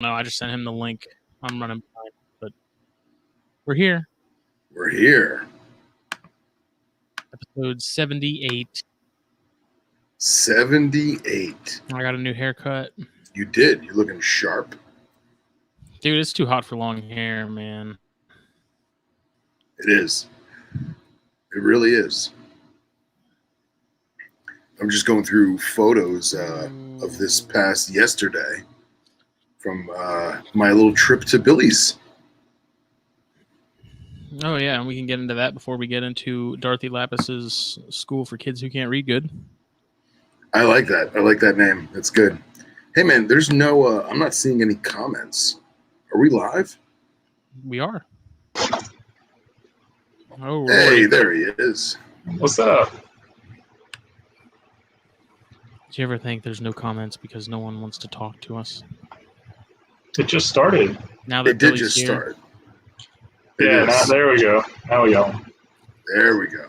know. I just sent him the link. I'm running behind, but we're here. We're here. Episode 78. 78. I got a new haircut. You did. You're looking sharp. Dude, it's too hot for long hair, man. It is. It really is. I'm just going through photos of this past yesterday from my little trip to Billy's. Oh, yeah, and we can get into that before we get into Dorothy Lappis's School for Kids Who Can't Read Good. I like that. I like that name. That's good. Hey, man, there's no... I'm not seeing any comments. Are we live? We are. Oh, hey, there he is. What's up? Do you ever think there's no comments because no one wants to talk to us? It just started. Now that It did Billy's just here, start. Yeah, now, there we go. Now we go. There we go.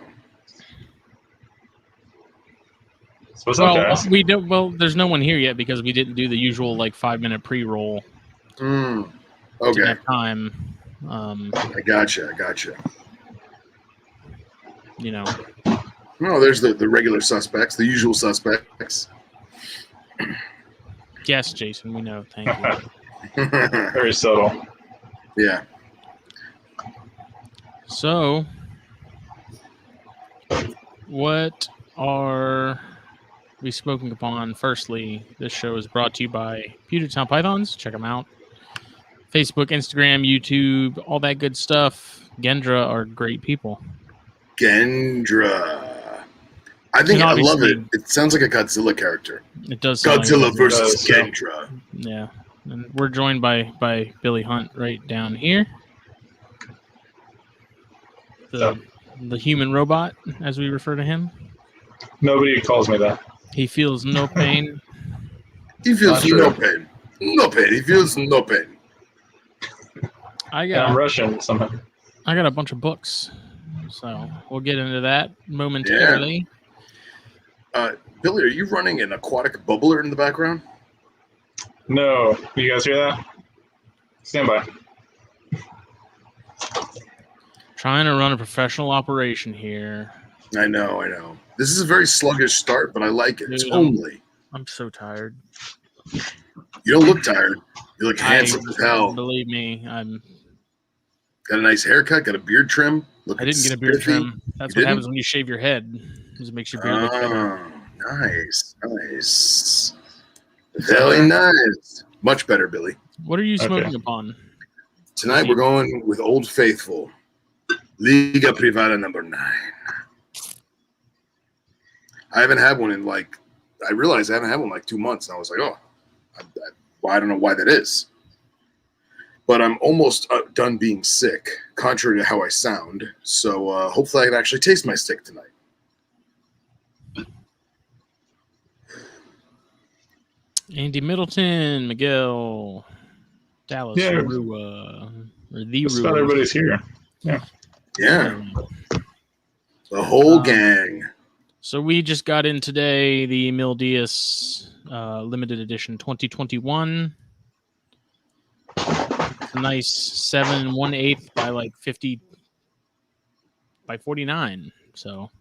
So what's up, Well, guys? we don't. Well, there's no one here yet because we didn't do the usual 5-minute pre-roll. Okay. Didn't have time. I gotcha. You know. No, there's the regular suspects, the usual suspects. Yes, Jason, we know. Thank you. Very subtle. Yeah. So, what are we smoking upon? Firstly, this show is brought to you by Puget Sound Pythons. Check them out. Facebook, Instagram, YouTube, all that good stuff. Gendra are great people. Gendra. I think I love it. It sounds like a Godzilla character. It does. Godzilla versus Gendra. Yeah. And we're joined by Billy Hunt right down here. The human robot, as we refer to him. Nobody calls me that. He feels no pain. He feels no pain. No pain. He feels no pain. I'm Russian somehow. I got a bunch of books, so we'll get into that momentarily. Yeah. Billy, are you running an aquatic bubbler in the background? No. You guys hear that? Stand by. Trying to run a professional operation here. I know. This is a very sluggish start, but I like it. It's homely. I'm so tired. You don't look tired. You look handsome as hell. Believe me, I'm... Got a nice haircut, got a beard trim. I didn't get a beard trim. That's what happens when you shave your head. It makes your beard look better. Nice. Very nice. Much better, Billy. What are you smoking upon? Tonight we're going with Old Faithful. Liga Privada number 9. I haven't had one in I realized I haven't had one in 2 months. And I was like, I don't know why that is. But I'm almost done being sick, contrary to how I sound. So hopefully I can actually taste my stick tonight. Andy Middleton, Miguel, Dallas, Rua, or the Rua. Everybody's here. Yeah. The whole gang. So we just got in today the Mildias limited edition 2021. It's a nice 7 1/8 by 50 by 49. So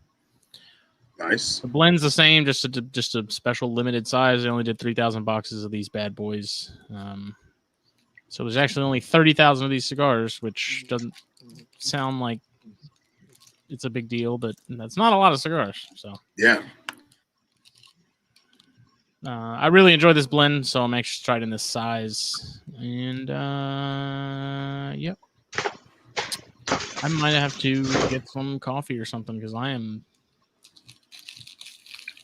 nice. The blend's the same, just a special limited size. They only did 3,000 boxes of these bad boys. So there's actually only 30,000 of these cigars, which doesn't sound like it's a big deal, but that's not a lot of cigars. So yeah. I really enjoy this blend, so I'm actually tried in this size. And yep. I might have to get some coffee or something because I am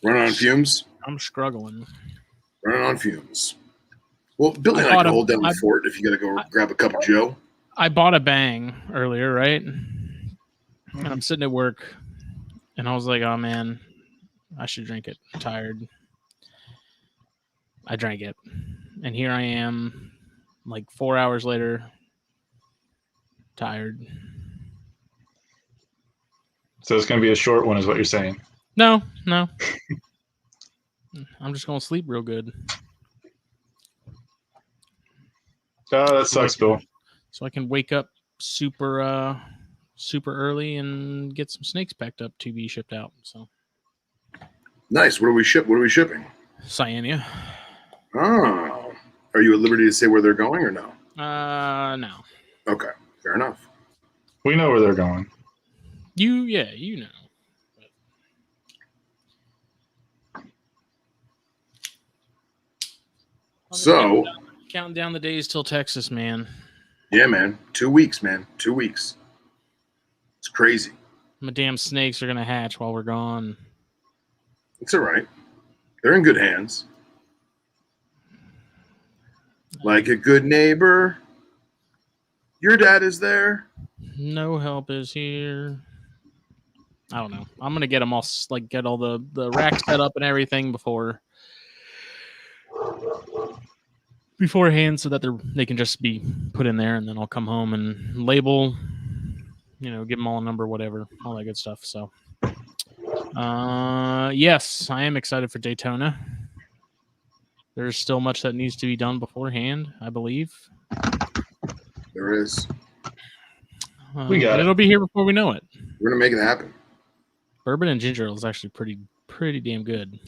running on fumes. I'm struggling. Running on fumes. Well, Billy and I can hold down the fort if you got to go grab a cup of Joe. I bought a Bang earlier, right? And I'm sitting at work, and I was like, oh, man, I should drink it. I'm tired. I drank it. And here I am, 4 hours later, tired. So it's going to be a short one is what you're saying? No. I'm just going to sleep real good. Oh, that sucks, Bill. So I can wake up super early and get some snakes packed up to be shipped out. So Nice. What are we shipping? Cyanea. Oh. Are you at liberty to say where they're going or no? No. Okay. Fair enough. We know where they're going. You know. So, counting down the days till Texas, man. yeah, man. 2 weeks, man. 2 weeks. It's crazy. My damn snakes are gonna hatch while we're gone. It's all right. They're in good hands. Like a good neighbor. Your dad is there. No help is here. I don't know. I'm gonna get them all, like, get all the racks set up and everything beforehand, so that they can just be put in there, and then I'll come home and label. Give them all a number, whatever, all that good stuff. So, yes, I am excited for Daytona. There's still much that needs to be done beforehand, I believe. There is. We got it. It'll be here before we know it. We're gonna make it happen. Bourbon and ginger ale is actually pretty damn good.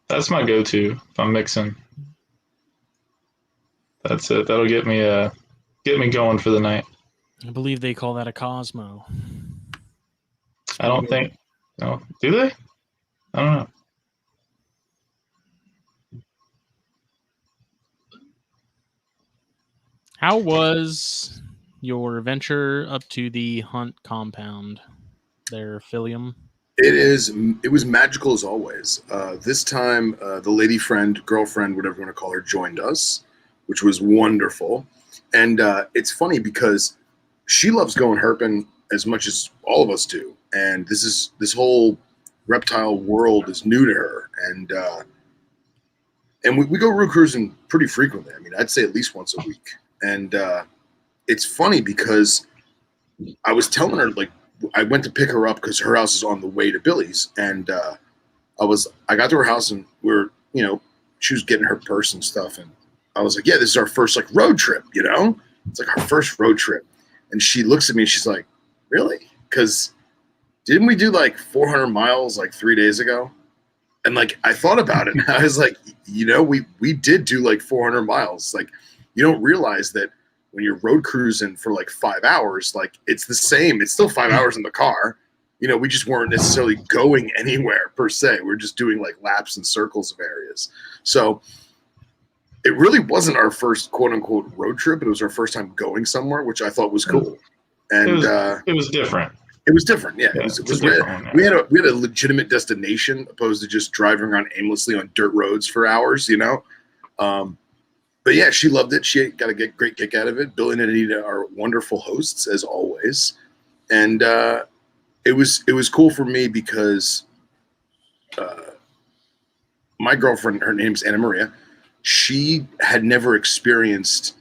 That's my go-to if I'm mixing. That's it. That'll get me going for the night. I believe they call that a Cosmo. I don't think. No, do they? I don't know. How was your venture up to the Hunt compound there, Philium? It was magical as always. This time, the lady friend, girlfriend, whatever you want to call her, joined us, which was wonderful. And it's funny because she loves going herping as much as all of us do. And this whole reptile world is new to her. And we go root cruising pretty frequently. I mean, I'd say at least once a week. And it's funny because I was telling her, like, I went to pick her up because her house is on the way to Billy's. And I got to her house and she was getting her purse and stuff. And I was like, yeah, this is our first like road trip, It's like our first road trip. And she looks at me and she's like, really? Because didn't we do like 400 miles like 3 days ago? And like, I thought about it and I was like, we did do like 400 miles. Like, you don't realize that when you're road cruising for like 5 hours, like it's the same. It's still 5 hours in the car. We just weren't necessarily going anywhere per se. We're just doing like laps and circles of areas. So it really wasn't our first quote unquote road trip. It was our first time going somewhere, which I thought was cool. And it was different. It was different. Yeah. We had a legitimate destination opposed to just driving around aimlessly on dirt roads for hours, But yeah, she loved it. She got a great kick out of it. Billy and Anita are wonderful hosts as always. And it was cool for me because my girlfriend, her name's Anna Maria, she had never experienced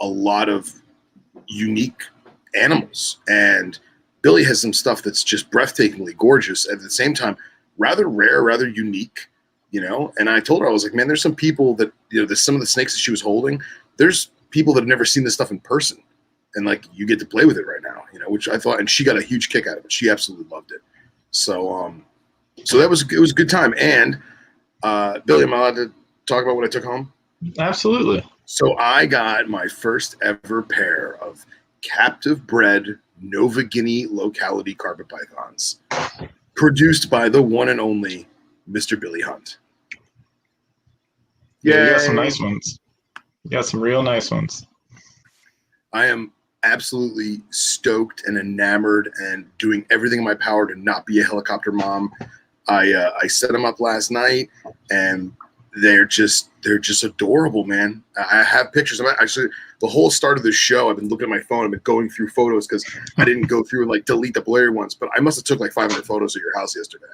a lot of unique animals. And Billy has some stuff that's just breathtakingly gorgeous. At the same time, rather rare, rather unique. And I told her, I was like, man, there's some people that, there's some of the snakes that she was holding. There's people that have never seen this stuff in person. And like, you get to play with it right now, which I thought, and she got a huge kick out of it. She absolutely loved it. So, it was a good time. And Billy, am I allowed to talk about what I took home? Absolutely. So I got my first ever pair of captive bred Nova Guinea locality carpet pythons produced by the one and only Mr. Billy Hunt. Yeah, you got some nice ones. You got some real nice ones. I am absolutely stoked and enamored and doing everything in my power to not be a helicopter mom. I set them up last night and they're just adorable, man. I have pictures. I'm actually, the whole start of the show, I've been looking at my phone. I've been going through photos because I didn't go through and like delete the blurry ones, but I must have took like 500 photos of your house yesterday.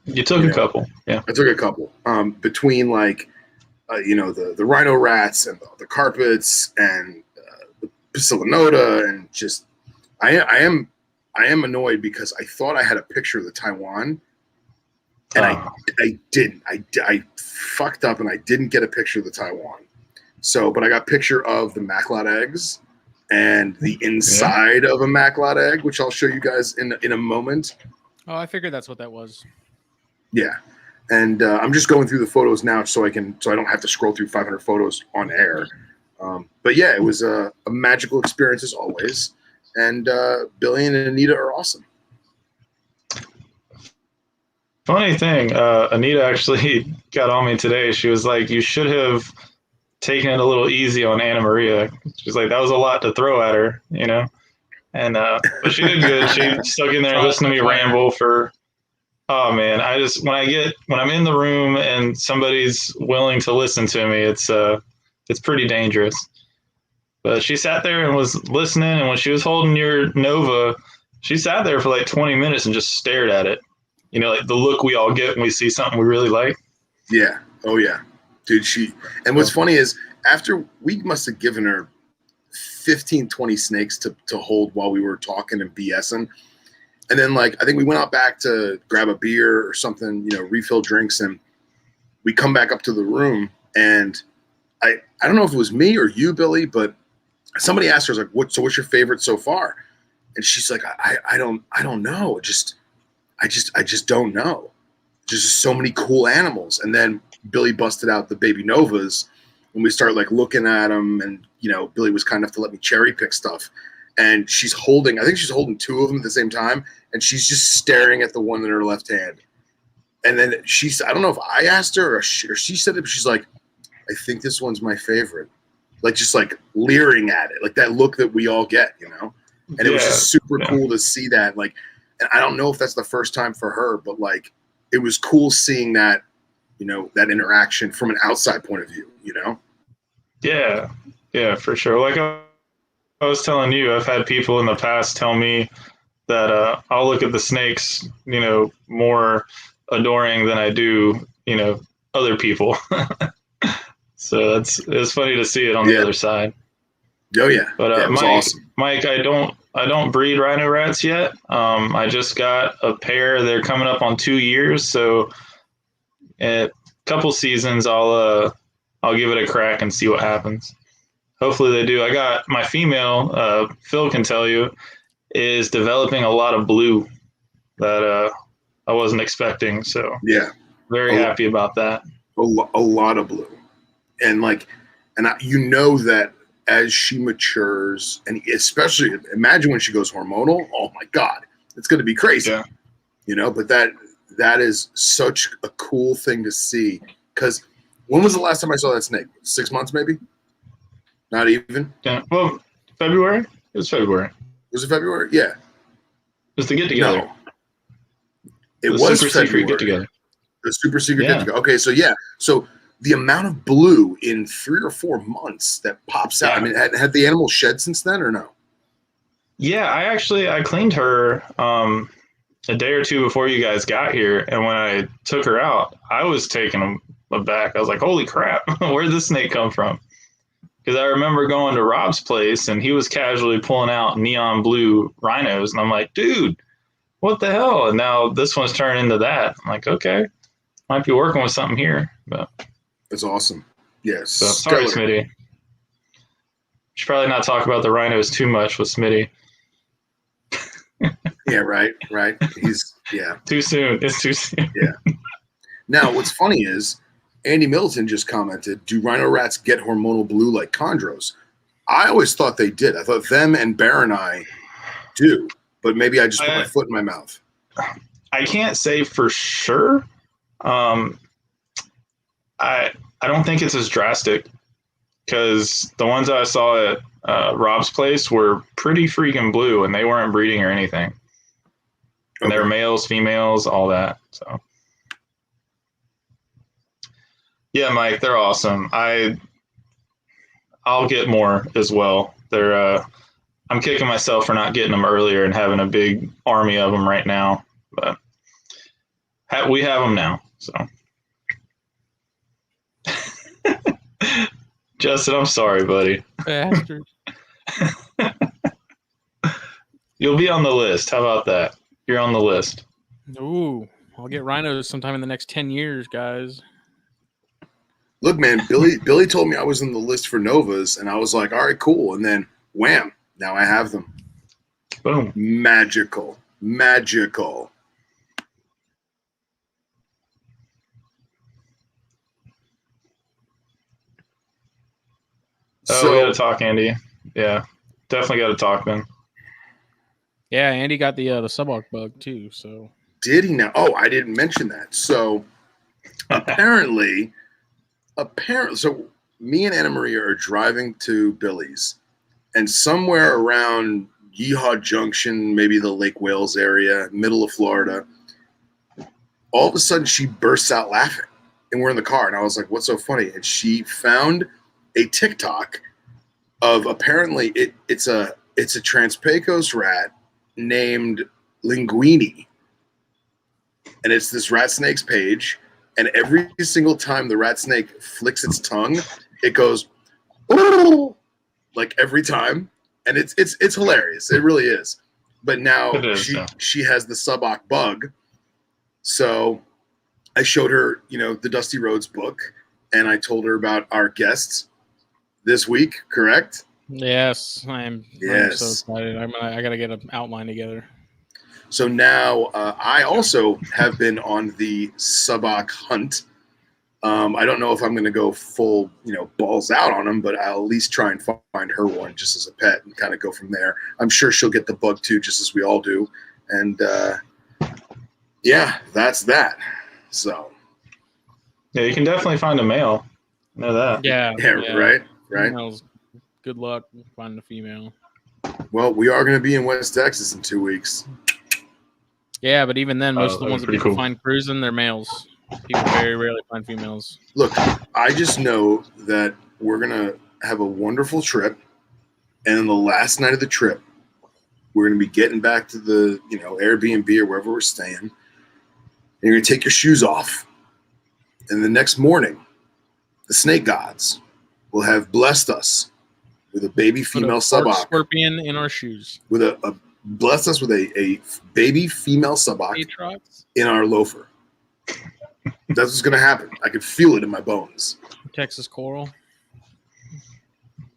You took a couple, yeah. I took a couple. Between like, the rhino rats and the carpets and the Psilonoda and just, I am annoyed because I thought I had a picture of the Taiwan, and I didn't. I fucked up and I didn't get a picture of the Taiwan. So, but I got a picture of the Maclet eggs and the inside of a Maclet egg, which I'll show you guys in a moment. Oh, I figured that's what that was. Yeah. And I'm just going through the photos now so I don't have to scroll through 500 photos on air. But yeah, it was a magical experience as always. And Billy and Anita are awesome. Funny thing, Anita actually got on me today. She was like, "You should have taken it a little easy on Anna Maria." She's like, "That was a lot to throw at her, you know." And but she did good. She stuck in there and listened to me ramble for. Oh man, when I'm in the room and somebody's willing to listen to me, it's pretty dangerous. But she sat there and was listening, and when she was holding your Nova, she sat there for like 20 minutes and just stared at it. You know, like the look we all get when we see something we really like. Yeah. Oh yeah, dude. And what's funny is after we must have given her 15, 20 snakes to hold while we were talking and BSing. And then, like, I think we went out back to grab a beer or something, you know, refill drinks, and we come back up to the room, and I don't know if it was me or you, Billy, but somebody asked her, like, what's your favorite so far? And she's like, I don't know. I just don't know. Just so many cool animals. And then Billy busted out the baby Novas, and we started like looking at them, and you know, Billy was kind enough to let me cherry pick stuff. And I think she's holding two of them at the same time, and she's just staring at the one in her left hand. And then I don't know if I asked her or she said it, but she's like, I think this one's my favorite. Like, just like leering at it, like that look that we all get, you know? And it was just super cool to see that. Like, and I don't know if that's the first time for her, but like, it was cool seeing that, you know, that interaction from an outside point of view, you know? Yeah, for sure. Like I was telling you, I've had people in the past tell me that I'll look at the snakes, you know, more adoring than I do, you know, other people. So it's funny to see it on the other side. Oh yeah, but it was awesome. Mike, I don't breed rhino rats yet. I just got a pair. They're coming up on 2 years, so a couple seasons I'll give it a crack and see what happens. Hopefully they do. I got my female, Phil can tell you, is developing a lot of blue that I wasn't expecting. So yeah, very happy about that. A lot of blue, and you know that as she matures, and especially imagine when she goes hormonal. Oh my God, it's going to be crazy. Yeah. You know, but that is such a cool thing to see. Because when was the last time I saw that snake? 6 months, maybe. Not even? Yeah. Well, February? It was February. Was it February? Yeah. It was the get together. No. It was super February. secret get together. The super secret get together. Okay, so yeah. So the amount of blue in 3 or 4 months that pops out. I mean, had the animal shed since then or no? Yeah, I cleaned her a day or two before you guys got here, and when I took her out, I was taken aback. I was like, holy crap, where'd this snake come from? Because I remember going to Rob's place and he was casually pulling out neon blue rhinos. And I'm like, dude, what the hell? And now this one's turned into that. I'm like, okay, might be working with something here. But that's awesome. Yes. So, sorry, Smitty. Should probably not talk about the rhinos too much with Smitty. Yeah, right. He's, Too soon. It's too soon. Yeah. Now, what's funny is, Andy Middleton just commented, do rhino rats get hormonal blue like chondros? I always thought they did. I thought them and Bear and I do, but maybe I just put my foot in my mouth. I can't say for sure. I don't think it's as drastic because the ones I saw at Rob's place were pretty freaking blue and they weren't breeding or anything. And they were males, females, all that. So. Yeah, Mike, they're awesome. I'll get more as well. They're I'm kicking myself for not getting them earlier and having a big army of them right now, but we have them now. So, Justin, I'm sorry, buddy. Bastard. You'll be on the list. How about that? You're on the list. Ooh, I'll get rhinos sometime in the next 10 years, guys. Look, man, Billy told me I was on the list for Novas, and I was like, all right, cool. And then wham, now I have them. Boom. Magical. Oh, we got to talk, Andy. Yeah, definitely got to talk, man. Yeah, Andy got the Subok bug too. So did he now? Oh, I didn't mention that. So apparently, so me and Anna Maria are driving to Billy's, and somewhere around Yeehaw Junction, maybe the Lake Wales area, middle of Florida, all of a sudden she bursts out laughing, and we're in the car, and I was like, "What's so funny?" And she found a TikTok of apparently it's a Transpecos rat named Linguini, and it's this rat snake's page, and every single time the rat snake flicks its tongue, it goes "Ooh," like every time, and it's hilarious. It really is. But now she has the Subok bug, so I showed her, the Dusty Roads book, and I told her about our guests this week. Correct? Yes, I'm so excited. I got to get an outline together. So now I also have been on the Subok hunt. I don't know if I'm going to go full, balls out on him, but I'll at least try and find her one just as a pet and kind of go from there. I'm sure she'll get the bug too, just as we all do. And yeah, that's that. So yeah, you can definitely find a male. I know that. Yeah. Right. Females, good luck finding a female. Well, we are going to be in West Texas in 2 weeks. Yeah, but even then, most of the ones that people find cruising, they're males. People very rarely find females. Look, I just know that we're going to have a wonderful trip. And on the last night of the trip, we're going to be getting back to the, Airbnb or wherever we're staying. And you're going to take your shoes off. And the next morning, the snake gods will have blessed us with a baby female Subok. Scorpion in our shoes. With blessed us with a baby female Subok in our loafer. That's what's going to happen. I can feel it in my bones. Texas coral.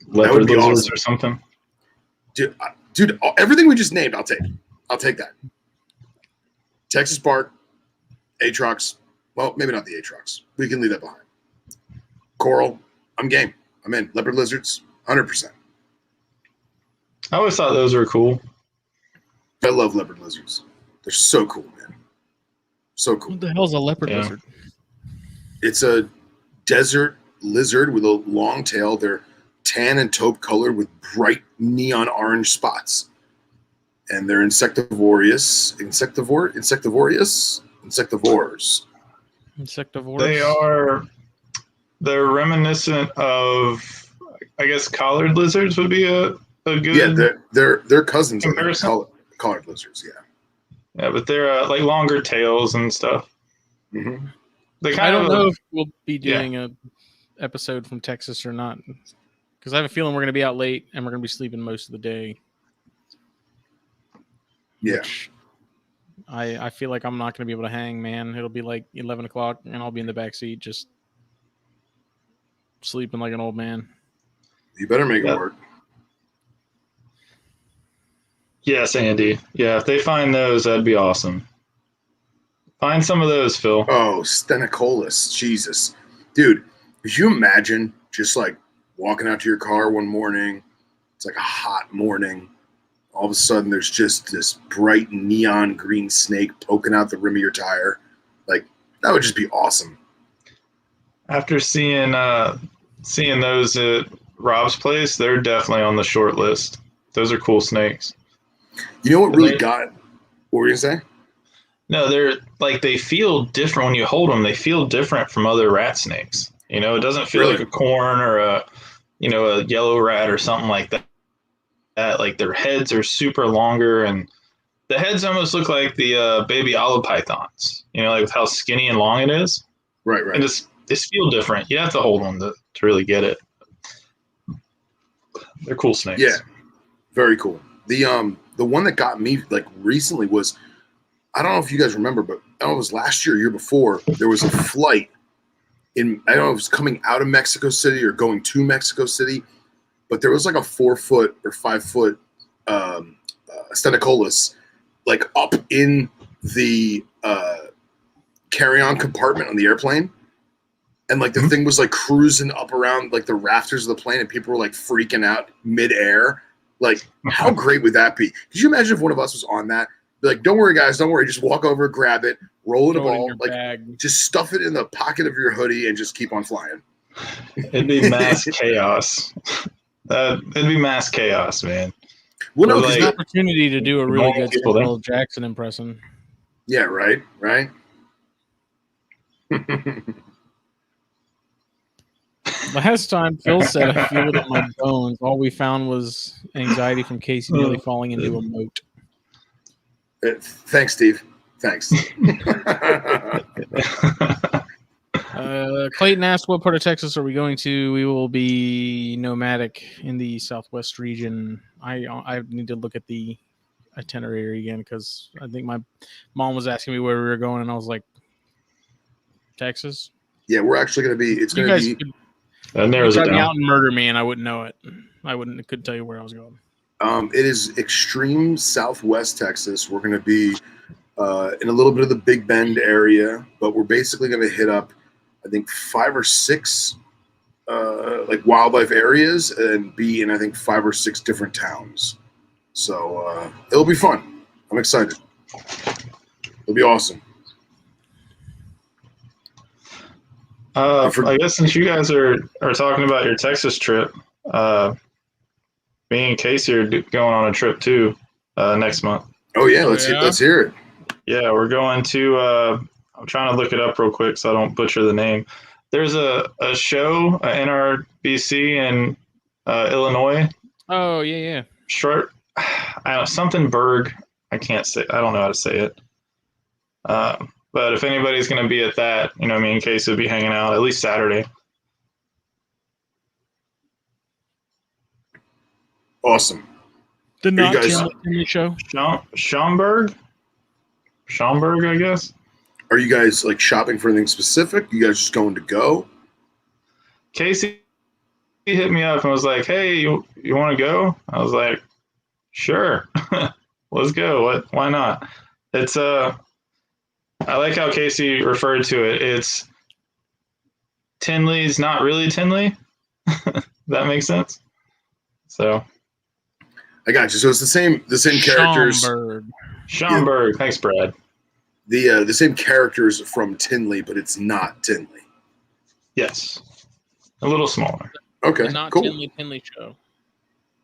Leopard lizards awesome. Or something. Dude, everything we just named, I'll take. I'll take that. Texas bark, Atrox. Well, maybe not the Atrox. We can leave that behind. Coral, I'm game. I'm in. Leopard lizards, 100%. I always thought those were cool. I love leopard lizards. They're so cool, man. So cool. What the hell's a leopard lizard? It's a desert lizard with a long tail. They're tan and taupe colored with bright neon orange spots. And they're insectivorous. Insectivores. They're reminiscent of, I guess, collared lizards would be a good. Yeah, they're cousins of collared lizards. Yeah, but they're like longer tails and stuff. Mm-hmm. I don't know if we'll be doing a episode from Texas or not, because I have a feeling we're going to be out late and we're going to be sleeping most of the day. Yeah. I feel like I'm not going to be able to hang, man. It'll be like 11 o'clock and I'll be in the back seat just sleeping like an old man. You better make it work. Yes, Andy. Yeah, if they find those, that'd be awesome. Find some of those, Phil. Oh, Stenocolis. Jesus. Dude, could you imagine just like walking out to your car one morning? It's like a hot morning. All of a sudden, there's just this bright neon green snake poking out the rim of your tire. Like, that would just be awesome. After seeing those at Rob's place, they're definitely on the short list. Those are cool snakes. You know what really what were you going to say? No, they're like, they feel different when you hold them. They feel different from other rat snakes. It doesn't feel like a corn or a yellow rat or something like that. Like their heads are super longer, and the heads almost look like the baby olive pythons. Like with how skinny and long it is. Right. And they feel different. You have to hold them to really get it. They're cool snakes. Yeah, very cool. The one that got me like recently was, I don't know if you guys remember, but I don't know if it was last year or year before, there was a flight I don't know if it was coming out of Mexico City or going to Mexico City, but there was like a 4 foot or 5 foot Stenocolus like up in the carry-on compartment on the airplane. And like the thing was like cruising up around like the rafters of the plane, and people were like freaking out midair. Like, how great would that be? Could you imagine if one of us was on that? Be like, don't worry, guys, don't worry. Just walk over, grab it, roll it a ball, like bag. just stuff it in the pocket of your hoodie and just keep on flying. It'd be mass chaos. It'd be mass chaos, man. Well, no, there's like, an opportunity to do a really good people Samuel Jackson impression. Yeah, right. Last time Phil said I feel it in my bones. All we found was anxiety from Casey nearly falling into a moat. Thanks, Steve. Thanks. Clayton asked, what part of Texas are we going to? We will be nomadic in the southwest region. I need to look at the itinerary again because I think my mom was asking me where we were going, and I was like, Texas? Yeah, we're actually going to be. It's going to be. That narrows it down. Out and murder me, and I wouldn't know it. Couldn't tell you where I was going. It is extreme southwest Texas. We're going to be in a little bit of the Big Bend area, but we're basically going to hit up, I think, 5 or 6 like wildlife areas, and be in, I think, 5 or 6 different towns. So it'll be fun. I'm excited. It'll be awesome. I guess since you guys are talking about your Texas trip, me and Casey are going on a trip too next month. Oh yeah, let's hear it. Yeah, we're going to. I'm trying to look it up real quick so I don't butcher the name. There's a show, NRBC in Illinois. Oh yeah. Short, something Berg. I can't say. I don't know how to say it. But if anybody's going to be at that, me and Casey will be hanging out at least Saturday. Awesome. The not Tinley show. Schaumburg, I guess. Are you guys like shopping for anything specific? You guys just going to go? Casey hit me up and was like, "Hey, you want to go?" I was like, "Sure, let's go. Why not?" It's I like how Casey referred to it. It's Tinley's not really Tinley. That makes sense. So I got you. So it's the same characters. Schaumburg. Thanks, Brad. The same characters from Tinley, but it's not Tinley. Yes, a little smaller. Okay, not cool. Tinley show.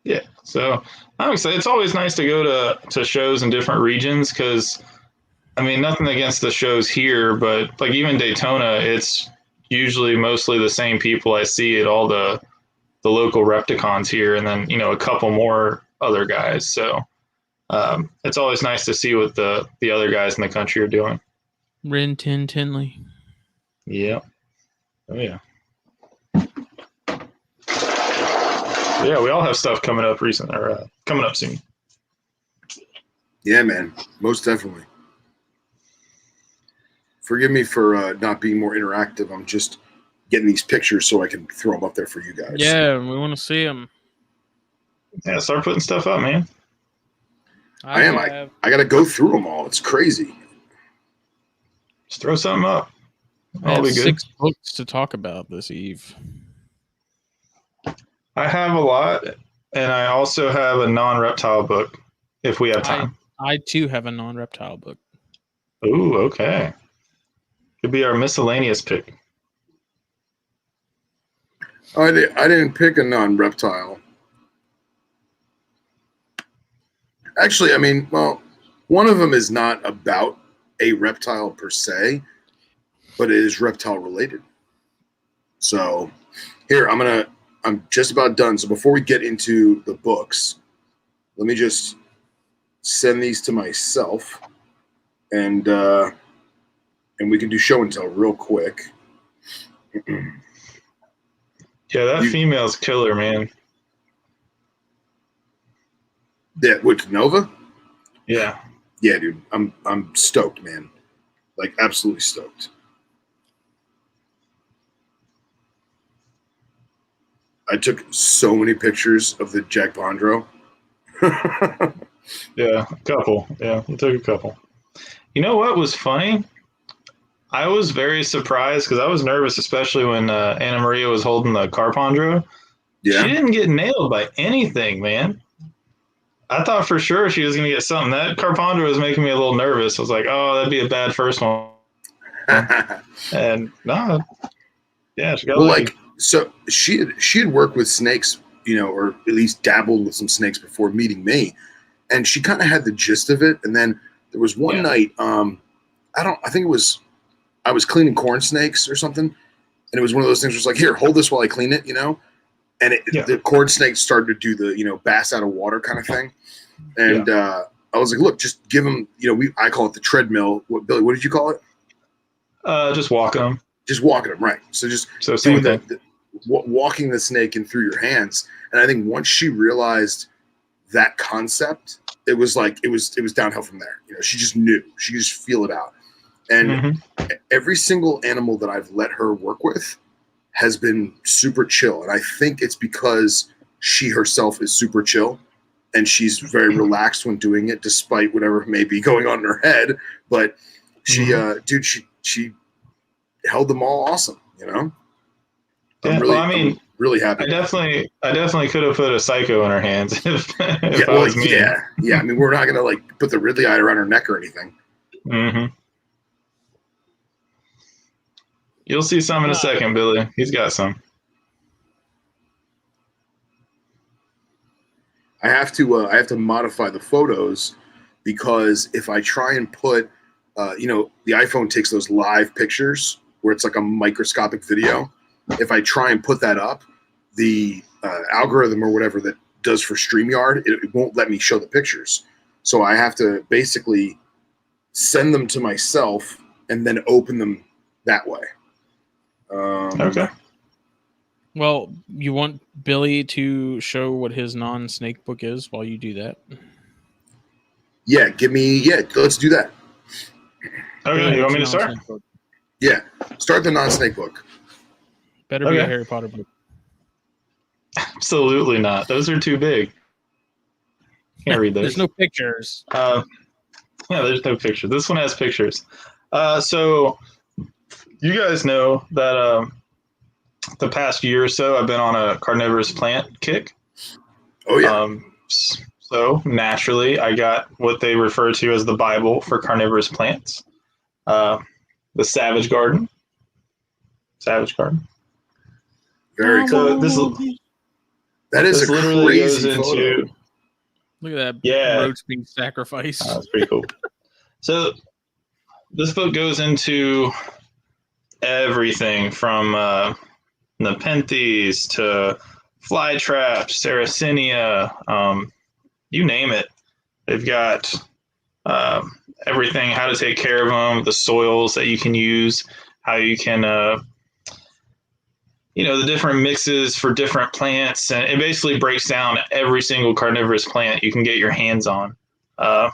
Yeah, so I'm excited. It's always nice to go to shows in different regions because, nothing against the shows here, but like even Daytona, it's usually mostly the same people I see at all the local Repticons here, and then a couple more other guys. So it's always nice to see what the other guys in the country are doing. Rin Tin Tinley. Yeah. Oh yeah. Yeah, we all have stuff coming up coming up soon. Yeah, man, most definitely. Forgive me for not being more interactive. I'm just getting these pictures so I can throw them up there for you guys. Yeah, we want to see them. Yeah, start putting stuff up, man. I got to go through them all. It's crazy. Just throw something up. I'll be good. 6 books to talk about this eve. I have a lot, and I also have a non-reptile book if we have time. I too have a non-reptile book. Ooh, okay. Could be our miscellaneous pick. I didn't pick a non-reptile. Actually, one of them is not about a reptile per se, but it is reptile related. So here, I'm just about done. So before we get into the books, let me just send these to myself, and we can do show and tell real quick. Yeah, that female's killer, man. Yeah, with Nova? Yeah. Yeah, dude. I'm stoked, man. Like absolutely stoked. I took so many pictures of the Jack Pondro. Yeah, a couple. Yeah, we took a couple. You know what was funny? I was very surprised because I was nervous, especially when Anna Maria was holding the Carpondro. She Yeah. didn't get nailed by anything, man. I thought for sure she was going to get something. That Carpondro was making me a little nervous. I was like, oh, that'd be a bad first one. And no, yeah, she got Well, lucky. like, so she had worked with snakes, or at least dabbled with some snakes before meeting me, and she kind of had the gist of it. And then there was one night, I think it was, I was cleaning corn snakes or something, and it was one of those things where it's like, here, hold this while I clean it, and the corn snake started to do the bass out of water kind of thing, and I was like, look, just give him, I call it the treadmill. Billy, what did you call it? Just walking them. Just walking them, right? So just doing walking the snake in through your hands. And I think once she realized that concept, it was downhill from there. She just knew. She could just feel it out. And every single animal that I've let her work with has been super chill. And I think it's because she herself is super chill and she's very relaxed when doing it, despite whatever may be going on in her head. But she, she held them all awesome, I'm I'm really happy. I definitely could have put a psycho in her hands if I was me. Yeah. I mean, we're not going to put the Ridley eye around her neck or anything. Mm-hmm. You'll see some in a second, Billy. He's got some. I have to modify the photos because if I try and put, the iPhone takes those live pictures where it's like a microscopic video. If I try and put that up, the algorithm or whatever that does for StreamYard, it won't let me show the pictures. So I have to basically send them to myself and then open them that way. Okay. Well, you want Billy to show what his non-snake book is while you do that? Yeah, let's do that. Okay, you want me to start? Yeah, start the non-snake book. Better be a Harry Potter book. Absolutely not. Those are too big. Can't read those. There's no pictures. Yeah, there's no picture. This one has pictures. So you guys know that the past year or so I've been on a carnivorous plant kick. Oh yeah. So naturally I got what they refer to as the Bible for carnivorous plants. The Savage Garden. Very cool. That is a literally crazy goes photo. into. Look at that roach being sacrificed. That's pretty cool. So this book goes into everything from Nepenthes to fly traps, Sarracenia, you name it. They've got everything, how to take care of them, the soils that you can use, how you can, the different mixes for different plants. And it basically breaks down every single carnivorous plant you can get your hands on. I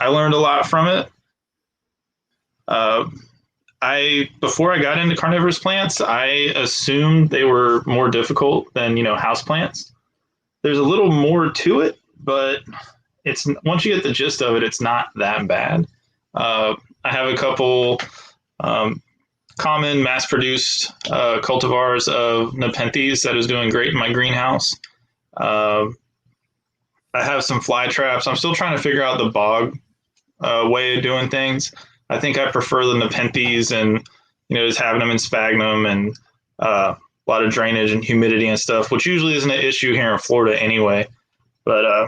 learned a lot from it. Before I got into carnivorous plants, I assumed they were more difficult than, house plants. There's a little more to it, but it's once you get the gist of it, it's not that bad. I have a couple common mass-produced cultivars of Nepenthes that is doing great in my greenhouse. I have some fly traps. I'm still trying to figure out the bog way of doing things. I think I prefer the Nepenthes and, just having them in sphagnum and a lot of drainage and humidity and stuff, which usually isn't an issue here in Florida anyway. But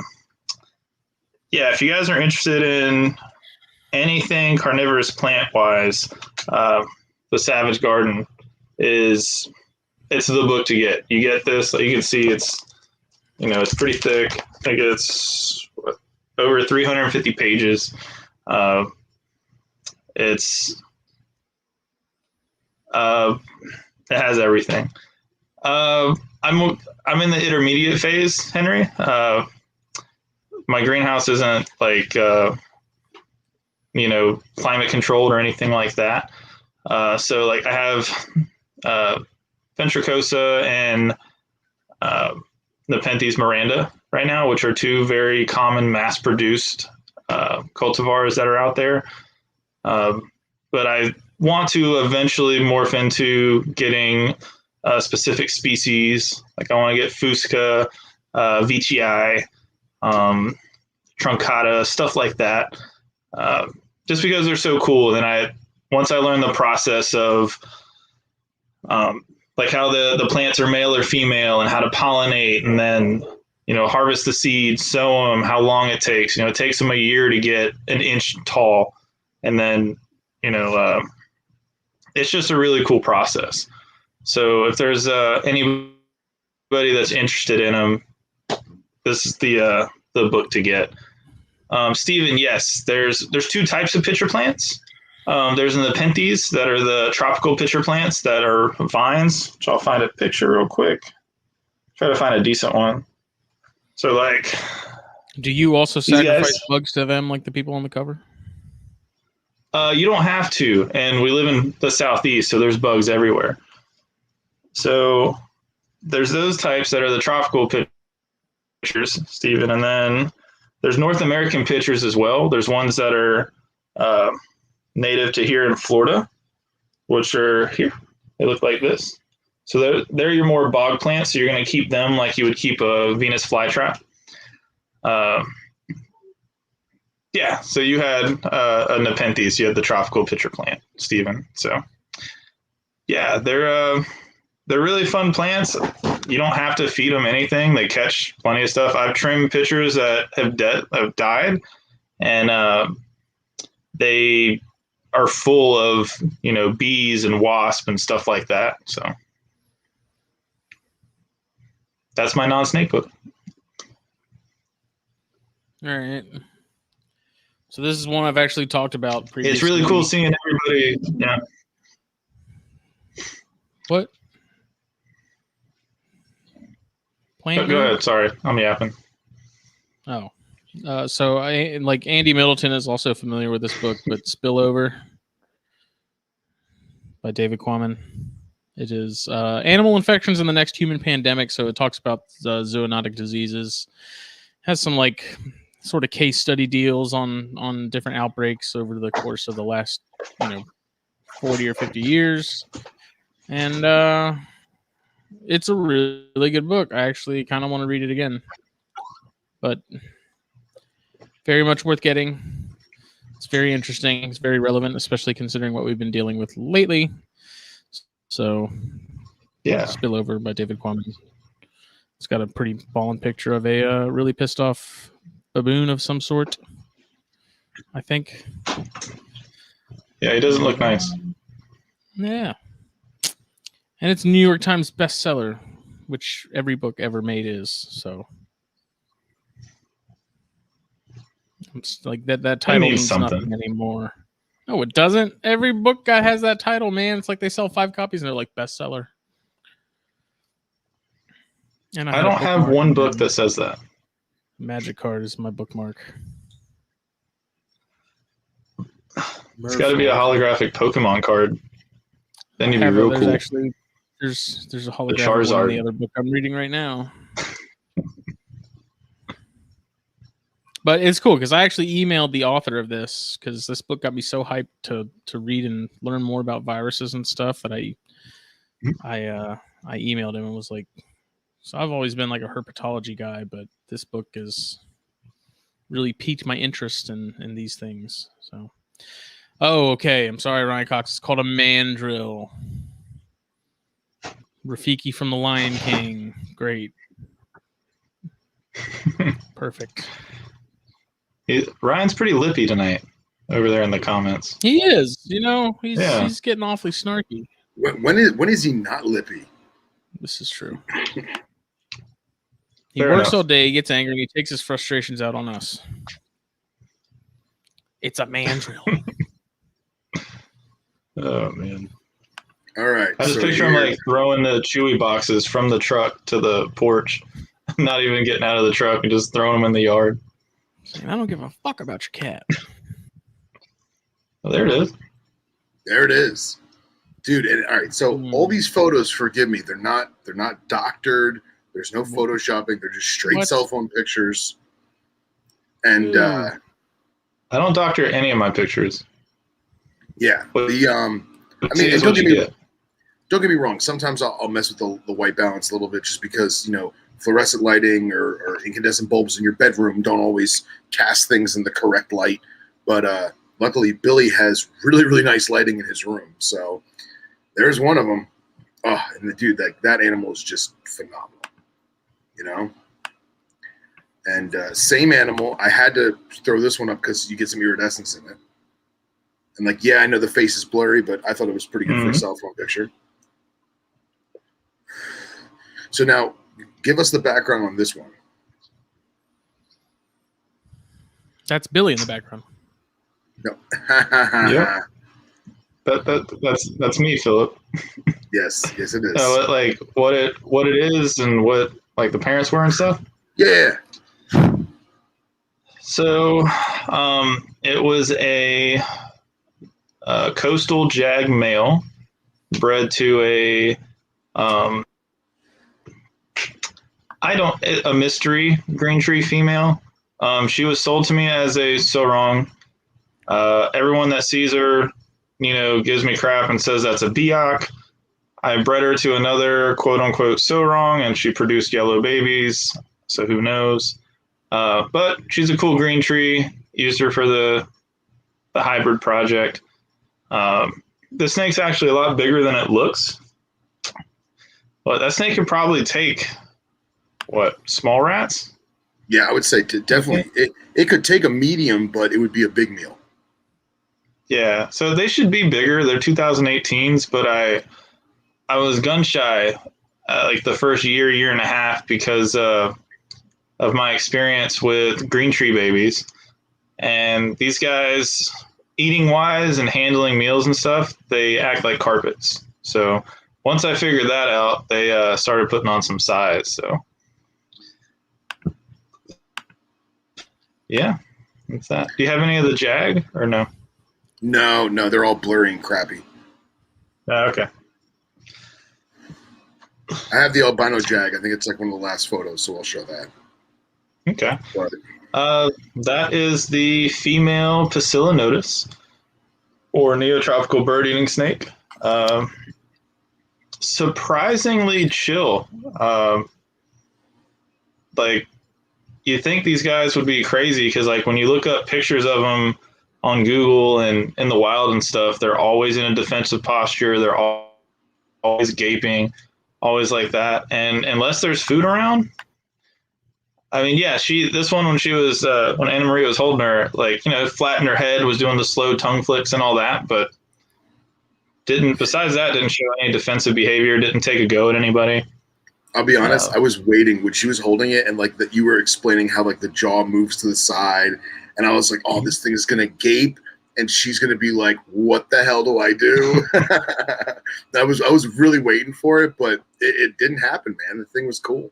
if you guys are interested in anything carnivorous plant-wise, the Savage Garden it's the book to get. You get this, you can see it's pretty thick. I think it's over 350 pages. It has everything. I'm in the intermediate phase, Henry. My greenhouse isn't climate controlled or anything like that. So I have Ventricosa and Nepenthes Miranda right now, which are two very common mass-produced cultivars that are out there. But I want to eventually morph into getting specific species. Like I want to get Fusca, Veitchii, Truncata, stuff like that. Just because they're so cool. Then once I learn the process of like how the plants are male or female and how to pollinate, and then harvest the seeds, sow them, how long it takes. It takes them a year to get an inch tall, and then it's just a really cool process. So if there's anybody that's interested in them, this is the book to get. Stephen, yes, there's two types of pitcher plants. There's the Nepenthes that are the tropical pitcher plants that are vines, which I'll find a picture real quick. Try to find a decent one. So like, do you also sacrifice bugs to them like the people on the cover? You don't have to, and we live in the Southeast, so there's bugs everywhere. So there's those types that are the tropical pitchers, Stephen, and then there's North American pitchers as well. There's ones that are native to here in Florida, which are here. They look like this. So they're your more bog plants. So you're going to keep them like you would keep a Venus flytrap. Yeah. So you had a Nepenthes. You had the tropical pitcher plant, Stephen. So yeah, they're really fun plants. You don't have to feed them anything. They catch plenty of stuff. I've trimmed pitchers that have died, and they are full of bees and wasps and stuff like that. So that's my non-snake book. All right. So this is one I've actually talked about previously. It's really cool seeing everybody. Yeah. What? Go ahead. Sorry, I'm yapping. Oh. So I like Andy Middleton is also familiar with this book, but Spillover by David Quammen. It is animal infections in the next human pandemic. So it talks about zoonotic diseases. Has some like sort of case study deals on different outbreaks over the course of the last 40 or 50 years, and it's a really good book. I actually kind of want to read it again, but very much worth getting. It's very interesting. It's very relevant, especially considering what we've been dealing with lately. So, yeah, Spillover by David Quammen. It's got a pretty ballin' picture of a really pissed off baboon of some sort, I think. Yeah, he doesn't look nice. Yeah. And it's a New York Times bestseller, which every book ever made is. So it's like that title means nothing anymore. No, it doesn't. Every book guy has that title, man. It's like they sell 5 copies and they're like bestseller. And I don't have one book that says that. Magic card is my bookmark. It's got to be a holographic Pokemon card. Then you'd be real cool. Actually, there's a holographic one in the other book I'm reading right now. But it's cool because I actually emailed the author of this because this book got me so hyped to read and learn more about viruses and stuff that I emailed him and was like, so I've always been like a herpetology guy, but this book has really piqued my interest in these things. So, okay. I'm sorry, Ryan Cox. It's called a mandrill. Rafiki from the Lion King. Great. Perfect. Ryan's pretty lippy tonight over there in the comments. He is. He's getting awfully snarky. When is he not lippy? This is true. He works all day, he gets angry, and he takes his frustrations out on us. It's a mandrill. Oh, man. All right. I just picture him like throwing the Chewy boxes from the truck to the porch, not even getting out of the truck and just throwing them in the yard. I don't give a fuck about your cat. Oh, there it is. There it is. dude. And all right, so all these photos, forgive me, they're not doctored. There's no photoshopping. They're just straight cell phone pictures. And I don't doctor any of my pictures. Yeah, I mean, don't get me wrong. Sometimes I'll mess with the white balance a little bit, just because fluorescent lighting or incandescent bulbs in your bedroom don't always cast things in the correct light. But luckily, Billy has really, really nice lighting in his room. So there's one of them. Oh, and the dude, that animal is just phenomenal. And same animal. I had to throw this one up because you get some iridescence in it. And yeah, I know the face is blurry, but I thought it was pretty good for a cell phone picture. So now, give us the background on this one. That's Billy in the background. No. Yep. That's me, Philip. Yes, it is. What it is and what the parents were and stuff. Yeah. So, it was a coastal jag male bred to a mystery green tree female. She was sold to me as a sorong. Everyone that sees her, gives me crap and says that's a biak. I bred her to another quote unquote sorong, and she produced yellow babies. So who knows? But she's a cool green tree. Used her for the hybrid project. The snake's actually a lot bigger than it looks. But that snake could probably take small rats? Yeah, I would say definitely. It could take a medium, but it would be a big meal. Yeah, so they should be bigger. They're 2018s, but I was gun shy the first year and a half because of my experience with green tree babies. And these guys, eating wise and handling meals and stuff, they act like carpets. So once I figured that out, they started putting on some size. So yeah, that's that. Do you have any of the jag or no? No, they're all blurry and crappy. Okay. I have the albino jag. I think it's one of the last photos, so I'll show that. Okay. That is the female Pasillinotus, or neotropical bird-eating snake. Surprisingly chill. You think these guys would be crazy because, when you look up pictures of them on Google and in the wild and stuff, they're always in a defensive posture. They're always gaping, always like that. And unless there's food around, I mean, yeah, this one, when she was, when Anna Maria was holding her, flattened her head, was doing the slow tongue flicks and all that, but besides that, didn't show any defensive behavior, didn't take a go at anybody. I'll be honest, I was waiting when she was holding it and that you were explaining how the jaw moves to the side. And I was like, oh, this thing is going to gape and she's going to be like, what the hell do I do? I was really waiting for it, but it didn't happen, man. The thing was cool.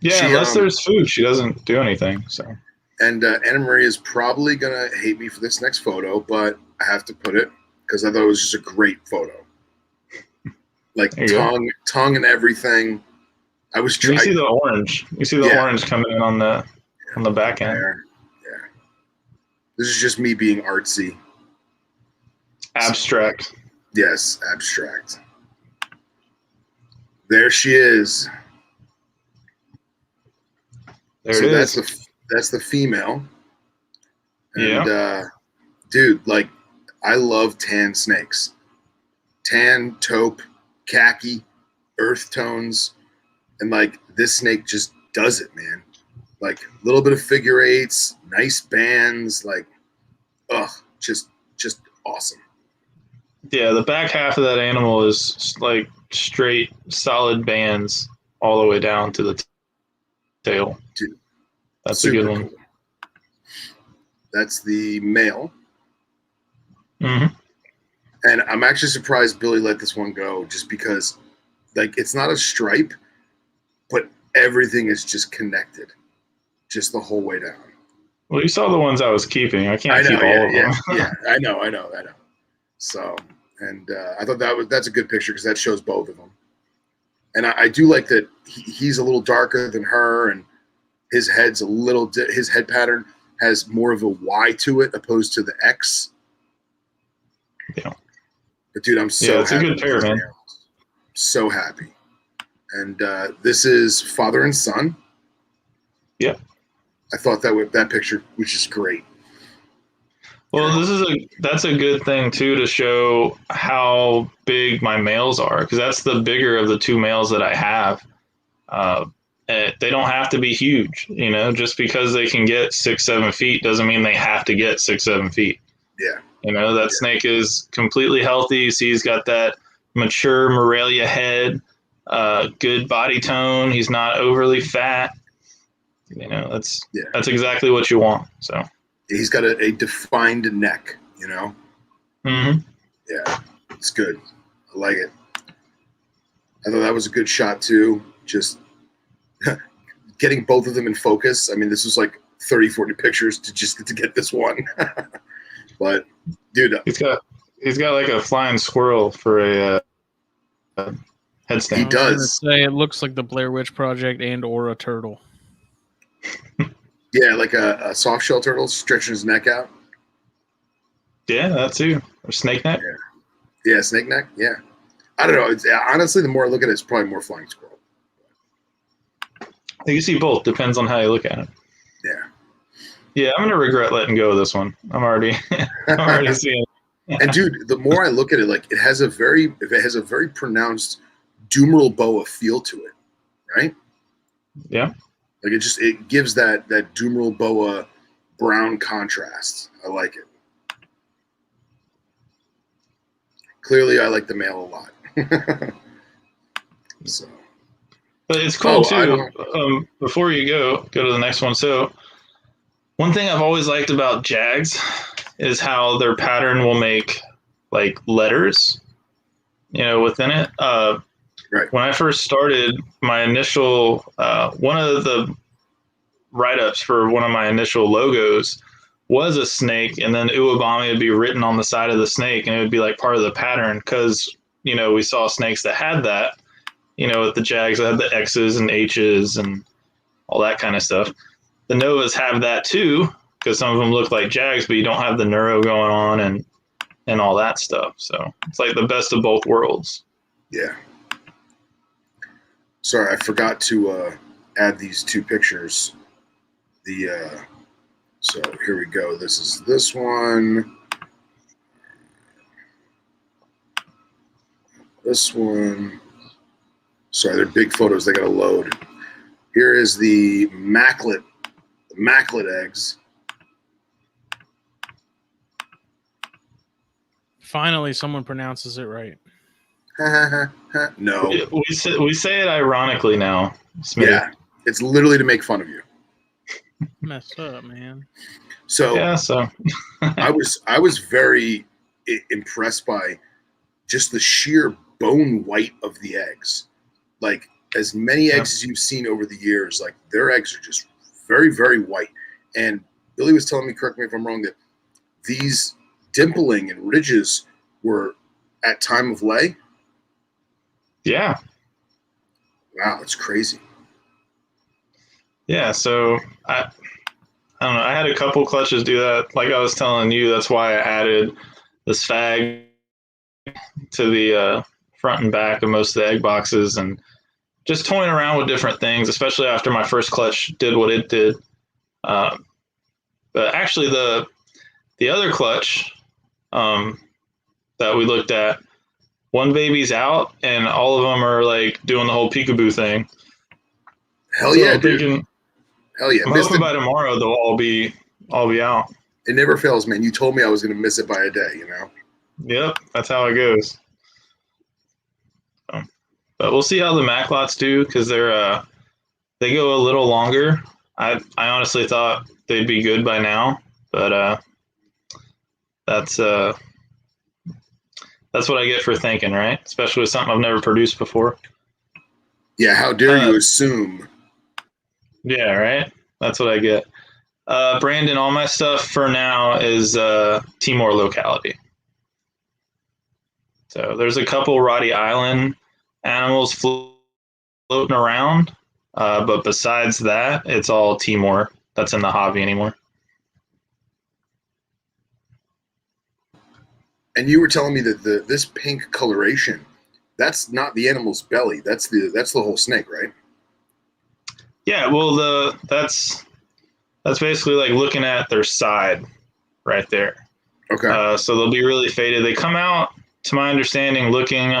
Yeah, unless there's food, she doesn't do anything. So. And Anna Maria is probably going to hate me for this next photo, but I have to put it because I thought it was just a great photo. Tongue and everything. I was trying. You see the orange. You see the orange coming in on the back end. Yeah. This is just me being artsy. Abstract. Yes, abstract. There she is. That's the female. And dude, I love tan snakes. Tan, taupe, khaki, earth tones. And this snake just does it, man. A little bit of figure eights, nice bands, just awesome. Yeah, the back half of that animal is straight solid bands all the way down to the tail. Dude, that's a good one. Cool. That's the male. Mm-hmm. And I'm actually surprised Billy let this one go, just because it's not a stripe, but everything is just connected, just the whole way down. Well, you saw the ones I was keeping. I can't keep all of them. Yeah, I know. So, And I thought that's a good picture because that shows both of them. And I do like that he's a little darker than her, and his head's his head pattern has more of a Y to it opposed to the X. Yeah. But dude, I'm so it's happy. a good pair, man. So happy. And this is father and son. Yeah. I thought that picture was just great. Well, that's a good thing too to show how big my males are, because that's the bigger of the two males that I have. They don't have to be huge, just because they can get 6-7 feet doesn't mean they have to get 6-7 feet. Yeah. That snake is completely healthy. You see, he's got that mature Morelia head, good body tone. He's not overly fat. That's exactly what you want. So he's got a defined neck. Mm-hmm. Yeah, it's good. I like it. I thought that was a good shot too. Just getting both of them in focus. I mean, this was like 30, 40 pictures to get this one. But dude, he's got like a flying squirrel for a head stand. He does. Say it looks like the Blair Witch Project and/or a turtle. Yeah, like a soft shell turtle stretching his neck out. Yeah, that too. Or snake neck. Yeah, snake neck. Yeah, I don't know. Honestly, the more I look at it, it's probably more flying squirrel. You can see both. Depends on how you look at it. Yeah. Yeah, I'm gonna regret letting go of this one. I'm already seeing it. And dude, the more I look at it, like it has a very pronounced dumeral boa feel to it, right? Yeah. Like it gives that dumeral boa brown contrast. I like it. Clearly, I like the male a lot. So. But it's cool too. Before you go to the next one. So one thing I've always liked about Jags is how their pattern will make like letters, within it. Right. When I first started, my initial one of the write-ups for one of my initial logos was a snake, and then Uwabami would be written on the side of the snake, and it would be like part of the pattern because we saw snakes that had that. With the Jags that have the X's and H's and all that kind of stuff. The Novas have that too, because some of them look like Jags, but you don't have the neuro going on and all that stuff. So it's like the best of both worlds. Yeah. Sorry, I forgot to add these two pictures. So here we go. This is this one. This one. Sorry, they're big photos. They got to load. Here is the Maclet Eggs. Finally, someone pronounces it right. No. We say it ironically now, Smitty. Yeah, it's literally to make fun of you. Mess up, man. So yeah, I was very impressed by just the sheer bone white of the eggs. Like as many eggs as you've seen over the years, like their eggs are just very, very white. And Billy was telling me, correct me if I'm wrong, that these dimpling and ridges were at time of lay. Yeah. Wow, it's crazy. Yeah, so I don't know. I had a couple clutches do that. Like I was telling you, that's why I added the sphag to the front and back of most of the egg boxes, and just toying around with different things, especially after my first clutch did what it did. But actually, the other clutch that we looked at, one baby's out, and all of them are like doing the whole peekaboo thing. Hell yeah, dude. Hell yeah. I'm hoping by tomorrow they'll all be out. It never fails, man. You told me I was going to miss it by a day, Yep, that's how it goes. But we'll see how the Maclots do, because they go a little longer. I honestly thought they'd be good by now, but that's what I get for thinking, right? Especially with something I've never produced before. Yeah, how dare you assume? Yeah, right? That's what I get. Brandon, all my stuff for now is Timor locality. So there's a couple Roddy Island animals floating around, but besides that, it's all Timor that's in the hobby anymore. And you were telling me that this pink coloration, that's not the animal's belly. That's the whole snake, right? Yeah, well, that's basically like looking at their side right there. Okay. So they'll be really faded. They come out, to my understanding, looking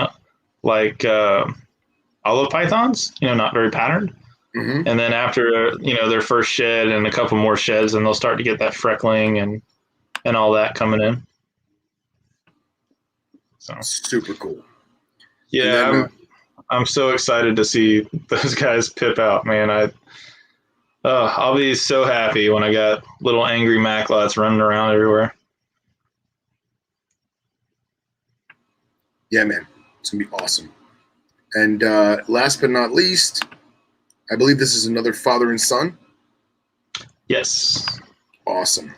like olive pythons, not very patterned. Mm-hmm. And then after, their first shed and a couple more sheds, and they'll start to get that freckling and all that coming in. So super cool. Yeah, then, I'm so excited to see those guys pip out, man. I'll be so happy when I got little angry Maclets running around everywhere. Yeah, man, it's gonna be awesome. And last but not least, I believe this is another father and son. Yes. Awesome.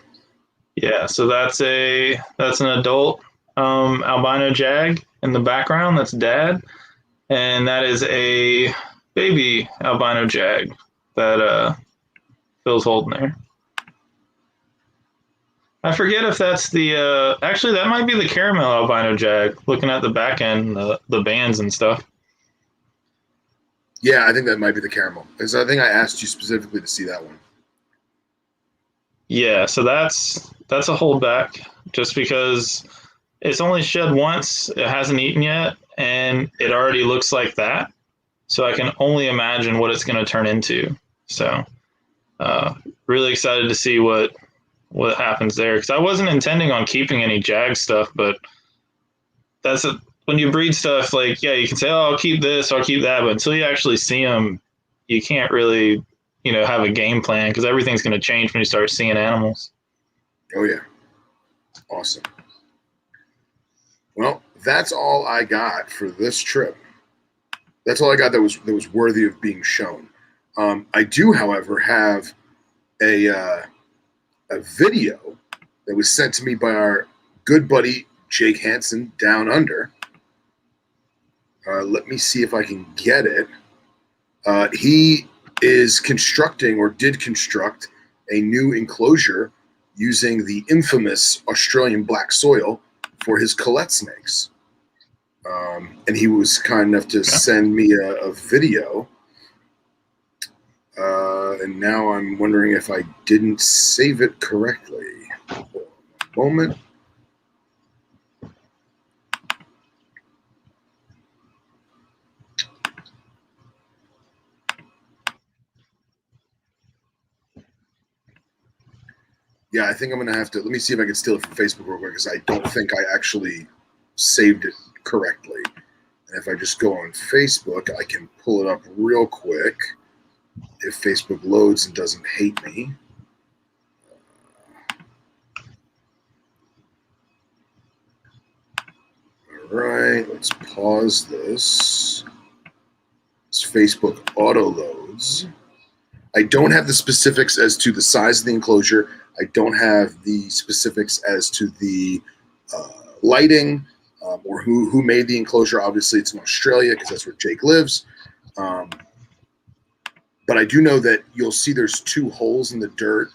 Yeah, so that's an adult albino jag in the background. That's dad, and that is a baby albino jag that Phil's holding there. I forget if that's the actually that might be the caramel albino jag. Looking at the back end, the bands and stuff. Yeah, I think that might be the caramel, because I think I asked you specifically to see that one. Yeah, so that's a holdback, just because it's only shed once, it hasn't eaten yet, and it already looks like that. So I can only imagine what it's going to turn into. So really excited to see what happens there, because I wasn't intending on keeping any jag stuff, but when you breed stuff, like, yeah, you can say, oh, I'll keep this, I'll keep that, but until you actually see them, you can't really, have a game plan, because everything's going to change when you start seeing animals. Oh, yeah. Awesome. Well, that's all I got for this trip. That's all I got that was worthy of being shown. I do, however, have a video that was sent to me by our good buddy Jake Hansen down under. Let me see if I can get it. He is constructing, or did construct, a new enclosure using the infamous Australian black soil for his collet snakes. And he was kind enough to send me a video. And now I'm wondering if I didn't save it correctly. Moment. Yeah, I think I'm going to have to, let me see if I can steal it from Facebook real quick, because I don't think I actually saved it correctly. And if I just go on Facebook, I can pull it up real quick if Facebook loads and doesn't hate me. All right, let's pause this. This Facebook auto loads. I don't have the specifics as to the size of the enclosure. I don't have the specifics as to the lighting or who made the enclosure. Obviously, it's in Australia because that's where Jake lives. But I do know that you'll see there's 2 holes in the dirt.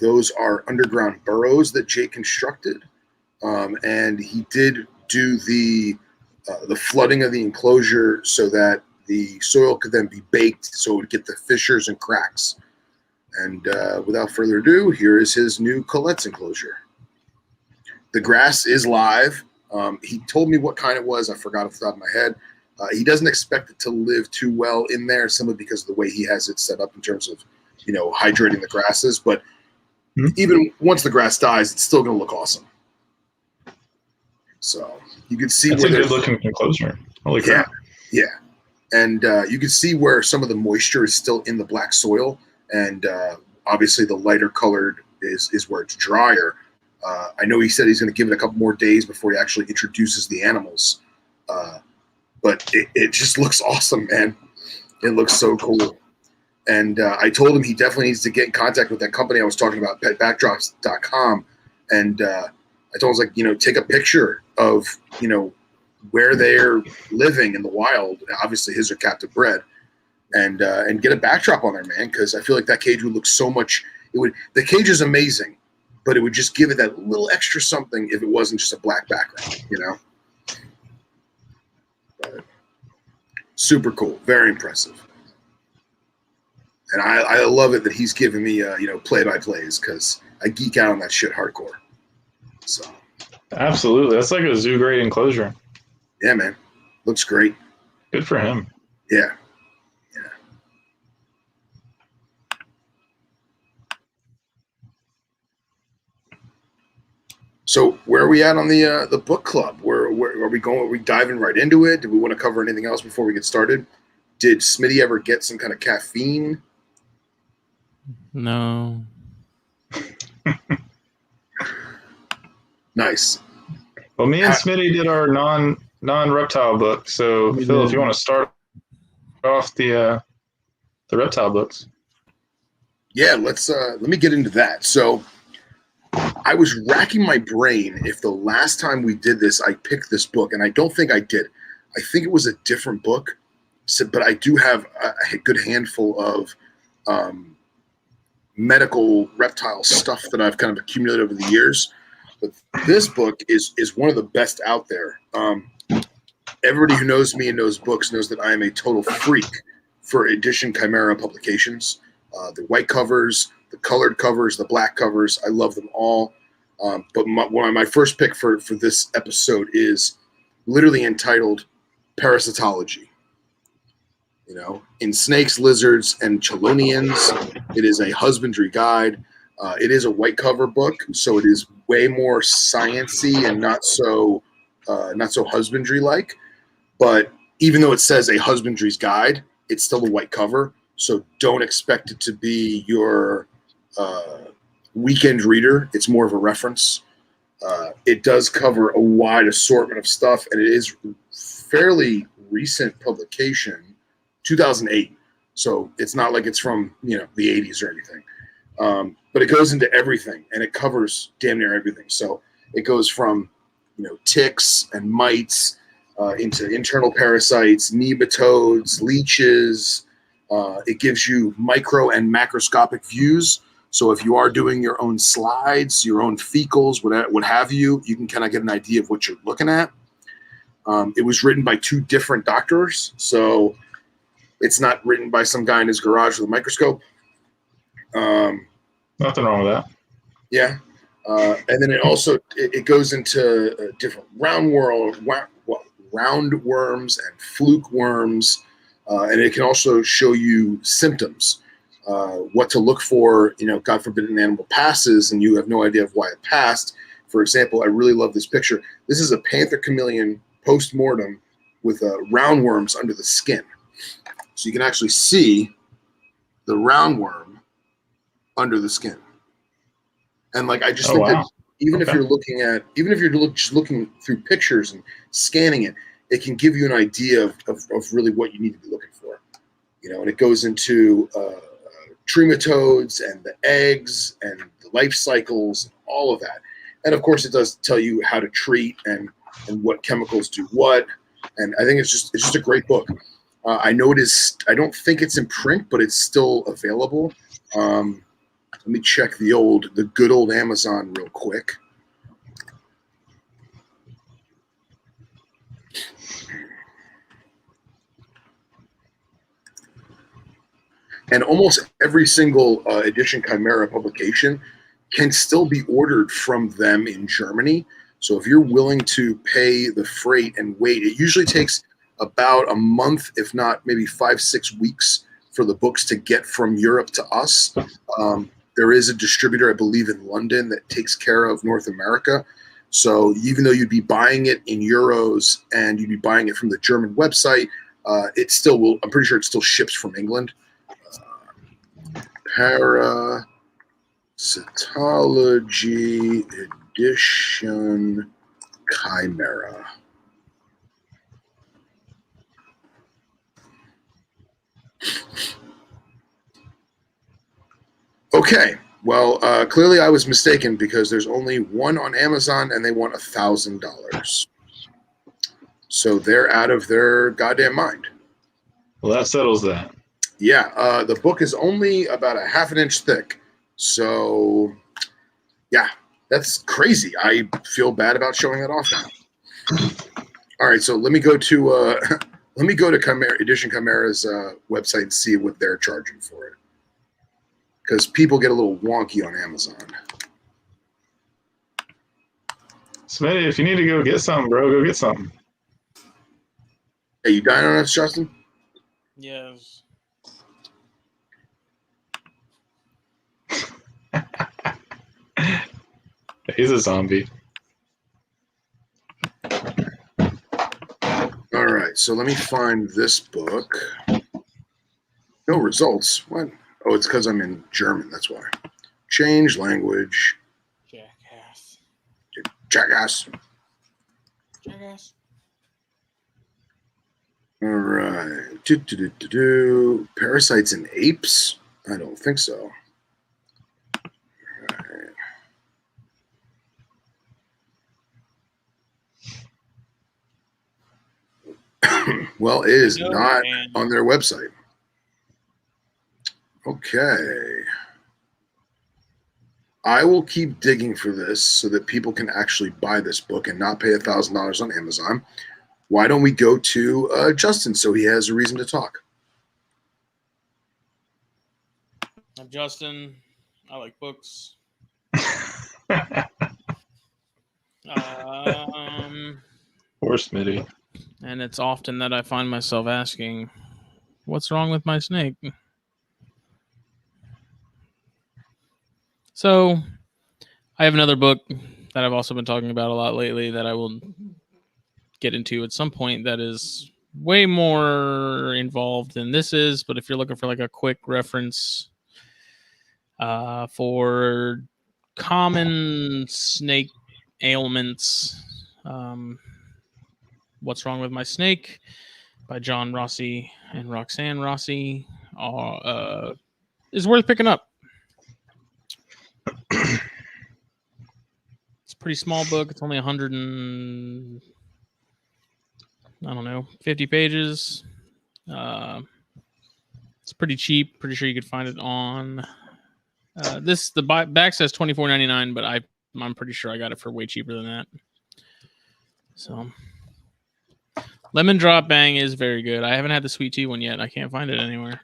Those are underground burrows that Jake constructed. And he did do the flooding of the enclosure so that the soil could then be baked so it would get the fissures and cracks. And without further ado, here is his new Colette's enclosure. The grass is live. He told me what kind it was. I forgot off the top of my head. He doesn't expect it to live too well in there, simply because of the way he has it set up in terms of, hydrating the grasses. But even once the grass dies, it's still going to look awesome. So you can see it's a good looking enclosure. Holy crap. Yeah. And you can see where some of the moisture is still in the black soil. And obviously the lighter colored is where it's drier. I know he said he's going to give it a couple more days before he actually introduces the animals. But it just looks awesome, man. It looks so cool. And I told him he definitely needs to get in contact with that company I was talking about, petbackdrops.com. And I told him, take a picture of, where they're living in the wild. Obviously, his are captive bred, and get a backdrop on there, man. Because I feel like that cage would look so much. The cage is amazing, but it would just give it that little extra something if it wasn't just a black background, you know. But super cool, very impressive. And I love it that he's giving me, play-by-plays, because I geek out on that shit hardcore. So Absolutely. That's like a zoo-grade enclosure. yeah, man. Looks great. Good for him. Yeah. So where are we at on the book club? Where are we going? Are we diving right into it? Do we want to cover anything else before we get started? Did Smitty ever get some kind of caffeine? No. Nice. Well, me and Smitty did our non-reptile book. So, Phil, if you want to start off the reptile books. Yeah, let me get into that. So I was racking my brain if the last time we did this, I picked this book, and I don't think I did. I think it was a different book, but I do have a good handful of medical reptile stuff that I've kind of accumulated over the years. But this book is one of the best out there. Everybody who knows me and knows books knows that I am a total freak for Edition Chimera publications. The white covers, the colored covers, the black covers, I love them all. But my first pick for this episode is literally entitled Parasitology. You know, in snakes, lizards, and chelonians, it is a husbandry guide. It is a white cover book, so it is way more sciencey and not so husbandry like. But even though it says a husbandry's guide, it's still a white cover. So don't expect it to be your weekend reader. It's more of a reference. It does cover a wide assortment of stuff, and it is fairly recent publication, 2008. So it's not like it's from the 80s or anything. But it goes into everything, and it covers damn near everything. So it goes from ticks and mites into internal parasites, nematodes, leeches. It gives you micro and macroscopic views. So if you are doing your own slides, your own fecals, what have you, you can kind of get an idea of what you're looking at. It was written by two different doctors, so it's not written by some guy in his garage with a microscope. Nothing wrong with that. Yeah. And then it goes into different roundworms and fluke worms. And it can also show you symptoms, what to look for. God forbid an animal passes and you have no idea of why it passed. For example, I really love this picture. This is a panther chameleon post-mortem with roundworms under the skin. So you can actually see the roundworm under the skin. And I just think that even if you're just looking through pictures and scanning it, it can give you an idea of really what you need to be looking for. And it goes into trematodes and the eggs and the life cycles and all of that. And of course, it does tell you how to treat and what chemicals do what. And I think it's just a great book. I know it is. I don't think it's in print, but it's still available. Let me check the good old Amazon real quick. And almost every single Edition Chimera publication can still be ordered from them in Germany. So if you're willing to pay the freight and wait, it usually takes about a month, if not maybe 5-6 weeks for the books to get from Europe to us. There is a distributor, I believe, in London that takes care of North America. So even though you'd be buying it in euros and you'd be buying it from the German website, it still will. I'm pretty sure it still ships from England. Parasitology Edition Chimera. Okay, well, clearly I was mistaken because there's only one on Amazon and they want $1,000. So they're out of their goddamn mind. Well, that settles that. Yeah, the book is only about a half an inch thick. So, yeah, that's crazy. I feel bad about showing it off now. All right, so let me go to Edition Chimera's website and see what they're charging for it, because people get a little wonky on Amazon. Smitty, if you need to go get something, bro, go get something. Hey, you dying on us, Justin? Yes. He's a zombie. All right, so let me find this book. No results. What? Oh, it's because I'm in German. That's why. Change language. Jackass. Jackass. Jackass. All right. Parasites in apes? I don't think so. All right. Well, it is not on their website. Okay. I will keep digging for this so that people can actually buy this book and not pay $1,000 on Amazon. Why don't we go to Justin so he has a reason to talk? I'm Justin. I like books. Poor Smitty. And it's often that I find myself asking, what's wrong with my snake? So I have another book that I've also been talking about a lot lately that I will get into at some point that is way more involved than this is. But if you're looking for like a quick reference for common snake ailments, What's Wrong with My Snake by John Rossi and Roxanne Rossi is worth picking up. It's a pretty small book. It's only 50 pages. It's pretty cheap. Pretty sure you could find it on the back says $24.99, but I'm pretty sure I got it for way cheaper than that. So Lemon Drop Bang is very good. I haven't had the sweet tea one yet. I can't find it anywhere.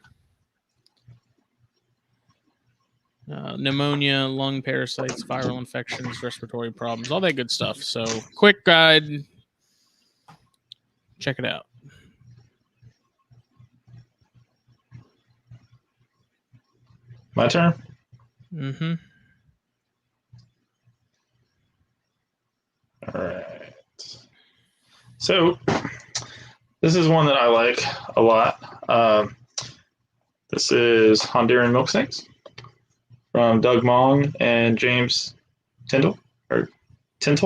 Pneumonia, lung parasites, viral infections, respiratory problems, all that good stuff. So quick guide. Check it out. My turn? Mm-hmm. All right. So this is one that I like a lot. This is Honduran Milk Snakes from Doug Mong and James Tintle. It's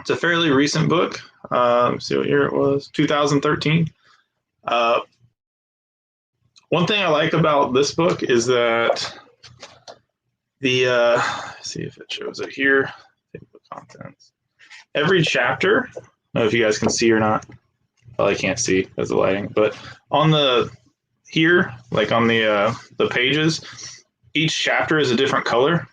a fairly recent book. Let's see what year it was. 2013. One thing I like about this book is that let's see if it shows it here. Table of contents. Every chapter, I don't know if you guys can see or not. Well, I can't see because of the lighting, but on the pages, each chapter is a different color.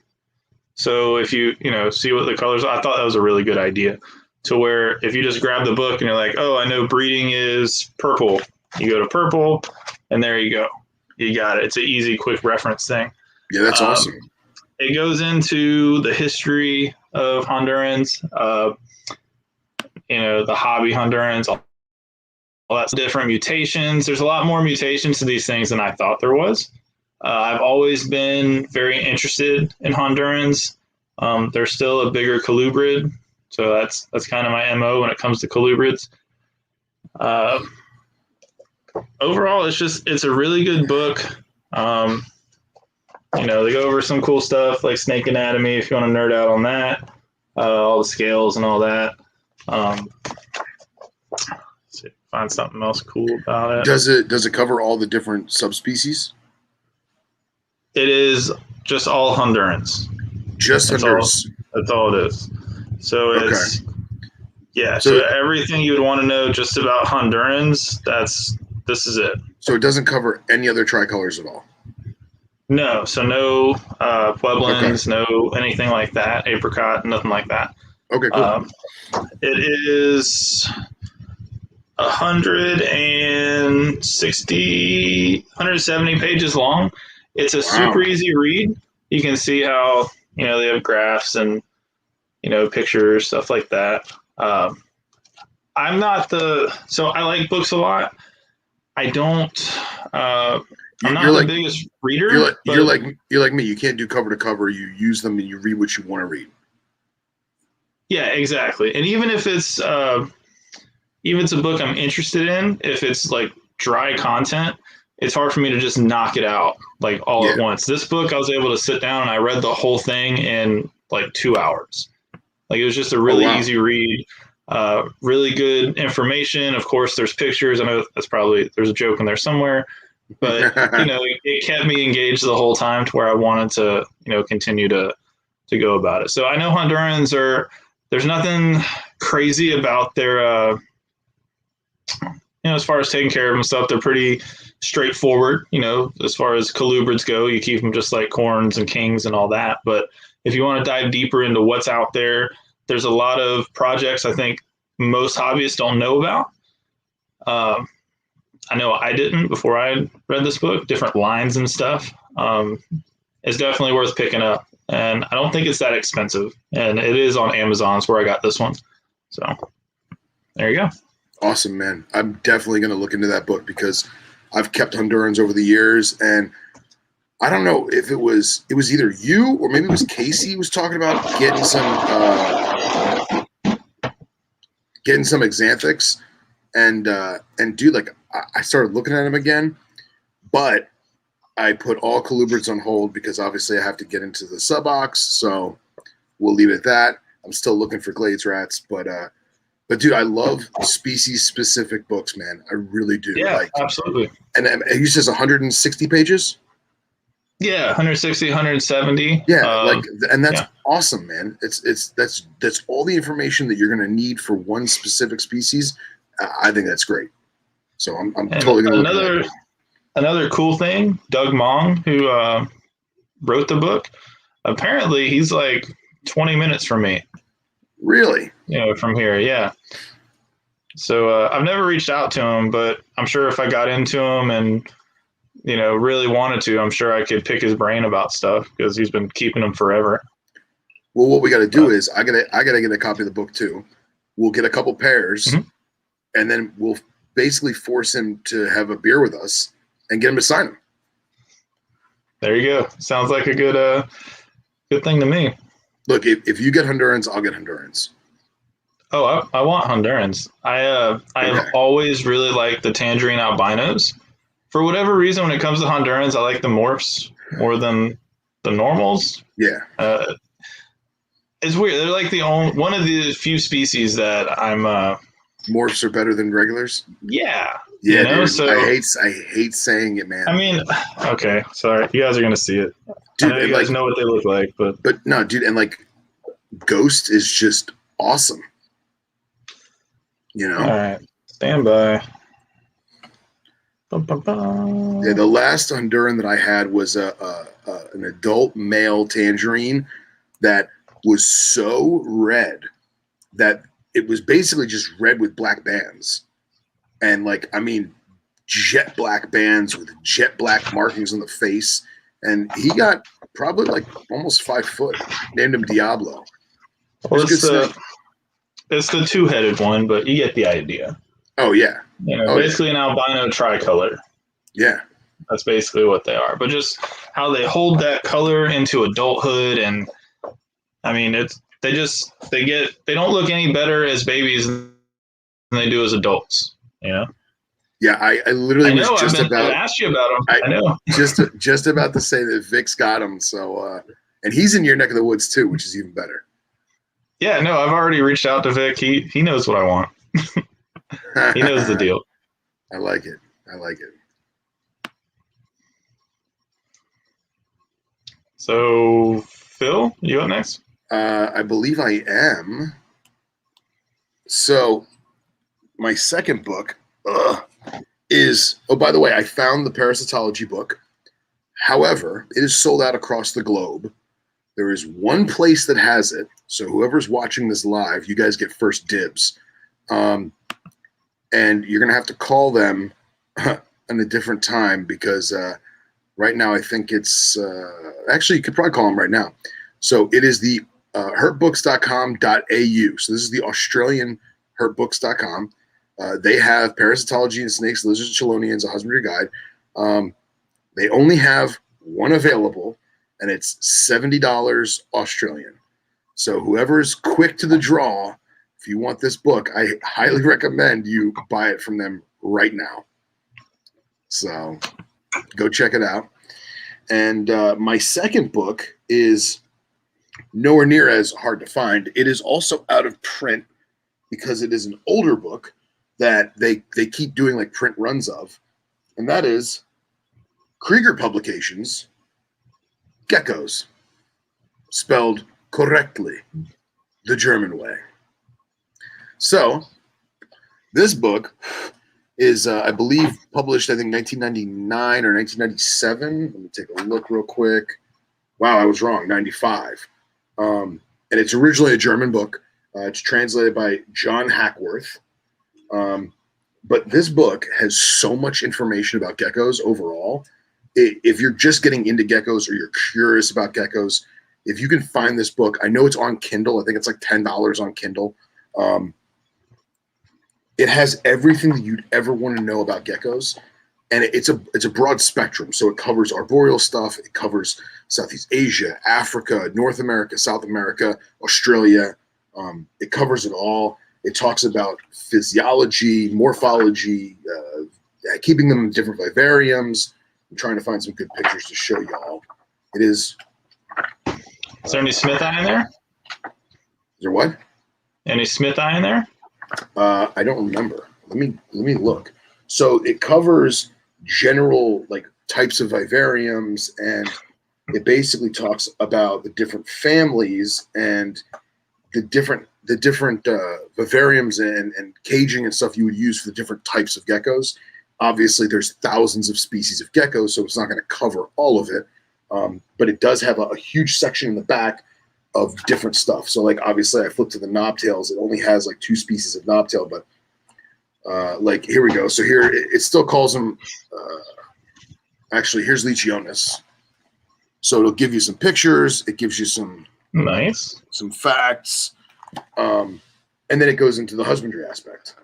So if you see what the colors are, I thought that was a really good idea. To where if you just grab the book and you're like, oh, I know breeding is purple, you go to purple, and there you go. You got it. It's an easy, quick reference thing. Yeah, that's awesome. It goes into the history of Hondurans, the hobby Hondurans, all that's different mutations. There's a lot more mutations to these things than I thought there was. I've always been very interested in Hondurans. They're still a bigger colubrid, so that's kind of my MO when it comes to colubrids. Overall, it's a really good book. They go over some cool stuff like snake anatomy if you want to nerd out on that, all the scales and all that. Let's see, find something else cool about it. Does it cover all the different subspecies? It is just all Hondurans. Just Hondurans. That's all it is. So it's Yeah, So so everything you would want to know just about Hondurans, this is it. so it doesn't cover any other tricolors at all. No, so no Okay. Pueblans, no anything like that, apricot, nothing like that. Okay, cool. It is 170 pages long. It's a super Wow. easy read. You can see how, they have graphs and, pictures, stuff like that. I'm not so I like books a lot. I don't, I'm You're not the like biggest reader, you're but like me. You can't do cover to cover. You use them and you read what you want to read. yeah, exactly. And even if it's a book I'm interested in, if it's like dry content, it's hard for me to just knock it out like all at Yeah. once. This book, I was able to sit down and I read the whole thing in like 2 hours. Like it was just a Oh really wow. easy read, really good information. Of course, there's pictures. I know there's a joke in there somewhere, but it kept me engaged the whole time to where I wanted to continue to go about it. So I know Hondurans there's nothing crazy about their as far as taking care of them stuff. They're pretty straightforward. As far as colubrids go, you keep them just like corns and kings and all that. But if you want to dive deeper into what's out there, there's a lot of projects I think most hobbyists don't know about. I know I didn't before I read this book, different lines and stuff. It's definitely worth picking up. And I don't think it's that expensive. And it is on Amazon. It's where I got this one. So there you go. Awesome, man. I'm definitely going to look into that book because I've kept Hondurans over the years, and I don't know if it was either you or maybe it was Casey was talking about getting some Xanthics, and dude, like I started looking at them again, but I put all colubrids on hold because obviously I have to get into the subox, so we'll leave it at that. I'm still looking for glades rats, but dude, I love species-specific books, man. I really do. Yeah, absolutely. And you says 160 pages? Yeah, 160, 170. Yeah, and that's yeah. awesome, man. That's all the information that you're going to need for one specific species. I think that's great. So I'm totally going to look at that. Another cool thing, Doug Mong, who wrote the book, apparently he's like 20 minutes from me. Really? From here, yeah. So I've never reached out to him, but I'm sure if I got into him and really wanted to, I'm sure I could pick his brain about stuff because he's been keeping them forever. Well, what we got to do is I gotta get a copy of the book too. We'll get a couple pairs, and then we'll basically force him to have a beer with us and get him to sign them. There you go. Sounds like a good thing to me. Look, if you get Hondurans, I'll get Hondurans. Oh, I want Hondurans. I have always really liked the tangerine albinos. For whatever reason, when it comes to Hondurans, I like the morphs more than the normals. Yeah. It's weird. They're like one of the few species that I'm. Morphs are better than regulars. Yeah. Yeah, dude. So I hate saying it, man. I mean, okay, sorry. You guys are gonna see it. Dude, I know you guys know what they look like, but no, dude, and like Ghost is just awesome. All right, stand by. Yeah, the last Honduran that I had was an adult male tangerine that was so red that it was basically just red with black bands. And jet black bands with jet black markings on the face. And he got probably like almost 5 foot. Named him Diablo. Well, it's the two-headed one, but you get the idea. Oh, yeah. Basically an albino tricolor. Yeah. That's basically what they are. But just how they hold that color into adulthood, and I mean, they don't look any better as babies than they do as adults. Yeah, I literally was just about to ask you about them. I know. just about to say that Vic's got him. So, and he's in your neck of the woods too, which is even better. Yeah, no, I've already reached out to Vic. He knows what I want. He knows the deal. I like it. So, Phil, you up next? I believe I am. So my second book is, oh, by the way, I found the parasitology book. However, it is sold out across the globe. There is one place that has it. So whoever's watching this live, you guys get first dibs. And you're going to have to call them in a different time because right now I think it's actually, you could probably call them right now. So it is the herpbooks.com.au. So this is the Australian herpbooks.com. They have parasitology and snakes, lizards, chelonians, a husbandry guide. They only have one available, and it's $70 Australian. So whoever's quick to the draw, if you want this book, I highly recommend you buy it from them right now. So go check it out. And my second book is nowhere near as hard to find. It is also out of print because it is an older book that they keep doing like print runs of. And that is Krieger Publications, Geckos, spelled correctly, the German way. So this book is, I believe, published, I think, 1999 or 1997. Let me take a look real quick. Wow, I was wrong, 95. And it's originally a German book. It's translated by John Hackworth. But this book has so much information about geckos overall. If you're just getting into geckos or you're curious about geckos, if you can find this book, I know it's on Kindle. I think it's like $10 on Kindle. It has everything that you'd ever want to know about geckos, and it's a broad spectrum. So it covers arboreal stuff. It covers Southeast Asia, Africa, North America, South America, Australia. It covers it all. It talks about physiology, morphology, keeping them in different vivariums. I'm trying to find some good pictures to show y'all. It is. Is there any Smith eye in there? Is there what? Any Smith eye in there? I don't remember. Let me look. So it covers general like types of vivariums, and it basically talks about the different families and the different vivariums and caging and stuff you would use for the different types of geckos. Obviously, there's thousands of species of geckos, so it's not going to cover all of it. But it does have a huge section in the back of different stuff. So, like, obviously, I flipped to the knobtails. It only has like 2 species of knobtail, but like, here we go. So here, it still calls them. Actually, here's Legionis. So it'll give you some pictures. It gives you some facts, and then it goes into the husbandry aspect.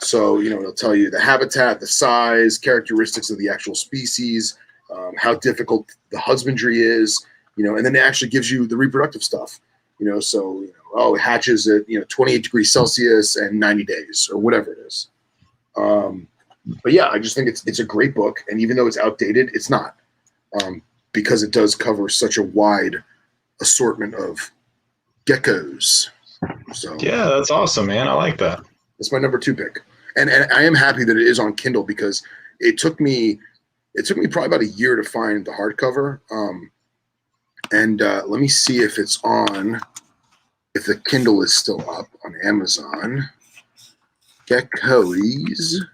So, it'll tell you the habitat, the size, characteristics of the actual species, how difficult the husbandry is, and then it actually gives you the reproductive stuff, so, it hatches at, 28 degrees Celsius and 90 days or whatever it is. But yeah, I just think it's a great book. And even though it's outdated, it's not, because it does cover such a wide assortment of geckos. So yeah, that's awesome, man. I like that. That's my number 2 pick. And I am happy that it is on Kindle because it took me probably about a year to find the hardcover. Let me see if it's on, if the Kindle is still up on Amazon. Geckos.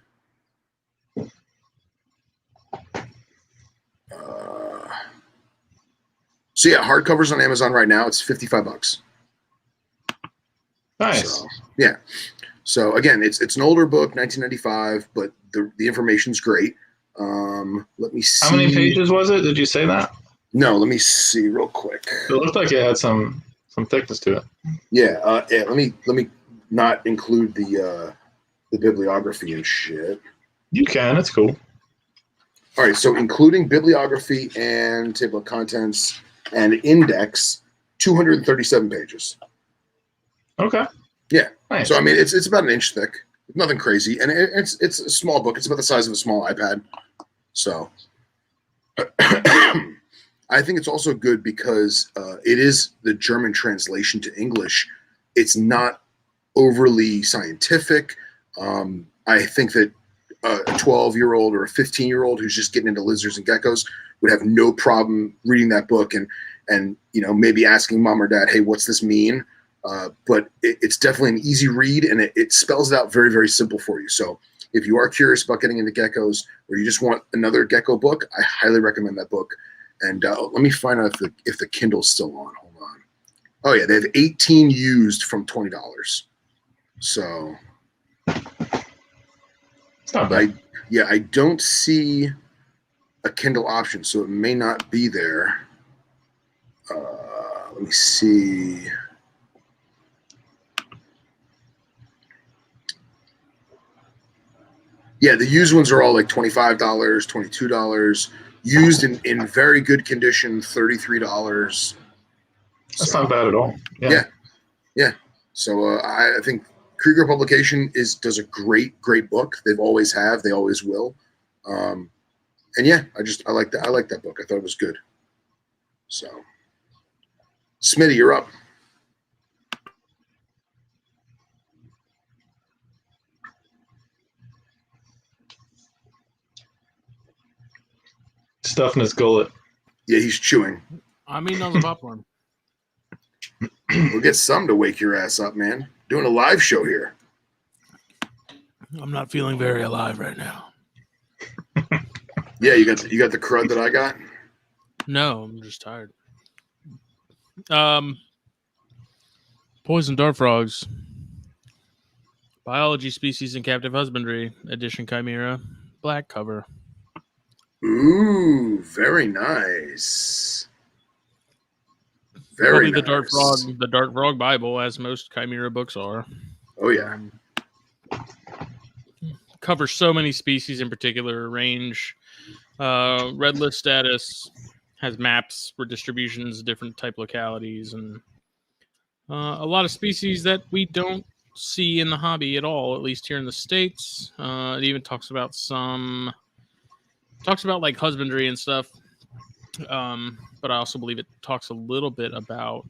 So yeah, hardcover's on Amazon right now. It's $55. Nice. So, yeah. So again, it's an older book, 1995, but the information's great. Let me see. How many pages was it? Did you say that? No, let me see real quick. It looked like it had some thickness to it. Yeah. Let me not include the bibliography and shit. You can. It's cool. All right. So including bibliography and table of contents and index, 237 pages. Okay. Yeah. Nice. So I mean, it's about an inch thick. Nothing crazy, and it's a small book. It's about the size of a small iPad. So I think it's also good because it is the German translation to English. It's not overly scientific. I think that a 12-year-old or a 15-year-old who's just getting into lizards and geckos would have no problem reading that book and maybe asking mom or dad, hey, what's this mean? but it's definitely an easy read, and it spells it out very, very simple for you. So if you are curious about getting into geckos, or you just want another gecko book, I highly recommend that book. And let me find out if the Kindle's still on. Hold on. Oh yeah, they have 18 used from $20. So It's not bad. I don't see a Kindle option, so it may not be there. Let me see. Yeah, the used ones are all like $25, $22. Used in very good condition, $33. That's not bad at all. Yeah. So I think Krieger Publication does a great book. They've always have. They always will. And yeah, I like that. I like that book. I thought it was good. So, Smitty, you're up. Stuff in his gullet. Yeah, he's chewing. I'm eating all the popcorn. We'll get some to wake your ass up, man. Doing a live show here. I'm not feeling very alive right now. Yeah, you got the crud that I got. No, I'm just tired. Poison dart frogs. Biology, species, and captive husbandry. Edition Chimera. Black cover. Ooh, very nice. Very Probably nice. the Dart Frog Bible, as most Chimera books are. Oh yeah. Covers so many species in particular, range, red list status, has maps for distributions, different type localities, and a lot of species that we don't see in the hobby at all, at least here in the States. It even talks about like husbandry and stuff. But I also believe it talks a little bit about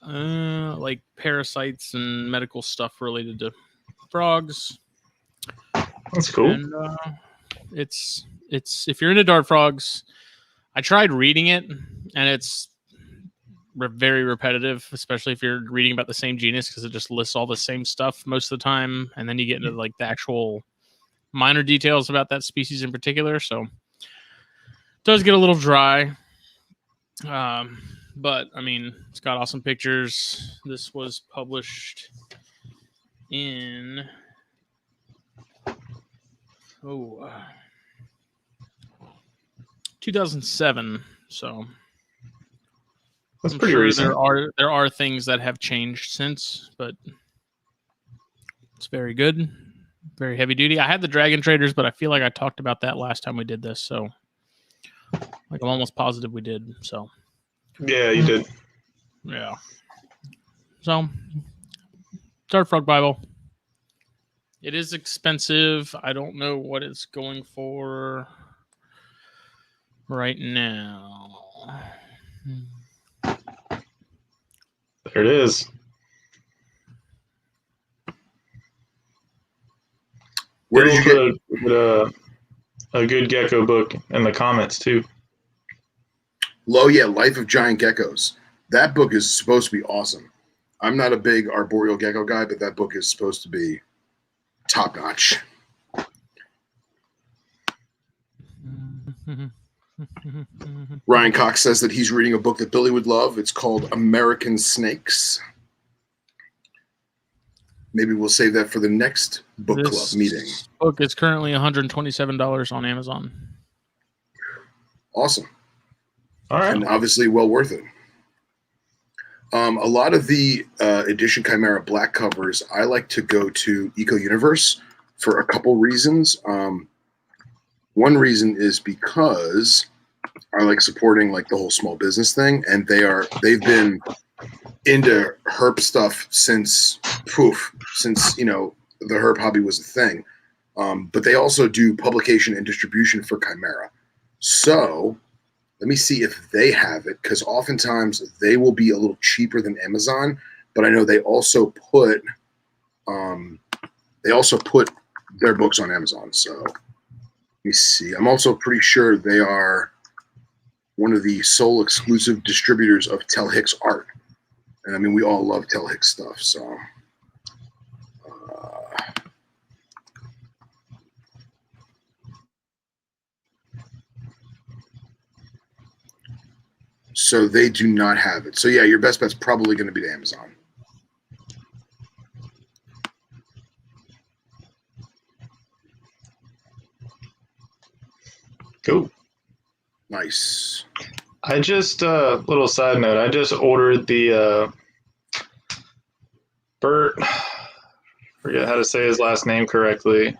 like parasites and medical stuff related to frogs. That's cool. And it's if you're into dart frogs, I tried reading it, and it's very repetitive, especially if you're reading about the same genus, because it just lists all the same stuff most of the time, and then you get into like the actual minor details about that species in particular. So it does get a little dry. But I mean, it's got awesome pictures. This was published in 2007. So That's I'm pretty sure recent. there are things that have changed since, but it's very good, very heavy duty. I had the Dragon Traders, but I feel like I talked about that last time we did this. So, like, I'm almost positive we did. So, Yeah, you did. yeah. So, Dart Frog Bible. It is expensive. I don't know what it's going for right now. There it is. Where did you put a good gecko book in the comments too? Life of Giant Geckos. That book is supposed to be awesome. I'm not a big arboreal gecko guy, but that book is supposed to be top notch. Ryan Cox says that he's reading a book that Billy would love. It's called American Snakes. Maybe we'll save that for the next book club meeting. This book is currently $127 on Amazon. Awesome. All right. And obviously well worth it. A lot of the Edition Chimera black covers, I like to go to Eco Universe for a couple reasons. One reason is because I like supporting like the whole small business thing, and they've been into herp stuff since the herp hobby was a thing. But they also do publication and distribution for Chimera. So let me see if they have it, because oftentimes they will be a little cheaper than Amazon, but I know they also put their books on Amazon. So let me see. I'm also pretty sure they are one of the sole exclusive distributors of Tel Hicks art. And I mean, we all love Tel Hicks stuff. So, so they do not have it. So yeah, your best bet's probably going to be to Amazon. Cool. Nice. I just little side note. I just ordered the Bert. Forget how to say his last name correctly.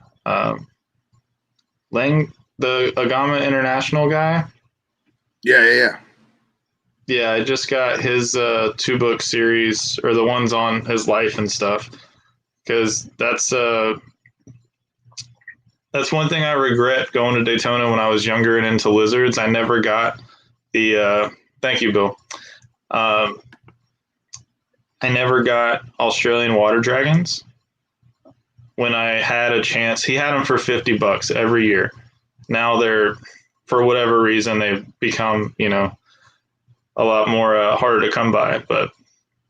Lang, the Agama International guy. Yeah. Yeah, I just got his 2-book series, or the ones on his life and stuff, because that's one thing I regret going to Daytona when I was younger and into lizards. I never got the thank you, Bill. I never got Australian water dragons. When I had a chance, he had them for $50 every year. Now they're, for whatever reason, they've become, a lot more harder to come by. But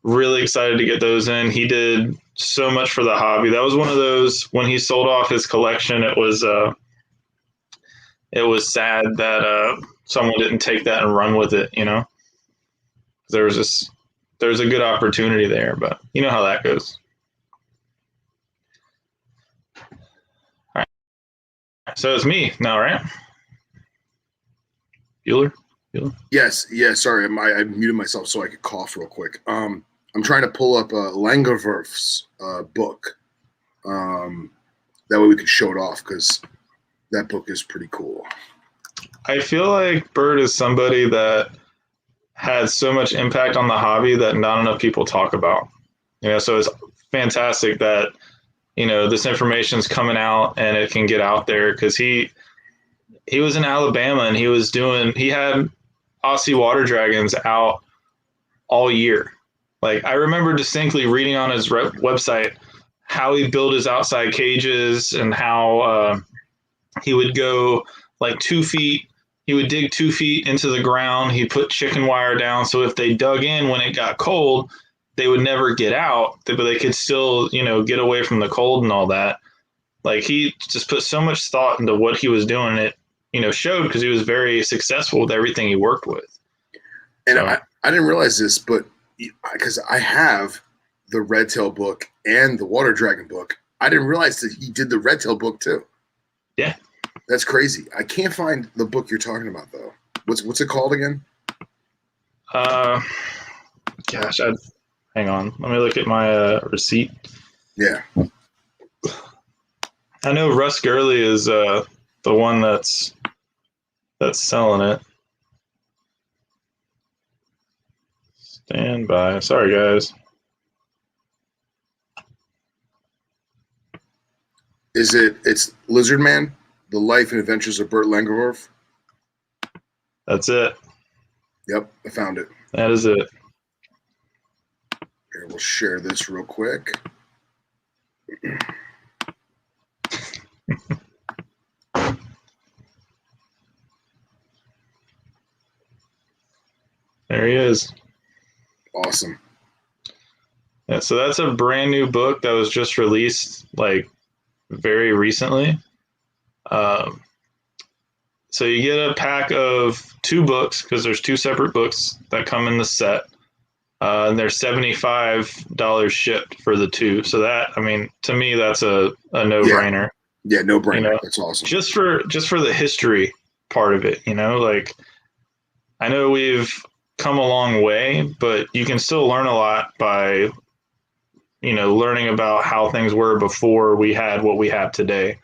really excited to get those in. He did so much for the hobby. That was one of those, when he sold off his collection, it was sad that someone didn't take that and run with it. There's a good opportunity there, but you know how that goes. All right. So it's me now, right? Bueller? Yes. Sorry, I muted myself so I could cough real quick. I'm trying to pull up Langerwerf's book. That way we can show it off because that book is pretty cool. I feel like Bert is somebody that had so much impact on the hobby that not enough people talk about. So it's fantastic that this information is coming out and it can get out there, because he was in Alabama and he had Aussie water dragons out all year. Like, I remember distinctly reading on his website how he built his outside cages and how he would go like 2 feet. He would dig 2 feet into the ground. He put chicken wire down, so if they dug in when it got cold, they would never get out, but they could still, get away from the cold and all that. Like, he just put so much thought into what he was doing. It, showed, because he was very successful with everything he worked with. And I didn't realize this, but because I have the Redtail book and the Water Dragon book, I didn't realize that he did the Redtail book too. Yeah. That's crazy. I can't find the book you're talking about though. What's it called again? Gosh, hang on. Let me look at my receipt. Yeah. I know Russ Gurley is the one that's selling it. Stand by. Sorry, guys. It's Lizard Man, The Life and Adventures of Bert Langerwerf? That's it. Yep, I found it. That is it. Here, we'll share this real quick. There he is. Awesome. Yeah, so that's a brand new book that was just released like very recently. So you get a pack of 2 books, because there's 2 separate books that come in the set. And they're $75 shipped for the 2. So that, I mean, to me, that's a no-brainer. Yeah, no-brainer. That's awesome. Just for the history part of it, like, I know we've come a long way, but you can still learn a lot by, learning about how things were before we had what we have today.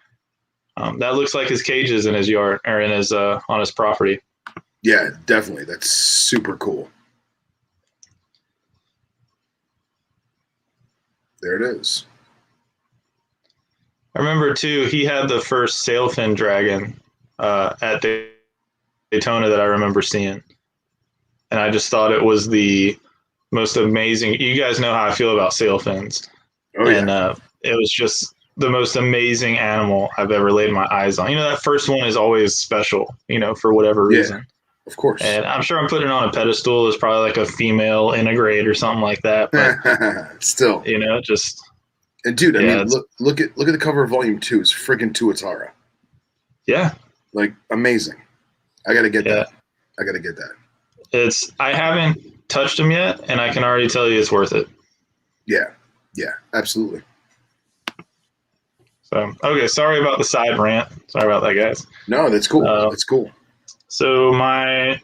That looks like his cages in his yard, or in his on his property. Yeah, definitely. That's super cool. There it is. I remember too, he had the first sailfin dragon at Daytona that I remember seeing, and I just thought it was the most amazing. You guys know how I feel about sailfins. Oh yeah. And it was just the most amazing animal I've ever laid my eyes on. That first one is always special, for whatever reason. Of course. And I'm sure I'm putting it on a pedestal as probably like a female integrate or something like that. But Still, just and dude, I yeah, mean, look at the cover of Volume 2. It's friggin' Tuatara. yeah, Like amazing. I gotta get yeah. that. I gotta get that. I haven't touched them yet, and I can already tell you it's worth it. Yeah, absolutely. So okay, sorry about the side rant. Sorry about that, guys. No, that's cool. That's cool. So my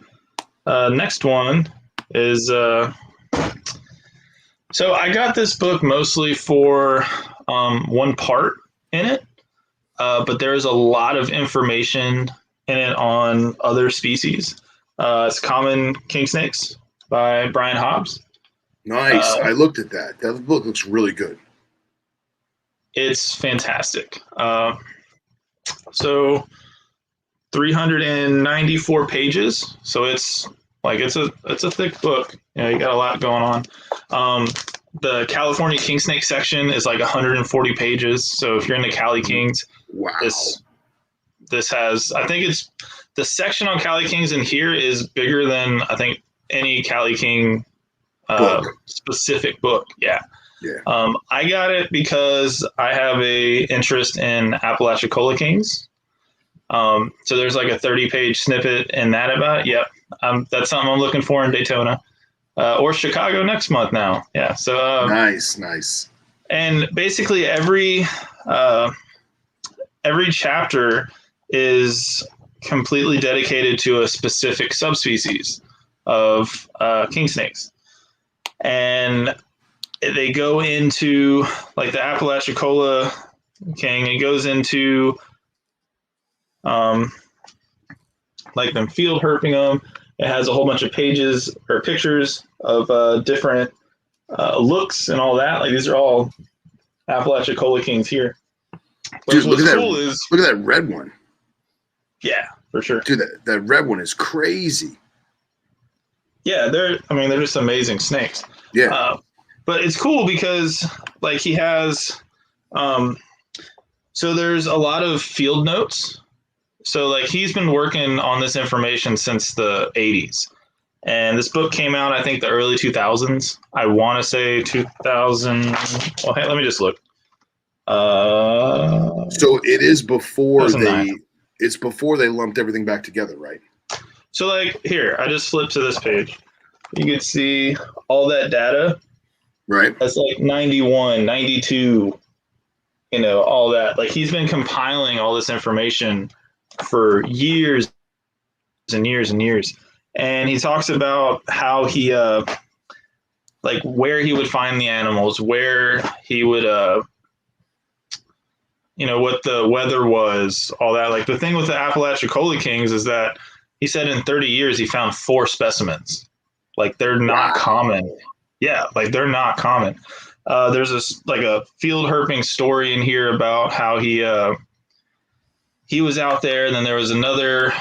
next one is so I got this book mostly for one part in it, but there's a lot of information in it on other species. It's Common King Snakes by Brian Hobbs. Nice. I looked at that. That book looks really good. It's fantastic. So 394 pages. So it's a thick book. You got a lot going on. The California King Snake section is like 140 pages. So if you're into Cali Kings, wow. This has, I think it's the section on Cali Kings in here is bigger than I think any Cali King specific book. Yeah. I got it because I have a interest in Apalachicola Kings. So there's like a 30-page snippet in that about it. Yep. That's something I'm looking for in Daytona or Chicago next month now. Yeah. So nice. And basically every chapter is completely dedicated to a specific subspecies of king snakes. And they go into like the Apalachicola king. It goes into like them field herping them. It has a whole bunch of pages or pictures of different looks and all that. Like these are all Apalachicola kings here. But dude, what's cool look at that red one. Yeah, for sure. Dude, that red one is crazy. Yeah, they're just amazing snakes. Yeah. But it's cool because like he has so there's a lot of field notes. So like he's been working on this information since the 80s. And this book came out, I think, the early 2000s. I want to say 2000. Well, hey, let me just look. So it is before they lumped everything back together, right? So like here, I just flipped to this page. You can see all that data. Right. That's like 91, 92, all that. Like he's been compiling all this information for years and years and years. And he talks about how he, like where he would find the animals, where he would, what the weather was, all that. Like the thing with the Apalachicola Kings is that he said in 30 years he found 4 specimens. Like they're not common. Yeah, like they're not common. There's like a field herping story in here about how he was out there, and then there was another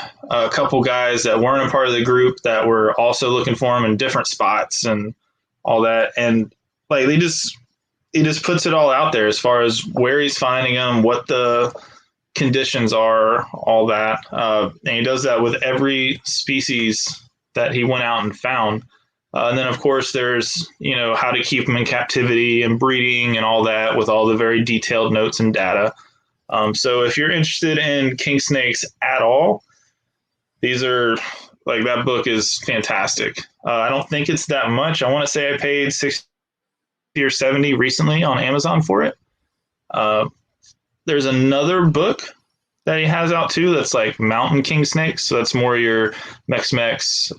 couple guys that weren't a part of the group that were also looking for him in different spots and all that. And like he just puts it all out there as far as where he's finding them, what the conditions are, all that. And he does that with every species that he went out and found. And then, of course, there's, how to keep them in captivity and breeding and all that with all the very detailed notes and data. So if you're interested in king snakes at all, these are like that book is fantastic. I don't think it's that much. I want to say I paid $60 or $70 recently on Amazon for it. There's another book that he has out too that's like mountain king snakes. So that's more your Mex-Mex,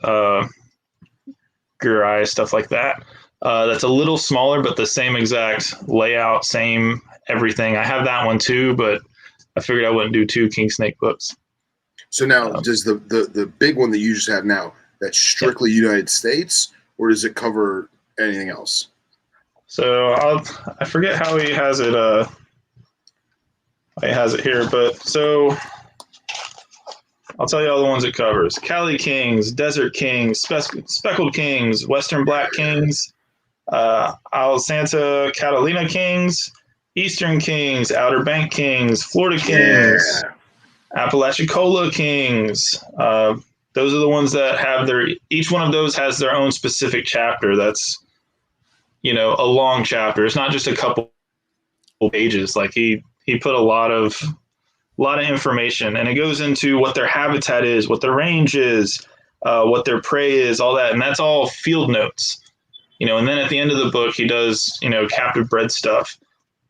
Gurai, stuff like that. That's a little smaller, but the same exact layout, same everything. I have that one too, but I figured I wouldn't do 2 king snake books. So now, does the big one that you just have now, that's strictly United States, or does it cover anything else? So I forget how he has it. He has it here, but so I'll tell you all the ones it covers: Cali Kings, Desert Kings, Speckled Kings, Western Black Kings, Isle Santa Catalina Kings, Eastern Kings, Outer Bank Kings, Florida Kings, Apalachicola Kings, those are the ones that have each one of those has their own specific chapter. That's, a long chapter. It's not just a couple pages. Like he put a lot of information, and it goes into what their habitat is, what their range is, what their prey is, all that. And that's all field notes, and then at the end of the book, he does, captive bred stuff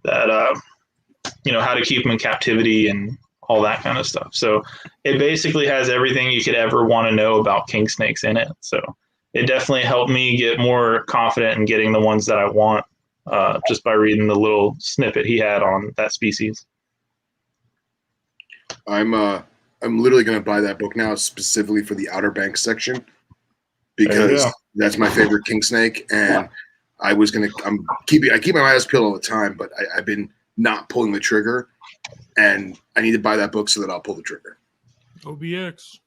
that, how to keep them in captivity and all that kind of stuff. So it basically has everything you could ever want to know about king snakes in it. So it definitely helped me get more confident in getting the ones that I want, just by reading the little snippet he had on that species. I'm literally going to buy that book now specifically for the Outer Banks section because that's my favorite king snake, and I keep my eyes peeled all the time, but I've been not pulling the trigger, and I need to buy that book so that I'll pull the trigger. OBX,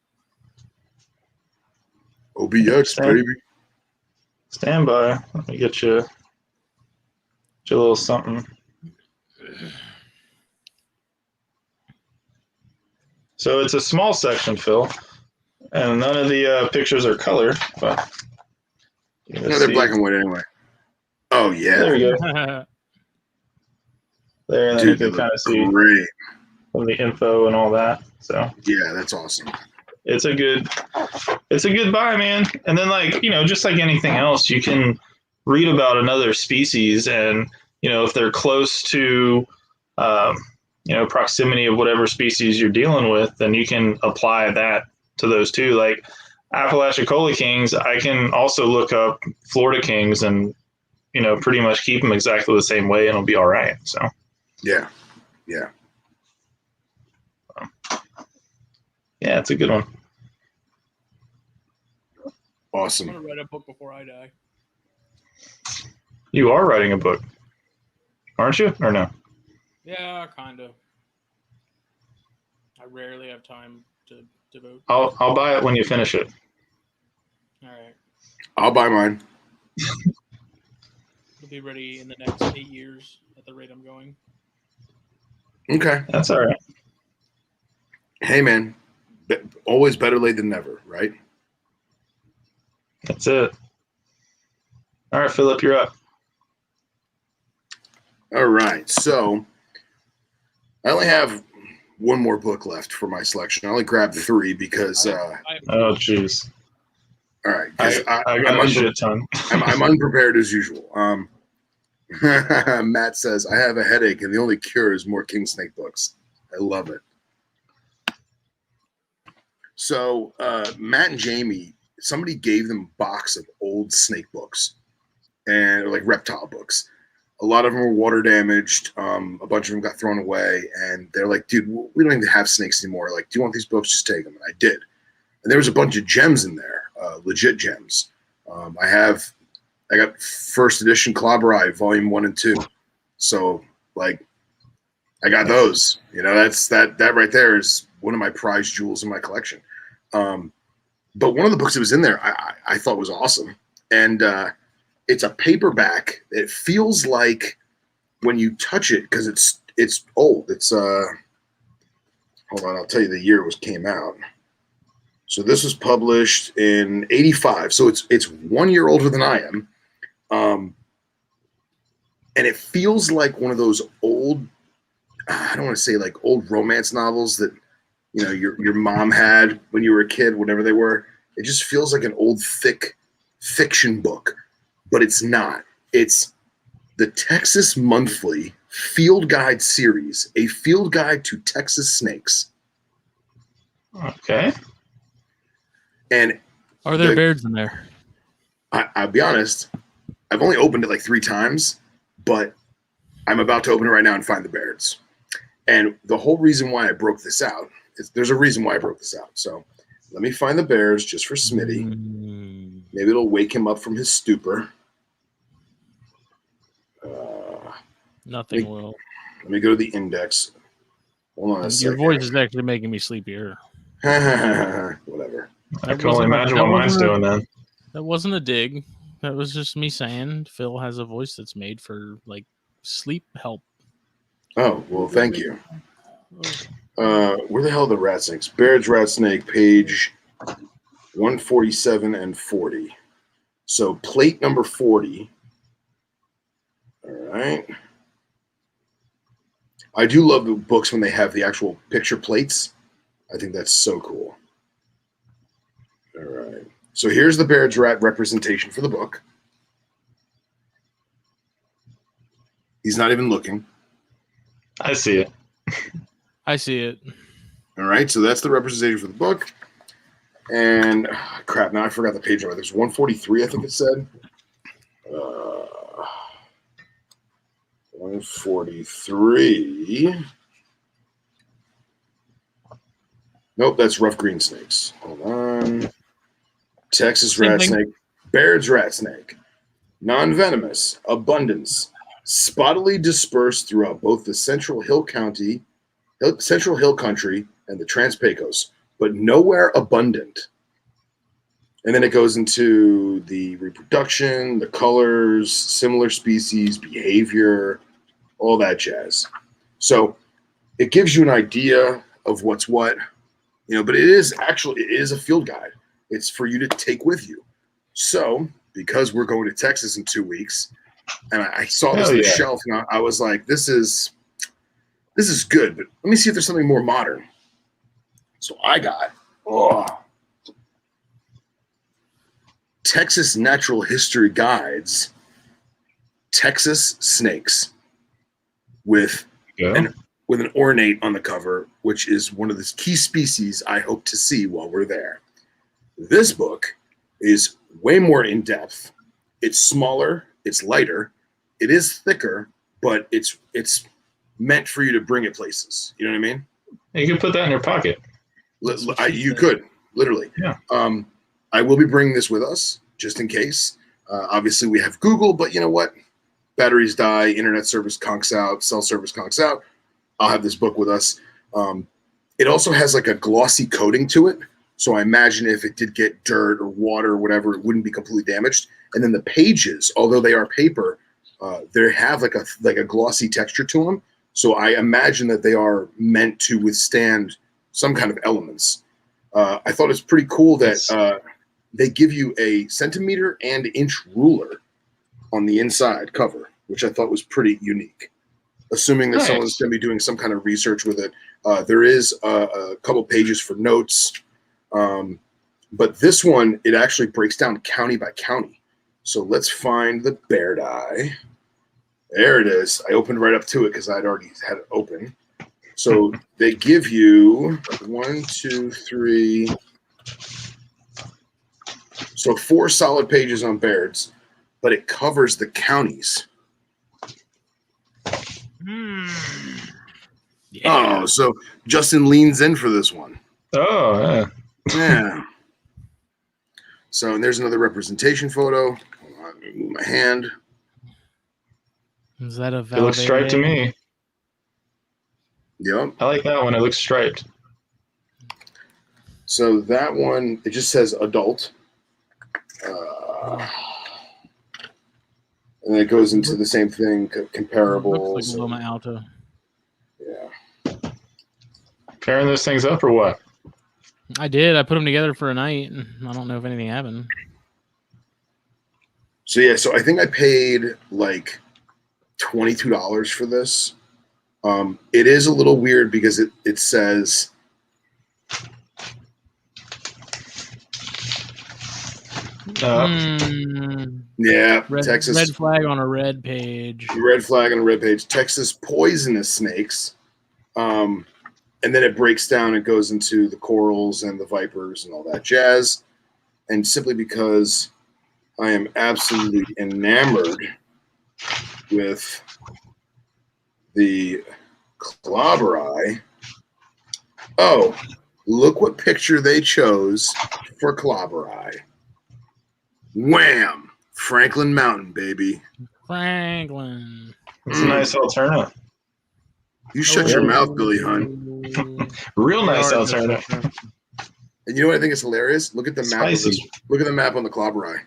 baby. Stand by. Let me get you a little something. So it's a small section, Phil, and none of the pictures are color. But no, they're black and white anyway. Oh yeah, there we go. There, and then you can kind of see some of the info and all that. So yeah, that's awesome. It's a good buy, man. And then, just like anything else, you can read about another species, and if they're close to proximity of whatever species you're dealing with, then you can apply that to those too. Like Apalachicola kings, I can also look up Florida kings and pretty much keep them exactly the same way, and it'll be all right. So yeah, it's a good one. Awesome. I'm gonna write a book before I die. You are writing a book, aren't you? Or no? Yeah, kind of. I rarely have time to devote. I'll buy it when you finish it. All right. I'll buy mine. It'll be ready in the next 8 years at the rate I'm going. Okay. That's all right. Hey, man. Always better late than never, right? That's it. All right, Philip, you're up. All right. So I only have one more book left for my selection. I only grabbed 3 because. Oh, jeez. All right. I got a shit ton. I'm unprepared as usual. Matt says, I have a headache, and the only cure is more king snake books. I love it. So Matt and Jamie, somebody gave them a box of old snake books and like reptile books. A lot of them were water damaged. A bunch of them got thrown away, and they're like, dude, we don't even have snakes anymore. Like, do you want these books? Just take them. And I did. And there was a bunch of gems in there, legit gems. I got first edition Clobberai, volume 1 and 2. So like, I got those. That right there is one of my prized jewels in my collection. But one of the books that was in there, I thought was awesome. And it's a paperback. It feels like when you touch it, because it's old. It's hold on, I'll tell you the year it came out. So this was published in '85. So it's 1 year older than I am. And it feels like one of those old, I don't want to say like old romance novels that your mom had when you were a kid, whatever they were. It just feels like an old thick fiction book, but it's not. It's the Texas Monthly Field Guide series, a field guide to Texas snakes. Okay. And are there bears in there? I'll be honest, I've only opened it like 3 times, but I'm about to open it right now and find the bears. And the whole reason why I broke this out is there's a reason why I broke this out. So let me find the bears just for Smitty. Maybe it'll wake him up from his stupor. Nothing will. Let me go to the index. Hold on a second. Your voice is actually making me sleepier. Whatever. I can only imagine what mine's doing then. That wasn't a dig. That was just me saying Phil has a voice that's made for like sleep help. Oh, well, thank you. Where the hell are the rat snakes? Baird's rat snake, page 147 and 40. So plate number 40. All right. I do love the books when they have the actual picture plates. I think that's so cool. All right. So here's the Baird's Rat representation for the book. He's not even looking. I see it. I see it. All right. So that's the representation for the book. And crap, now I forgot the page number. There's 143, I think it said. 143. Nope, that's rough green snakes. Hold on. Texas rat snake, Baird's rat snake, non-venomous, abundance, spottily dispersed throughout both the Central Hill Country, and the Trans-Pecos, but nowhere abundant. And then it goes into the reproduction, the colors, similar species, behavior, all that jazz. So it gives you an idea of what's what, but it is a field guide. It's for you to take with you. So because we're going to Texas in 2 weeks, and I saw this on the shelf, and I was like, this is good, but let me see if there's something more modern. So I got Texas Natural History Guides, Texas Snakes, with an ornate on the cover, which is one of the key species I hope to see while we're there. This book is way more in depth. It's smaller, it's lighter, it is thicker, but it's meant for you to bring it places. You know what I mean? You can put that in your pocket. You could, literally. Yeah. I will be bringing this with us just in case. Obviously, we have Google, but you know what? Batteries die, internet service conks out, cell service conks out. I'll have this book with us. It also has like a glossy coating to it. So I imagine if it did get dirt or water or whatever, it wouldn't be completely damaged. And then the pages, although they are paper, they have like a glossy texture to them. So I imagine that they are meant to withstand some kind of elements. I thought it's pretty cool that they give you a centimeter and inch ruler on the inside cover, which I thought was pretty unique. Assuming that someone's going to be doing some kind of research with it. There is a couple pages for notes. But this one, it actually breaks down county by county. So let's find the Baird Eye. There it is. I opened right up to it because I'd already had it open. So they give you 1, 2, 3. So 4 solid pages on Baird's, but it covers the counties. Yeah. Oh, so Justin leans in for this one. Oh, yeah. Yeah. So and there's another representation photo. Hold on, let me move my hand. Is that a It looks striped to me. Yep. I like that one. It looks striped. So that one, it just says adult. And it goes into the same thing, comparable. Looks like a Loma Alta. Yeah. Pairing those things up or what? I did. I put them together for a night, and I don't know if anything happened. So yeah, so I think I paid like $22 for this. It is a little weird because it says yeah, Texas red flag on a red page. Red flag on a red page. Texas poisonous snakes. And then it breaks down and goes into the corals and the vipers and all that jazz. And simply because I am absolutely enamored with the clobberi. Oh, look what picture they chose for clobberi. Wham! Franklin Mountain, baby. Franklin. It's a nice alternative. You shut your mouth, Billy Hunt. Real nice alternative. And you know what I think is hilarious? Look at the map. Look at the map on the clobberi.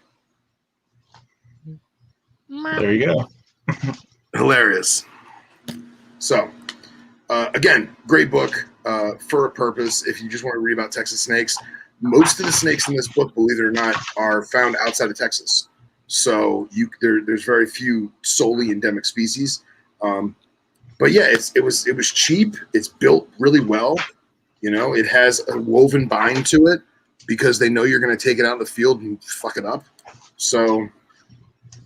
There you go. Hilarious. So, again, great book for a purpose. If you just want to read about Texas snakes, most of the snakes in this book, believe it or not, are found outside of Texas. So there's very few solely endemic species. But yeah, it was cheap. It's built really well. You know, it has a woven bind to it because they know you're going to take it out in the field and fuck it up. So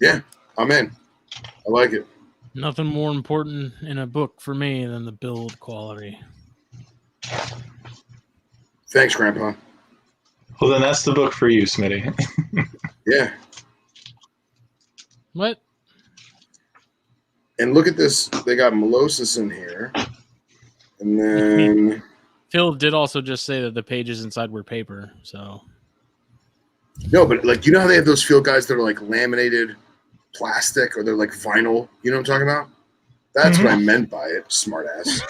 yeah, I'm in. I like it. Nothing more important in a book for me than the build quality. Thanks, Grandpa. Well, then that's the book for you, Smitty. Yeah. What? And look at this. They got Melosis in here. And then... Phil did also just say that the pages inside were paper, so... No, but like, you know how they have those field guides that are like laminated plastic or they're like vinyl? You know what I'm talking about? That's what I meant by it, smart ass.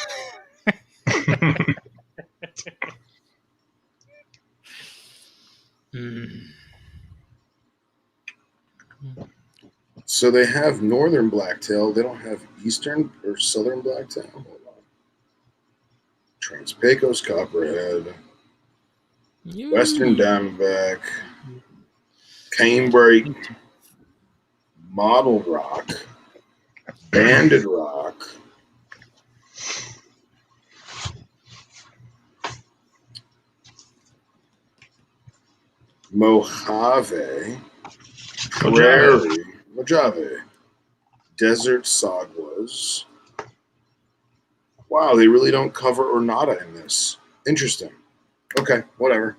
So they have northern blacktail. They don't have eastern or southern blacktail. Hold on. Trans-Pecos copperhead, western diamondback, canebrake, mottled rock, banded rock, Mojave, prairie, Mojave, desert saguas. Wow, they really don't cover ornata in this. Interesting. Okay, whatever.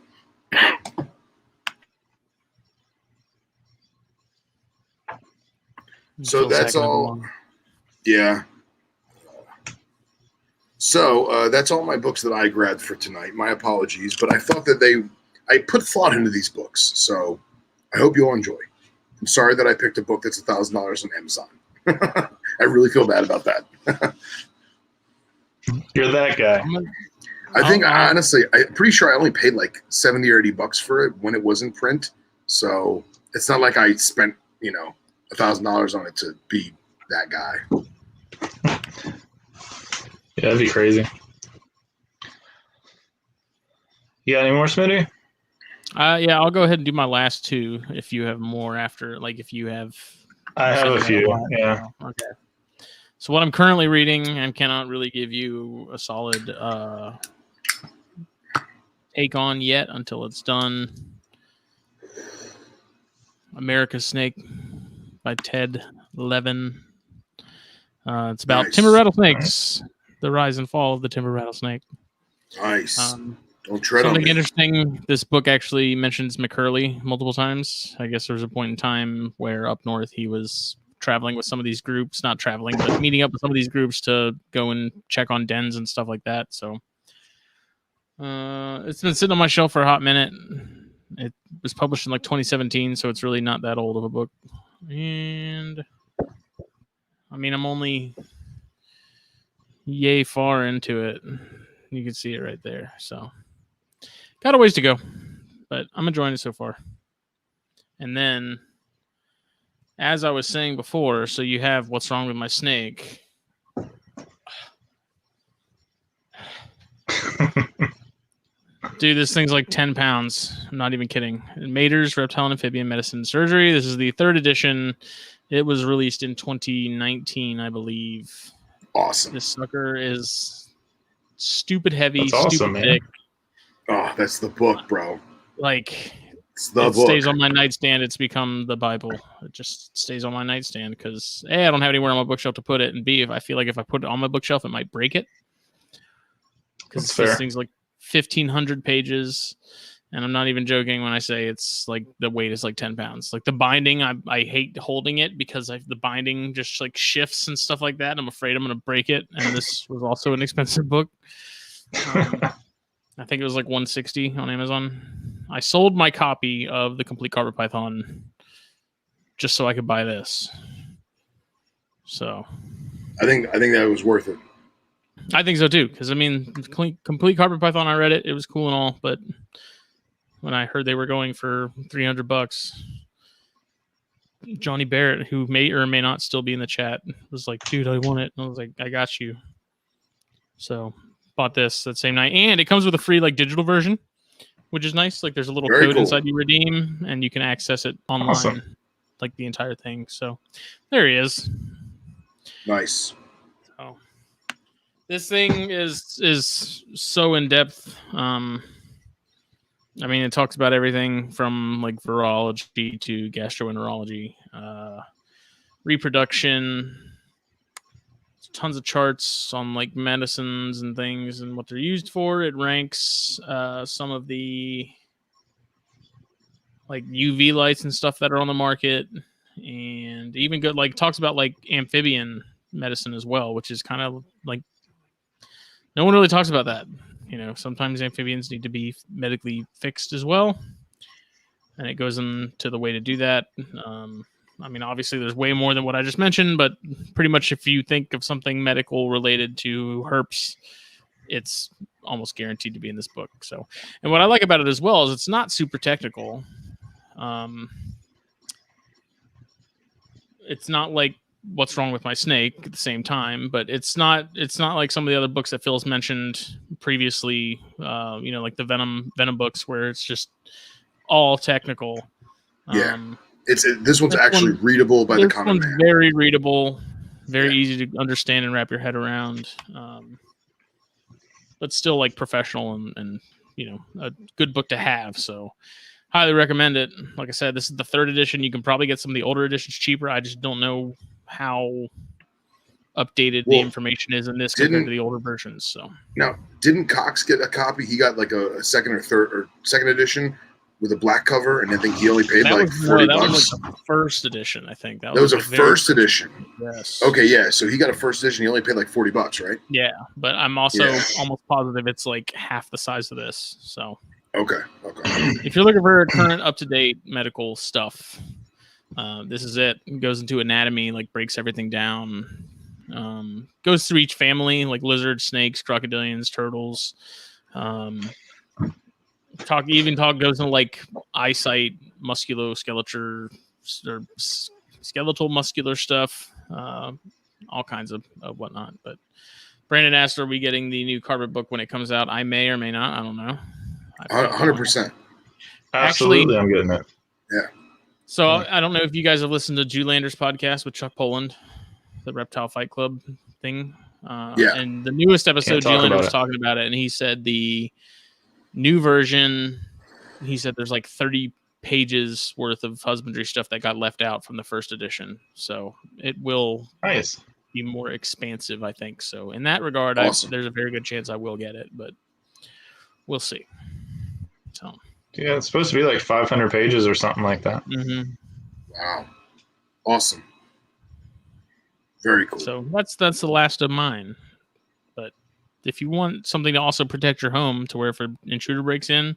So that's all. Yeah. So that's all my books that I grabbed for tonight. My apologies, but I thought that I put thought into these books, so I hope you'll enjoy. I'm sorry that I picked a book that's $1,000 on Amazon. I really feel bad about that. You're that guy. I think honestly, I'm pretty sure I only paid like $70 or $80 for it when it was in print. So it's not like I spent, $1,000 on it to be that guy. Yeah, that'd be crazy. You got any more, Smitty? Yeah, I'll go ahead and do my last two if you have more after, like if you have. I have a few, yeah. Okay. So what I'm currently reading and cannot really give you a solid take on yet until it's done. America's Snake by Ted Levin. It's about timber rattlesnakes, the rise and fall of the timber rattlesnake. Nice. Don't tread on something me. Interesting. This book actually mentions McCurley multiple times. I guess there was a point in time where up north he was traveling with some of these groups, not traveling, but meeting up with some of these groups to go and check on dens and stuff like that. So it's been sitting on my shelf for a hot minute. It was published in like 2017, so it's really not that old of a book. And I mean, I'm only yay far into it. You can see it right there. So got a ways to go, but I'm enjoying it so far. And then, as I was saying before, so you have What's Wrong with My Snake. Dude, this thing's like 10 pounds. I'm not even kidding. Mater's Reptile and Amphibian Medicine Surgery. This is the 3rd edition. It was released in 2019, I believe. Awesome. This sucker is stupid heavy, that's awesome, stupid man. thick. Oh, that's the book, bro. Like, it's the it book. Stays on my nightstand. It's become the Bible. It just stays on my nightstand because A, I don't have anywhere on my bookshelf to put it, and B, if I feel like if I put it on my bookshelf, it might break it. Because this thing's like 1,500 pages, and I'm not even joking when I say it's like the weight is like 10 pounds. Like the binding, I hate holding it because the binding just like shifts and stuff like that. I'm afraid I'm going to break it, and this was also an expensive book. I think it was like $160 on Amazon. I sold my copy of the Complete Carpet Python just so I could buy this. So I think that was worth it. I think so too, because I mean, Complete Carpet Python, I read it. It was cool and all, but when I heard they were going for $300, Johnny Barrett, who may or may not still be in the chat, was like, "Dude, I want it." And I was like, "I got you." So bought this that same night, and it comes with a free like digital version. which is nice. Like there's a little Very code cool. inside you redeem, and you can access it online, Awesome. like the entire thing. So there he is. Nice. So this thing is so in depth. I mean, it talks about everything from like virology to gastroenterology, reproduction, tons of charts on like medicines and things and what they're used for. It ranks some of the like UV lights and stuff that are on the market, and even good like talks about like amphibian medicine as well, which is kind of like no one really talks about that. You know, sometimes amphibians need to be medically fixed as well, and it goes into the way to do that. I mean, obviously, there's way more than what I just mentioned, but pretty much if you think of something medical related to herps, it's almost guaranteed to be in this book. So, and what I like about it as well is it's not super technical. It's not like What's Wrong with My Snake at the same time, but it's not like some of the other books that Phil's mentioned previously, you know, like the Venom books where it's just all technical. Yeah. This one's actually readable by the common man. Very readable, very easy to understand and wrap your head around, but still like professional and you know, a good book to have. So highly recommend it. Like I said, this is the 3rd edition. You can probably get some of the older editions cheaper. I just don't know how updated the information is in this compared to the older versions. So now, didn't Cox get a copy? He got like a second edition with a black cover, and I think he only paid like $40. That was like the 1st edition, I think. That was a first edition. Yes. Okay, yeah. So he got a 1st edition. He only paid like $40, right? Yeah, but I'm also almost positive it's like half the size of this. So okay. If you're looking for current, up-to-date medical stuff, this is it. It goes into anatomy, like breaks everything down. Goes through each family, like lizards, snakes, crocodilians, turtles. Goes into like eyesight, musculoskeletal, or skeletal muscular stuff, all kinds of whatnot. But Brandon asked, "Are we getting the new Carpet book when it comes out?" I may or may not. I don't know. 100%. Absolutely, I'm getting it. Yeah. So I don't know if you guys have listened to Jewlander's podcast with Chuck Poland, the Reptile Fight Club thing. And the newest episode, Jewlander was talking about it, and he said the new version, he said there's like 30 pages worth of husbandry stuff that got left out from the 1st edition. So it will be more expansive, I think. So in that regard, there's a very good chance I will get it, but we'll see. So yeah, it's supposed to be like 500 pages or something like that. Mm-hmm. Wow. Awesome. Very cool. So that's the last of mine. But if you want something to also protect your home, to where if an intruder breaks in,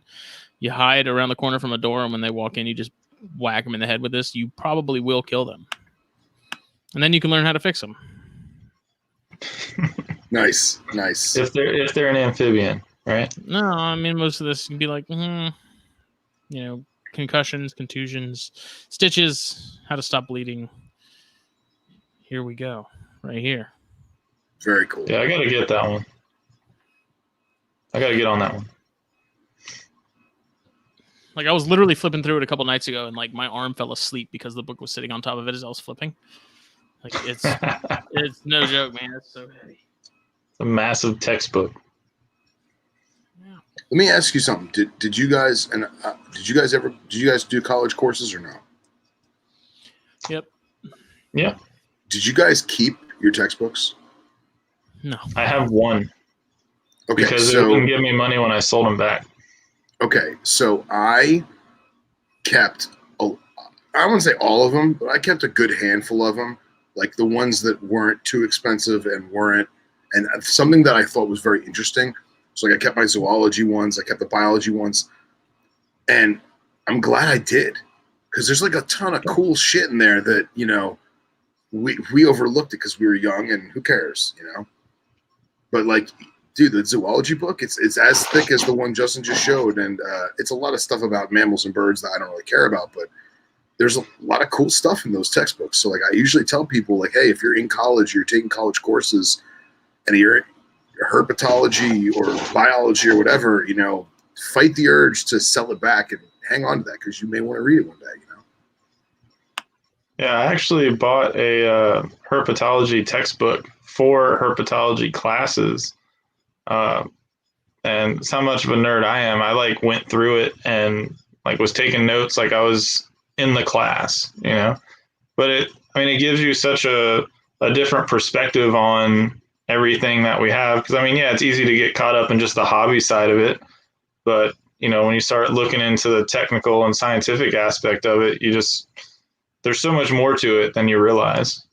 you hide around the corner from a door, and when they walk in, you just whack them in the head with this, you probably will kill them. And then you can learn how to fix them. Nice. If they're an amphibian, right? No, I mean, most of this can be like, you know, concussions, contusions, stitches, how to stop bleeding. Here we go, right here. Very cool. Yeah, I got to get that one. I got to get on that one. Like, I was literally flipping through it a couple nights ago, and like my arm fell asleep because the book was sitting on top of it as I was flipping. Like, it's no joke, man. It's so heavy. It's a massive textbook. Yeah. Let me ask you something. Did you guys do college courses or no? Yep. Yeah. Did you guys keep your textbooks? No. I have one. Okay, because they wouldn't give me money when I sold them back. Okay, so I kept, I wouldn't say all of them, but I kept a good handful of them, like the ones that weren't too expensive and something that I thought was very interesting. So like I kept my zoology ones, I kept the biology ones, and I'm glad I did, because there's like a ton of cool shit in there that, you know, we overlooked it because we were young, and who cares, you know? But like, dude, the zoology book, it's as thick as the one Justin just showed, and it's a lot of stuff about mammals and birds that I don't really care about, but there's a lot of cool stuff in those textbooks. So like I usually tell people, like, hey, if you're in college, you're taking college courses, and you're herpetology or biology or whatever, you know, fight the urge to sell it back and hang on to that because you may want to read it one day. Yeah, I actually bought a herpetology textbook for herpetology classes. And it's how much of a nerd I am. I like went through it and like was taking notes like I was in the class, you know. But it gives you such a different perspective on everything that we have. Because yeah, it's easy to get caught up in just the hobby side of it. But when you start looking into the technical and scientific aspect of it, there's so much more to it than you realize.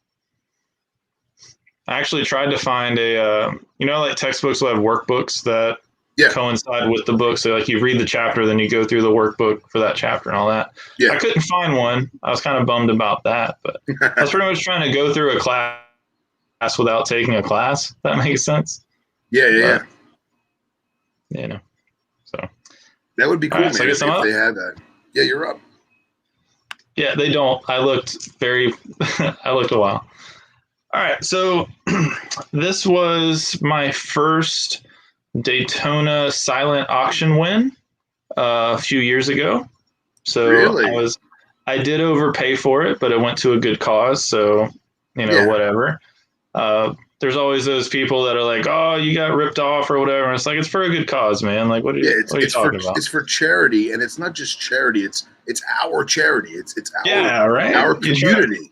I actually tried to find like textbooks will have workbooks that coincide with the book. So like you read the chapter, then you go through the workbook for that chapter and all that. Yeah. I couldn't find one. I was kind of bummed about that, but I was pretty much trying to go through a class without taking a class. If that makes sense. Yeah. So that would be cool, man, so if they had that. Yeah, you're up. Yeah, they don't. I looked a while. All right, so this was my first Daytona silent auction win a few years ago. So really? I did overpay for it, but it went to a good cause. So, whatever. There's always those people that are like, oh, you got ripped off or whatever. And it's like, it's for a good cause, man. Like, what are you talking about? It's for charity, and it's not just charity. It's our charity. It's our community.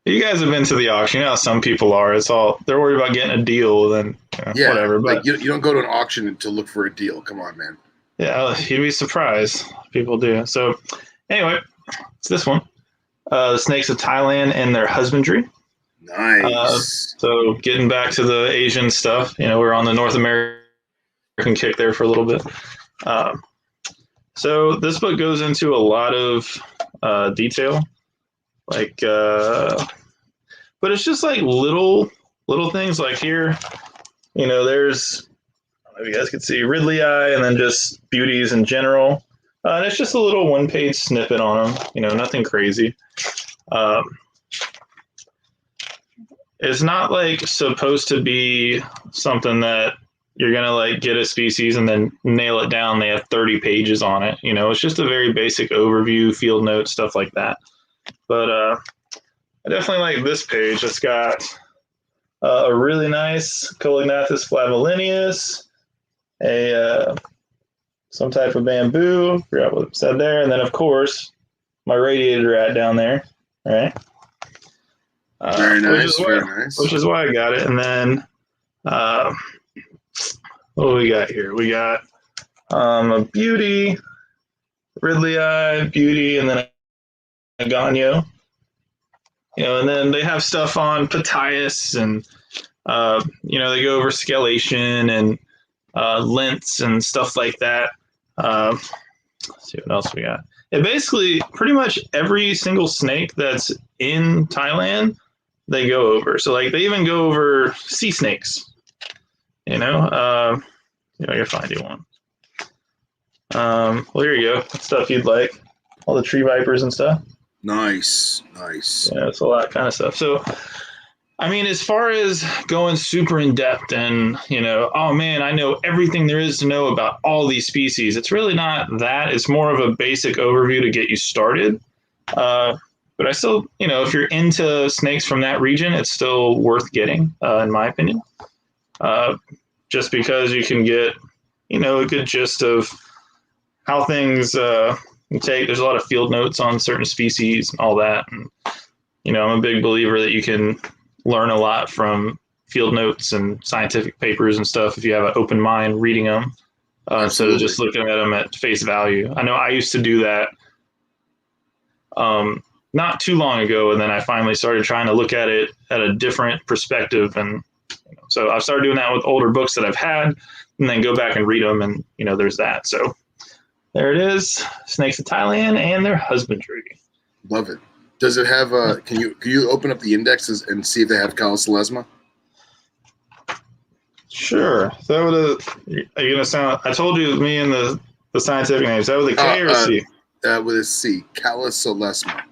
You guys have been to the auction. You know how some people are. It's all they're worried about getting a deal, then whatever. But like you don't go to an auction to look for a deal. Come on, man. Yeah, you'd be surprised. People do. So anyway, it's this one. The snakes of Thailand and their husbandry. Nice. So getting back to the Asian stuff, we're on the North American kick there for a little bit. So this book goes into a lot of detail, but it's just like little things. Like here, there's, I don't know if you guys can see Ridley Eye, and then just beauties in general. And it's just a little one-page snippet on them. Nothing crazy. It's not like supposed to be something that you're going to like get a species and then nail it down. They have 30 pages on it. It's just a very basic overview, field notes, stuff like that. But I definitely like this page. It's got a really nice Colognathus flavolineus, some type of bamboo. Forgot what it said there. And then, of course, my radiator rat down there. All right. Very nice. Which is why I got it. And then, what do we got here? We got a beauty, Ridley Eye, beauty, and then a Ganyo. And then they have stuff on Pataeus, and they go over scalation and lengths and stuff like that. Let's see what else we got. And basically, pretty much every single snake that's in Thailand, they go over. So like they even go over sea snakes. I can find you one. Well, here you go. Stuff you'd like. All the tree vipers and stuff. Nice. Yeah, it's a lot kind of stuff. So, as far as going super in depth and, oh man, I know everything there is to know about all these species. It's really not that. It's more of a basic overview to get you started. But I still, if you're into snakes from that region, it's still worth getting, in my opinion. Just because you can get, a good gist of how things take. There's a lot of field notes on certain species and all that. And, I'm a big believer that you can learn a lot from field notes and scientific papers and stuff if you have an open mind reading them, instead of just looking at them at face value. I know I used to do that not too long ago, and then I finally started trying to look at it at a different perspective. And so I've started doing that with older books that I've had, and then go back and read them, and there's that. So there it is, Snakes of Thailand and their husbandry. Love it. Does it have can you open up the indexes and see if they have Callosolesma? Sure. So are you gonna sound? I told you me and the scientific name. Is that with a K or a C? With a C. Callosolesma.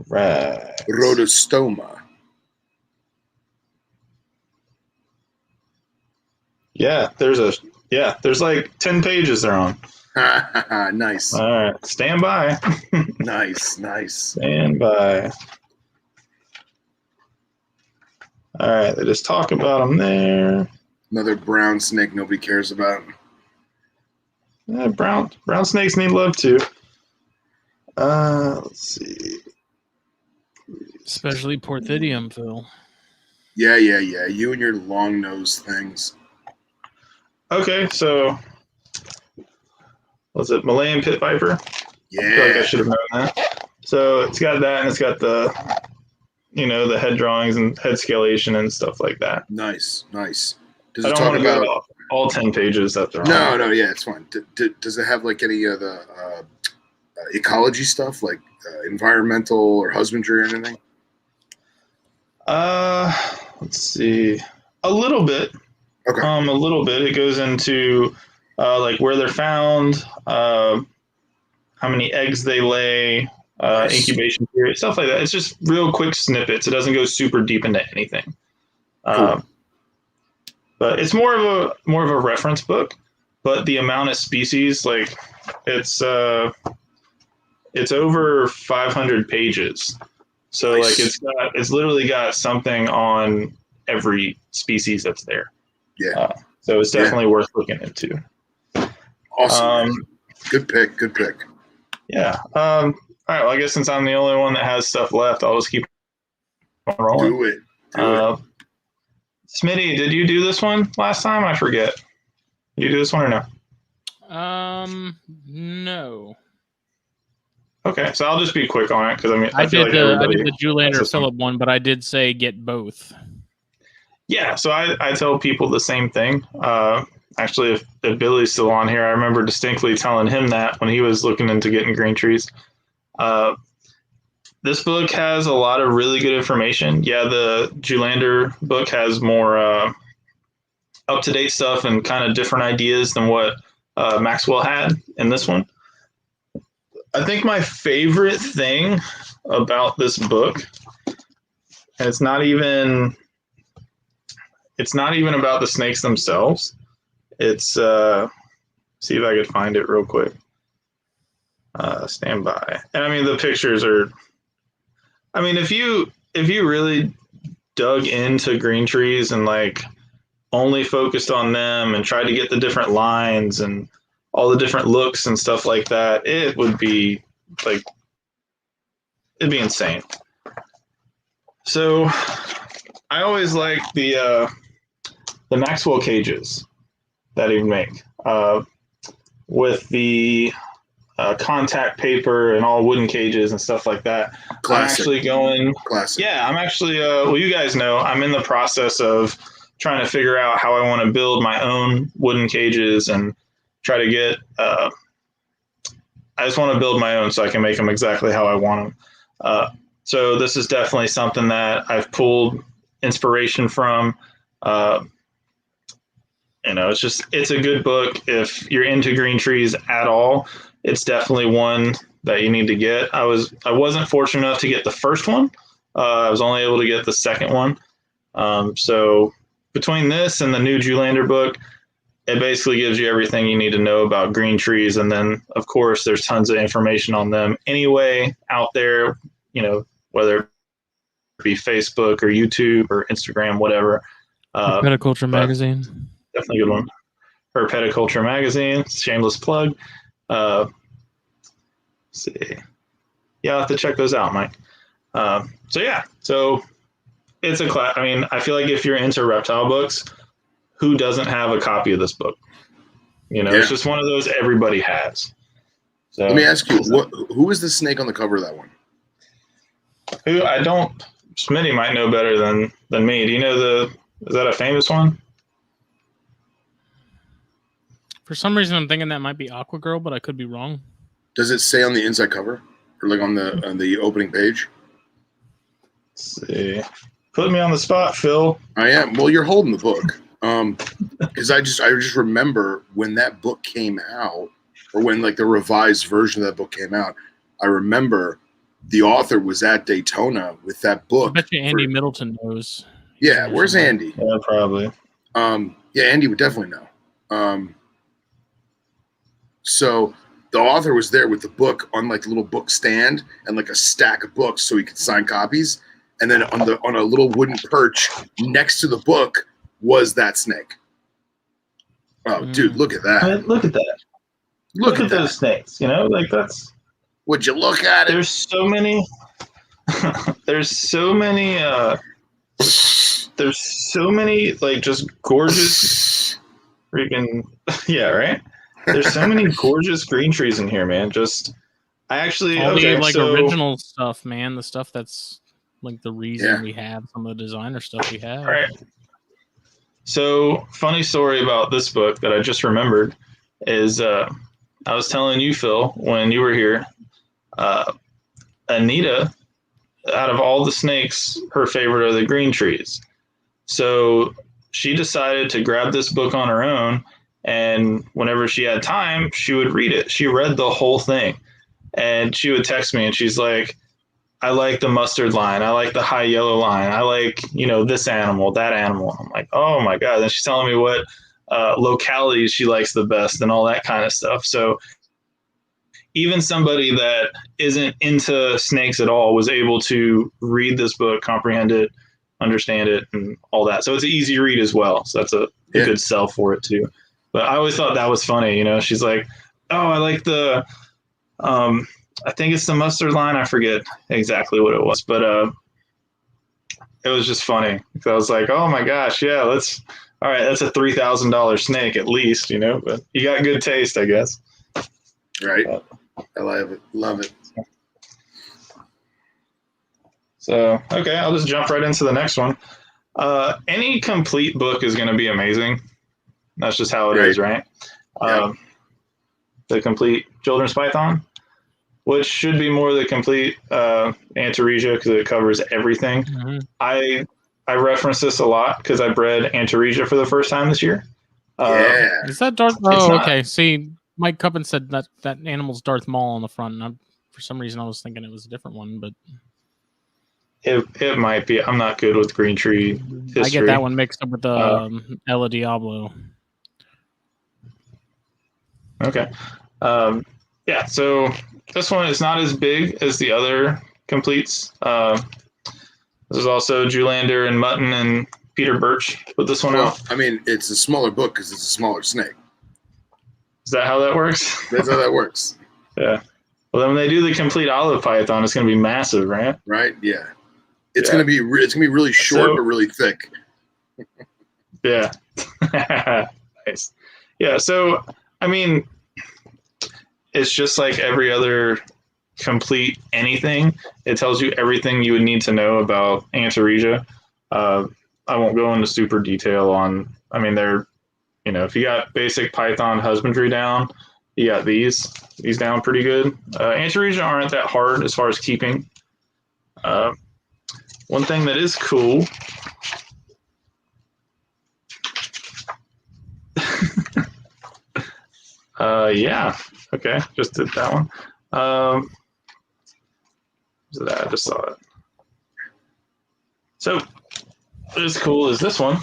Right. Rhodostoma. Yeah, there's Yeah, there's like 10 pages they're on. Nice. All right, stand by. Nice. Stand by. All right, they just talk about them there. Another brown snake nobody cares about. Yeah, brown snakes need love too. Let's see. Especially Porthidium, Phil. Yeah. You and your long nose things. Okay, so was it Malayan Pit Viper? Yeah. I feel like I should have known that. So it's got that, and it's got the, the head drawings and head scalation and stuff like that. Nice. Does I it don't talk want to go about to all 10 pages that they're on. No, yeah, it's fine. Does it have like any of the ecology stuff, like environmental or husbandry or anything? Let's see. A little bit. Okay. A little bit. It goes into like where they're found, how many eggs they lay, Nice. incubation period, stuff like that. It's just real quick snippets. It doesn't go super deep into anything. Cool. But it's more of a reference book. But the amount of species, like it's over 500 pages. So Nice. like it's literally got something on every species that's there. Yeah. So it's definitely worth looking into. Awesome. Good pick. Yeah. All right. Well, I guess since I'm the only one that has stuff left, I'll just keep on rolling. Do it. Smitty, did you do this one last time? I forget. Did you do this one or no? No. Okay, so I'll just be quick on it because I did the Zoolander Phillip one, but I did say get both. Yeah, so I tell people the same thing. Actually, if Billy's still on here, I remember distinctly telling him that when he was looking into getting green trees. This book has a lot of really good information. Yeah, the Zoolander book has more up-to-date stuff and kind of different ideas than what Maxwell had in this one. I think my favorite thing about this book, and it's not even about the snakes themselves. It's see if I could find it real quick. Stand by. And I mean the pictures are. I mean if you really dug into green trees and like only focused on them and tried to get the different lines and all the different looks and stuff like that, it would be like, it'd be insane. So I always like the Maxwell cages that he make with the contact paper and all wooden cages and stuff like that. Classic. Classic. Yeah, I'm actually, well, you guys know, I'm in the process of trying to figure out how I want to build my own wooden cages and try to get, I just want to build my own so I can make them exactly how I want them. So this is definitely something that I've pulled inspiration from. It's a good book. If you're into green trees at all, it's definitely one that you need to get. I wasn't fortunate enough to get the first one. I was only able to get the second one. So between this and the new Zoolander book, it basically gives you everything you need to know about green trees. And then, of course, there's tons of information on them anyway out there, whether it be Facebook or YouTube or Instagram, whatever. Herpetoculture magazine. Definitely a good one. Herpetoculture magazine, shameless plug. Let's see. Yeah, I'll have to check those out, Mike. So it's a class. I mean, I feel like if you're into reptile books, who doesn't have a copy of this book? It's just one of those everybody has. So let me ask you, who is the snake on the cover of that one? Who I don't. Smitty might know better than me. Do you know is that a famous one? For some reason, I'm thinking that might be Aqua Girl, but I could be wrong. Does it say on the inside cover or like on the opening page? Let's see. Put me on the spot, Phil. I am. Well, you're holding the book. Because I just remember when that book came out, or when like the revised version of that book came out, I remember the author was at Daytona with that book. I bet you Andy Middleton knows. Yeah, where's Andy? Yeah, probably. Yeah, Andy would definitely know. So the author was there with the book on like the little book stand and like a stack of books so he could sign copies. And then on a little wooden perch next to the book was that snake. Oh, dude, look at that. I mean, look at that. Look at those snakes, you know, like that's. Would you look at it? There's so many. There's so many. There's so many like just gorgeous, freaking yeah, right. There's so many gorgeous green trees in here, man. Just I actually all okay, the like so, original stuff, man. The stuff that's like the reason we have some of the designer stuff we have. All right. So funny story about this book that I just remembered is I was telling you, Phil, when you were here, Anita, out of all the snakes, her favorite are the green trees. So she decided to grab this book on her own, and whenever she had time, she would read it. She read the whole thing, and she would text me, and she's like, I like the mustard line. I like the high yellow line. I like, you know, this animal, that animal. I'm like, oh my God. Then she's telling me what localities she likes the best and all that kind of stuff. So even somebody that isn't into snakes at all was able to read this book, comprehend it, understand it, and all that. So it's an easy read as well. So that's a good sell for it too. But I always thought that was funny. You know, she's like, oh, I like the, I think it's the mustard line. I forget exactly what it was, but it was just funny. I was like, oh my gosh, yeah, all right, that's a $3,000 snake at least, you know, but you got good taste, I guess. Right. I love it. Love it. So, okay, I'll just jump right into the next one. Any complete book is going to be amazing. That's just how it is, right? Yep. The complete Children's Python, which should be more the complete Antaresia because it covers everything. Mm-hmm. I reference this a lot because I bred Antaresia for the first time this year. Is that Darth? Oh, okay. See, Mike Cuppin said that animal's Darth Maul on the front. And for some reason, I was thinking it was a different one, but it might be. I'm not good with green tree history. I get that one mixed up with the Ella Diablo. Okay. Yeah, so this one is not as big as the other completes. There's also Julander and Mutton and Peter Birch put this one out. I mean, it's a smaller book because it's a smaller snake. Is that how that works? That's how that works. Yeah. Well, then when they do the complete olive python, it's going to be massive, right? Right. Yeah. It's gonna be really short but really thick. Yeah. Nice. Yeah. So I mean, it's just like every other complete anything. It tells you everything you would need to know about Antaresia. I won't go into super detail on. I mean, they're, you know, if you got basic Python husbandry down, you got these down pretty good. Antaresia aren't that hard as far as keeping. One thing that is cool. Yeah. Okay. Just did that one. I just saw it. So what is cool is this one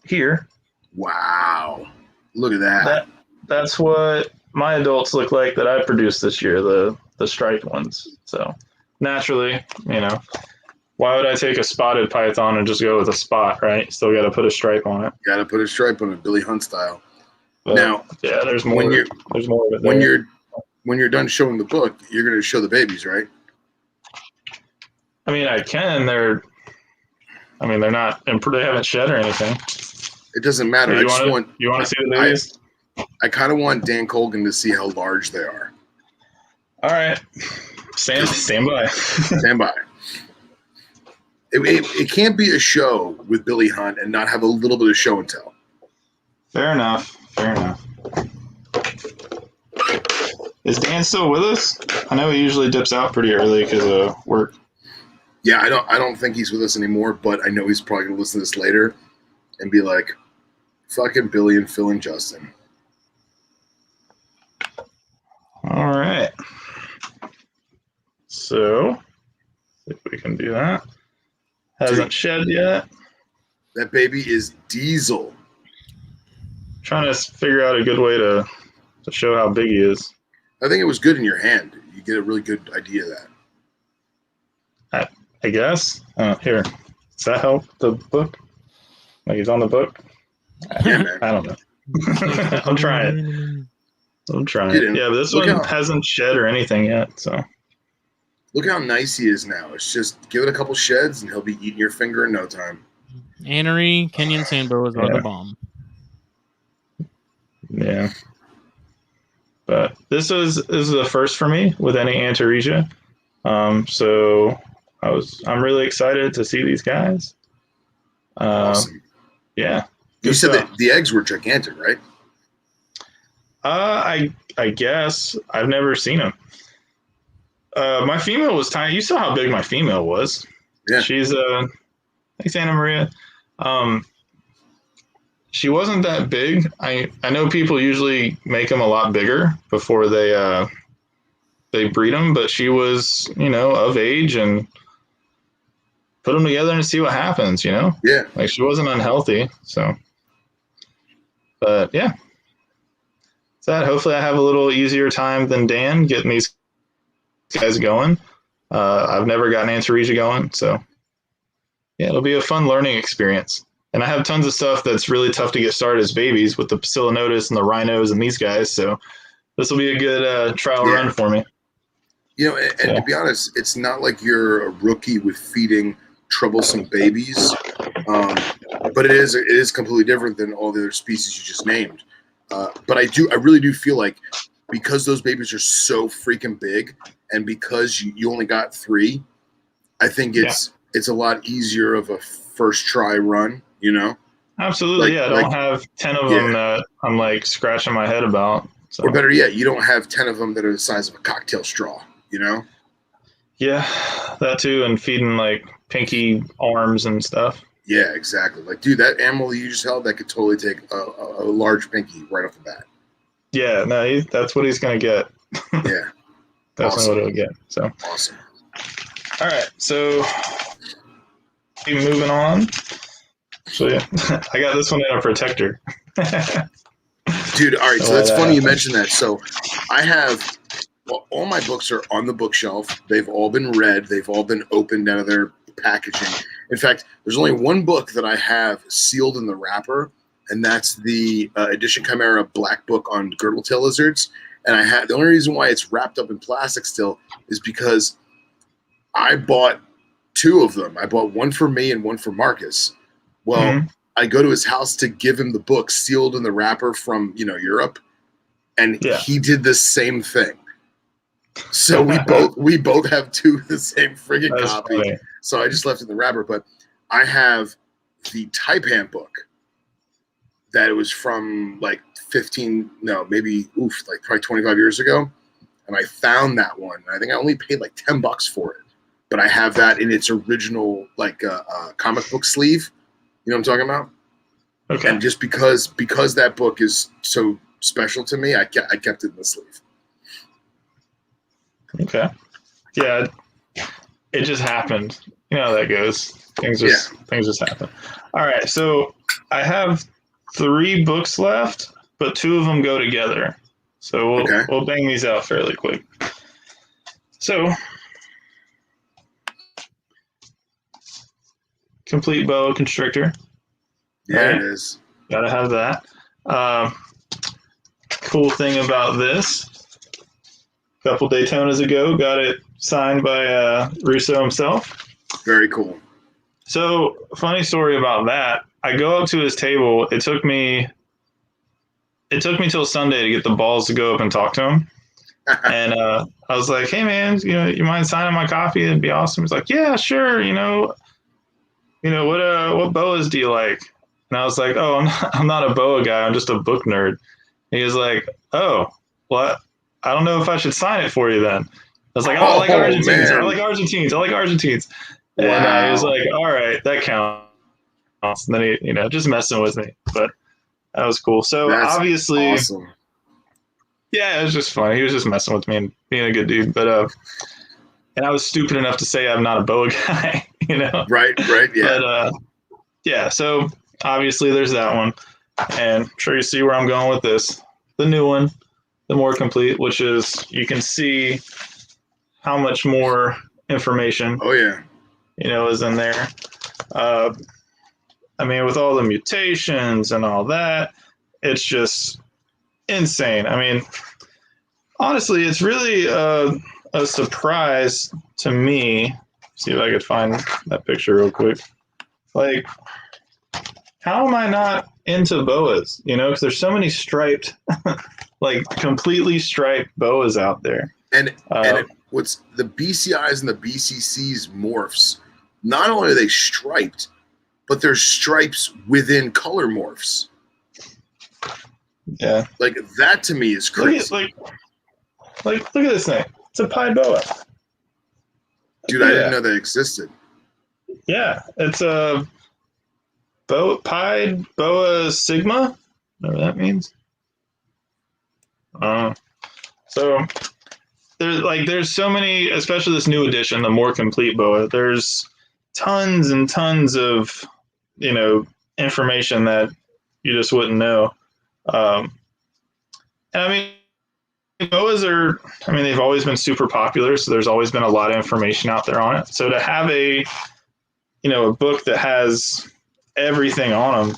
here. Wow. Look at that. That's what my adults look like that I produced this year, the striped ones. So naturally, you know, why would I take a spotted python and just go with a spot, right? Still got to put a stripe on it. Got to put a stripe on it, Billy Hunt style. But, now, yeah, there's more. There's more of it. When you're done showing the book, you're going to show the babies, right? I mean, I can. They're not. They haven't shed or anything. It doesn't matter. You want to see the babies? I kind of want Dan Colgan to see how large they are. All right, stand by. Stand by. It can't be a show with Billy Hunt and not have a little bit of show and tell. Fair enough. Is Dan still with us? I know he usually dips out pretty early because of work. Yeah, I don't think he's with us anymore, but I know he's probably going to listen to this later and be like, fucking Billy and Phil and Justin. All right. So, if we can do that. Hasn't shed yet. That baby is diesel. Trying to figure out a good way to to show how big he is. I think it was good in your hand. You get a really good idea of that. I guess. Here, does that help the book? Like he's on the book? Yeah, man. I don't know. I'm trying. Dude, Yeah, but this one hasn't shed or anything yet. So look how nice he is now. It's just give it a couple sheds and he'll be eating your finger in no time. Anery, Kenyan sand boas are the bomb. Yeah. But this is the first for me with any Antaresia. So I'm really excited to see these guys. Awesome. Yeah. You said that the eggs were gigantic, right? I guess I've never seen them. My female was tiny. You saw how big my female was. Yeah. She's thanks, Anna Maria. She wasn't that big. I know people usually make them a lot bigger before they breed them, but she was, of age and put them together and see what happens, Yeah. Like she wasn't unhealthy, so. But yeah. So hopefully I have a little easier time than Dan getting these guys going. I've never gotten Antaresia going, so yeah, it'll be a fun learning experience. And I have tons of stuff that's really tough to get started as babies with the Psilonotus and the rhinos and these guys. So this will be a good trial run for me. And to be honest, it's not like you're a rookie with feeding troublesome babies, but it is completely different than all the other species you just named. But I really do feel like because those babies are so freaking big, and because you only got 3, I think it's a lot easier of a first try run. Absolutely. I don't have 10 of them that I'm like scratching my head about. So. Or better yet, you don't have 10 of them that are the size of a cocktail straw. Yeah, that too, and feeding like pinky arms and stuff. Yeah, exactly. Like, dude, that animal you just held, that could totally take a large pinky right off the bat. Yeah, no, that's what he's gonna get. Yeah, that's what he'll get. So awesome. All right, so keep moving on. Actually, I got this one in a protector. Dude, all right, so that's funny you mentioned that. So I have all my books are on the bookshelf. They've all been read. They've all been opened out of their packaging. In fact, there's only one book that I have sealed in the wrapper, and that's the Edition Chimera Black Book on girdle-tail lizards. And the only reason why it's wrapped up in plastic still is because I bought 2 of them. I bought one for me and one for Marcus. Well, I go to his house to give him the book sealed in the wrapper from, Europe. And he did the same thing. So we both have 2 of the same friggin' copy. Funny. So I just left it in the wrapper. But I have the Taipan book that it was from like probably 25 years ago. And I found that one. And I think I only paid like $10 for it. But I have that in its original comic book sleeve. You know what I'm talking about? Okay. And just because that book is so special to me, I kept it in the sleeve. Okay. Yeah, it just happened. You know how that goes. Things just happen. All right, so I have 3 books left, but 2 of them go together. So we'll bang these out fairly quick. So, complete boa constrictor. Yeah, right? It is. Gotta have that. Cool thing about this, a couple Daytonas ago, got it signed by Russo himself. Very cool. So, funny story about that. I go up to his table. It took me till Sunday to get the balls to go up and talk to him. And I was like, "Hey, man, you mind signing my copy? It'd be awesome." He's like, "Yeah, sure. What boas do you like?" And I was like, "Oh, I'm not a boa guy. I'm just a book nerd." And he was like, "Oh, well, I don't know if I should sign it for you then." I was like, "Oh, I like Argentines. Man. I like Argentines. I like Argentines." Wow. And he was like, "All right, that counts." And then he, just messing with me, but that was cool. So that's obviously, awesome. Yeah, it was just funny. He was just messing with me and being a good dude. But and I was stupid enough to say I'm not a boa guy, Right, yeah. But yeah, so obviously there's that one, and I'm sure you see where I'm going with this. The new one, the more complete, which is you can see how much more information Oh yeah. is in there. I mean, with all the mutations and all that, it's just insane. I mean, honestly, it's really a surprise to me. See if I could find that picture real quick. Like, how am I not into boas? Because there's so many striped, like completely striped boas out there. And what's the BCIs and the BCCs morphs? Not only are they striped, but there's stripes within color morphs. Yeah, like that to me is crazy. Look at this thing. It's a pied boa. Dude, I didn't know that existed. Yeah, it's a pied boa sigma. Whatever that means. So there's so many, especially this new edition, the more complete boa. There's tons and tons of information that you just wouldn't know. And I mean, boas they've always been super popular, so there's always been a lot of information out there on it. So to have a book that has everything on them,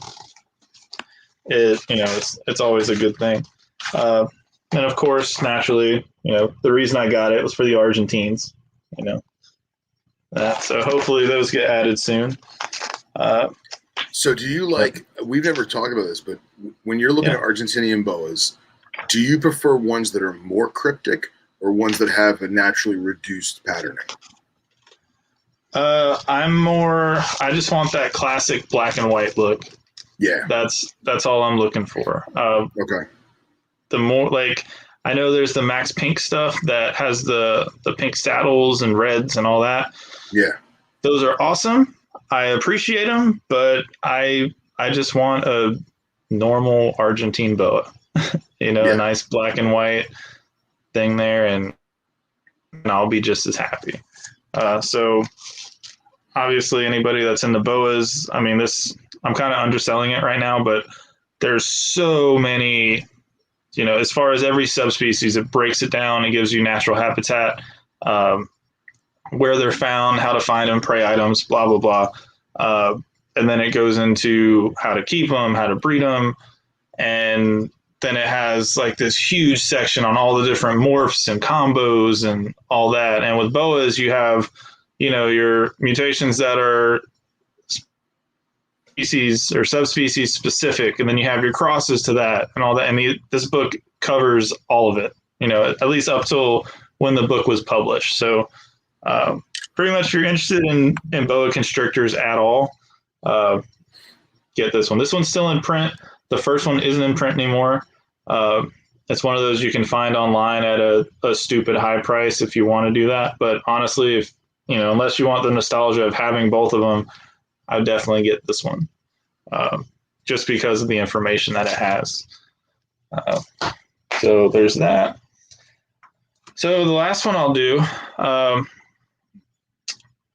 it's always a good thing. And of course, naturally, the reason I got it was for the Argentines, so hopefully those get added soon. So do you we've never talked about this, but when you're looking at Argentinian boas, do you prefer ones that are more cryptic or ones that have a naturally reduced patterning? I just want that classic black and white look. Yeah. That's all I'm looking for. Okay. The more I know there's the Max Pink stuff that has the pink saddles and reds and all that. Yeah. Those are awesome. I appreciate them, but I just want a normal Argentine boa. A nice black and white thing there, and I'll be just as happy. So obviously anybody that's in the boas, I mean, I'm kind of underselling it right now, but there's so many, as far as every subspecies, it breaks it down. It gives you natural habitat, where they're found, how to find them, prey items, blah, blah, blah. And then it goes into how to keep them, how to breed them. And then it has this huge section on all the different morphs and combos and all that. And with boas, you have, your mutations that are species or subspecies specific, and then you have your crosses to that and all that. And this book covers all of it, at least up till when the book was published. So pretty much if you're interested in boa constrictors at all, get this one. This one's still in print. The first one isn't in print anymore. It's one of those you can find online at a stupid high price if you want to do that. But honestly, if unless you want the nostalgia of having both of them, I would definitely get this one, just because of the information that it has. So there's that. So the last one I'll do.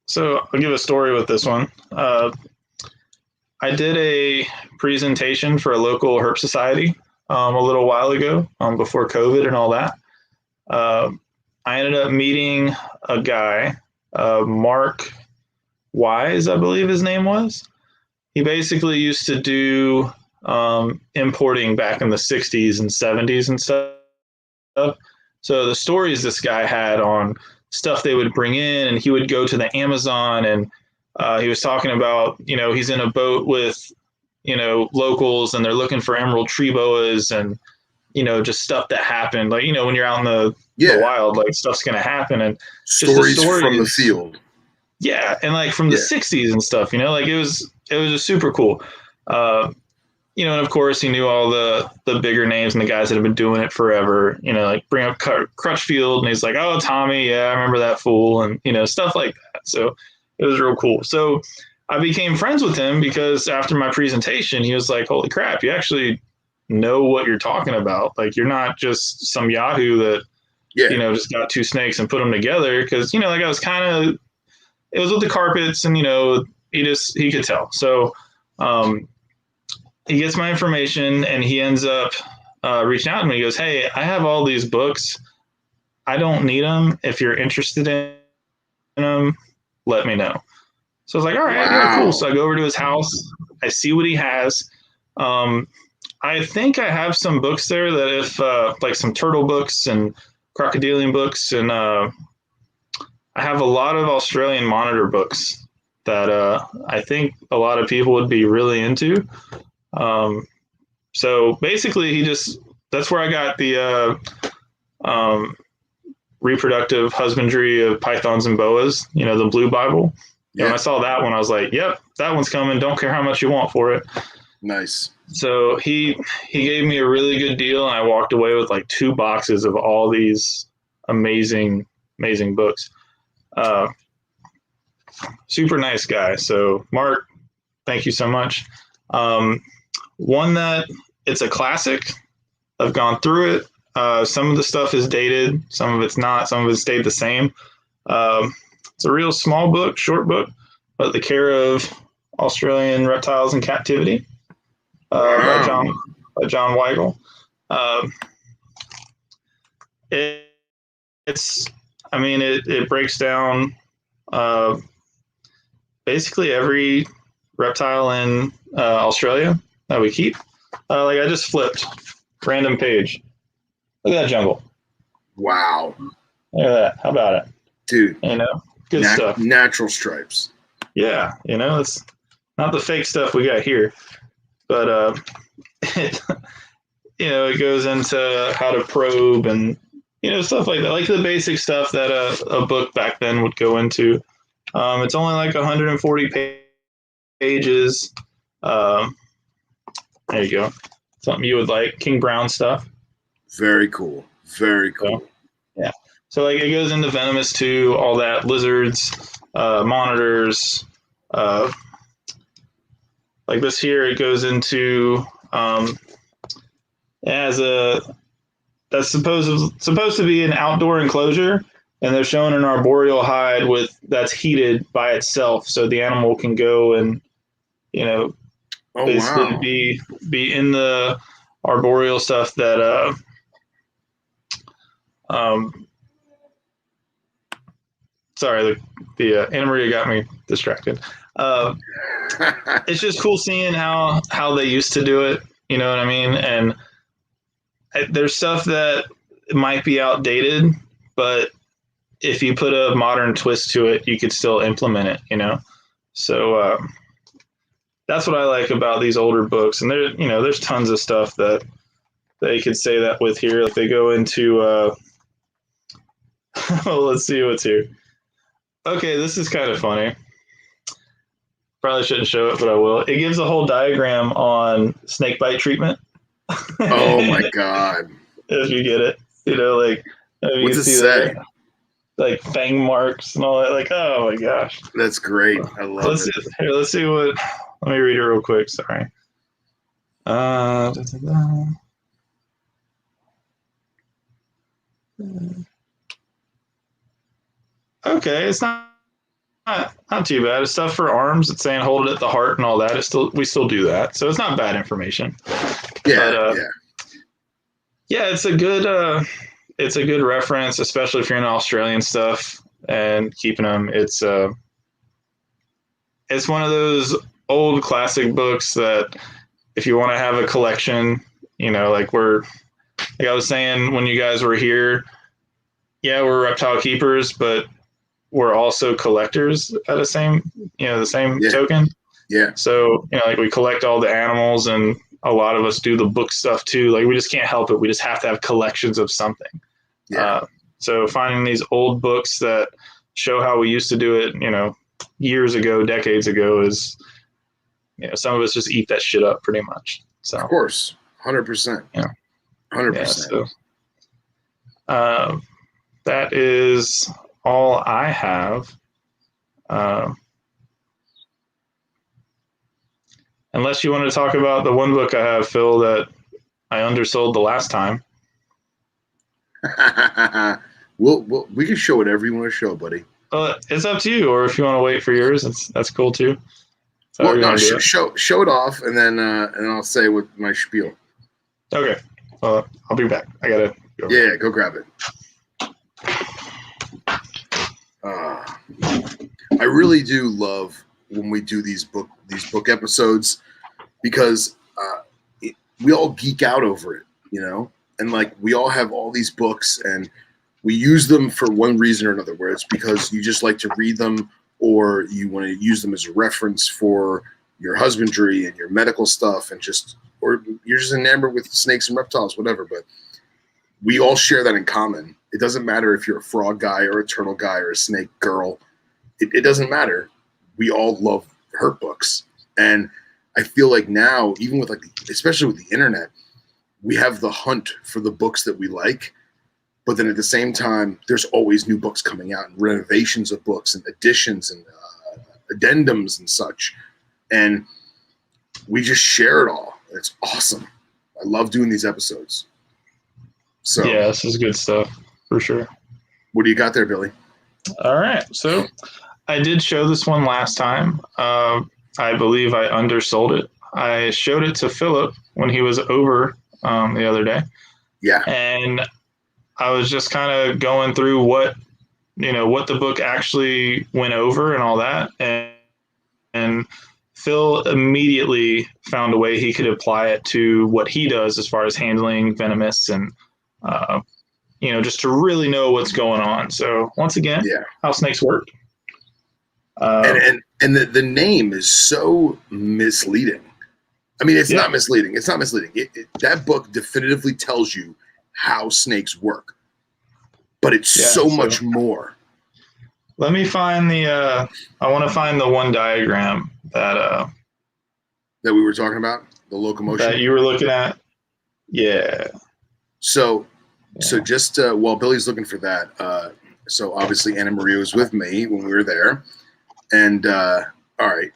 So I'll give a story with this one. I did a presentation for a local herp society a little while ago, before COVID and all that. I ended up meeting a guy, Mark Wise, I believe his name was. He basically used to do importing back in the 60s and 70s and stuff. So the stories this guy had on stuff they would bring in, and he would go to the Amazon, and he was talking about, he's in a boat with, locals, and they're looking for emerald tree boas and, just stuff that happened. When you're out in the wild, stuff's going to happen. And stories from the field. Yeah. And from the 60s and stuff, it was just super cool. And of course he knew all the bigger names and the guys that have been doing it forever, bring up Crutchfield, and he's like, oh, Tommy. Yeah, I remember that fool. And, stuff like that. So it was real cool. So I became friends with him because after my presentation, he was like, holy crap, you actually know what you're talking about. You're not just some Yahoo that, just got two snakes and put them together. Cause I was it was with the carpets, and, he could tell. So, he gets my information, and he ends up reaching out to me. He goes, "Hey, I have all these books. I don't need them. If you're interested in them, let me know." So I was like, "All right, yeah, cool." So I go over to his house. I see what he has. I think I have some books there that if like some turtle books and crocodilian books, and I have a lot of Australian monitor books that I think a lot of people would be really into. So basically, that's where I got the reproductive husbandry of pythons and boas, the blue Bible. Yeah. When I saw that one, I was like, yep, that one's coming. Don't care how much you want for it. Nice. So he gave me a really good deal, and I walked away with like 2 boxes of all these amazing books. Super nice guy. So Mark, thank you so much. One that it's a classic. I've gone through it. Some of the stuff is dated, some of it's not, some of it stayed the same. It's a real small book, short book, but The Care of Australian Reptiles in Captivity by John Weigel. It breaks down basically every reptile in Australia that we keep. Like I just flipped random page. Look at that jungle. Wow. Look at that. How about it? Dude. Good stuff. Natural stripes. Yeah, it's not the fake stuff we got here. But it goes into how to probe and stuff like that, like the basic stuff that a book back then would go into. It's only like 140 pages. There you go. Something you would like. King Brown stuff. Very cool. Very cool. So, yeah. So like it goes into venomous too, all that, lizards, monitors. Like this here, it goes into that's supposed to be an outdoor enclosure, and they're showing an arboreal hide that's heated by itself, so the animal can go and basically be in the arboreal stuff that sorry, the Anna Maria got me distracted. It's just cool seeing how they used to do it. You know what I mean? And there's stuff that might be outdated, but if you put a modern twist to it, you could still implement it. So that's what I like about these older books. And there's tons of stuff that they could say that with here. Like they go into well, let's see what's here. Okay, this is kind of funny. Probably shouldn't show it, but I will. It gives a whole diagram on snake bite treatment. Oh my god! If you get it, what's it say? That, like fang marks and all that. Like, oh my gosh, that's great. I love it. Here, let's see what. Let me read it real quick. Sorry. Okay, it's not too bad. It's stuff for arms. It's saying hold it at the heart and all that. We still do that, so it's not bad information. Yeah, yeah. It's a good reference, especially if you're into Australian stuff and keeping them. It's one of those old classic books that if you want to have a collection, like I was saying when you guys were here, yeah, we're reptile keepers, but we're also collectors at the same token. Yeah. So, like we collect all the animals, and a lot of us do the book stuff too. Like we just can't help it. We just have to have collections of something. Yeah. So finding these old books that show how we used to do it, years ago, decades ago is, some of us just eat that shit up pretty much. So of course, 100%. Yeah. 100%. So, that is all I have. Unless you want to talk about the one book I have, Phil, that I undersold the last time. we can show whatever you want to show, buddy. It's up to you, or if you want to wait for yours, that's cool too. Well, no, show it off, and then I'll say with my spiel. Okay. I'll be back. I gotta go. Yeah, go grab it. I really do love when we do these book episodes because we all geek out over it, you know, and like we all have all these books and we use them for one reason or another, where it's because you just like to read them or you want to use them as a reference for your husbandry and your medical stuff and or you're just enamored with snakes and reptiles, whatever. But we all share that in common. It doesn't matter if you're a frog guy or a turtle guy or a snake girl. It doesn't matter. We all love herp books. And I feel like now, even with especially with the internet, we have the hunt for the books that we like. But then at the same time, there's always new books coming out and renovations of books and additions and addendums and such. And we just share it all. It's awesome. I love doing these episodes. So yeah, this is good stuff for sure. What do you got there, Billy? All right. So I did show this one last time. I believe I undersold it. I showed it to Philip when he was over the other day. Yeah. And I was just kind of going through what the book actually went over and all that. And Phil immediately found a way he could apply it to what he does as far as handling venomous and, just to really know what's going on. So once again, how snakes work. And the name is so misleading. I mean, it's not misleading. It's not misleading. That book definitively tells you how snakes work, but it's so much more. Let me find I want to find the one diagram that we were talking about, the locomotion that you were looking at. Yeah. So just while Billy's looking for that, so obviously Anna Maria was with me when we were there. And all right,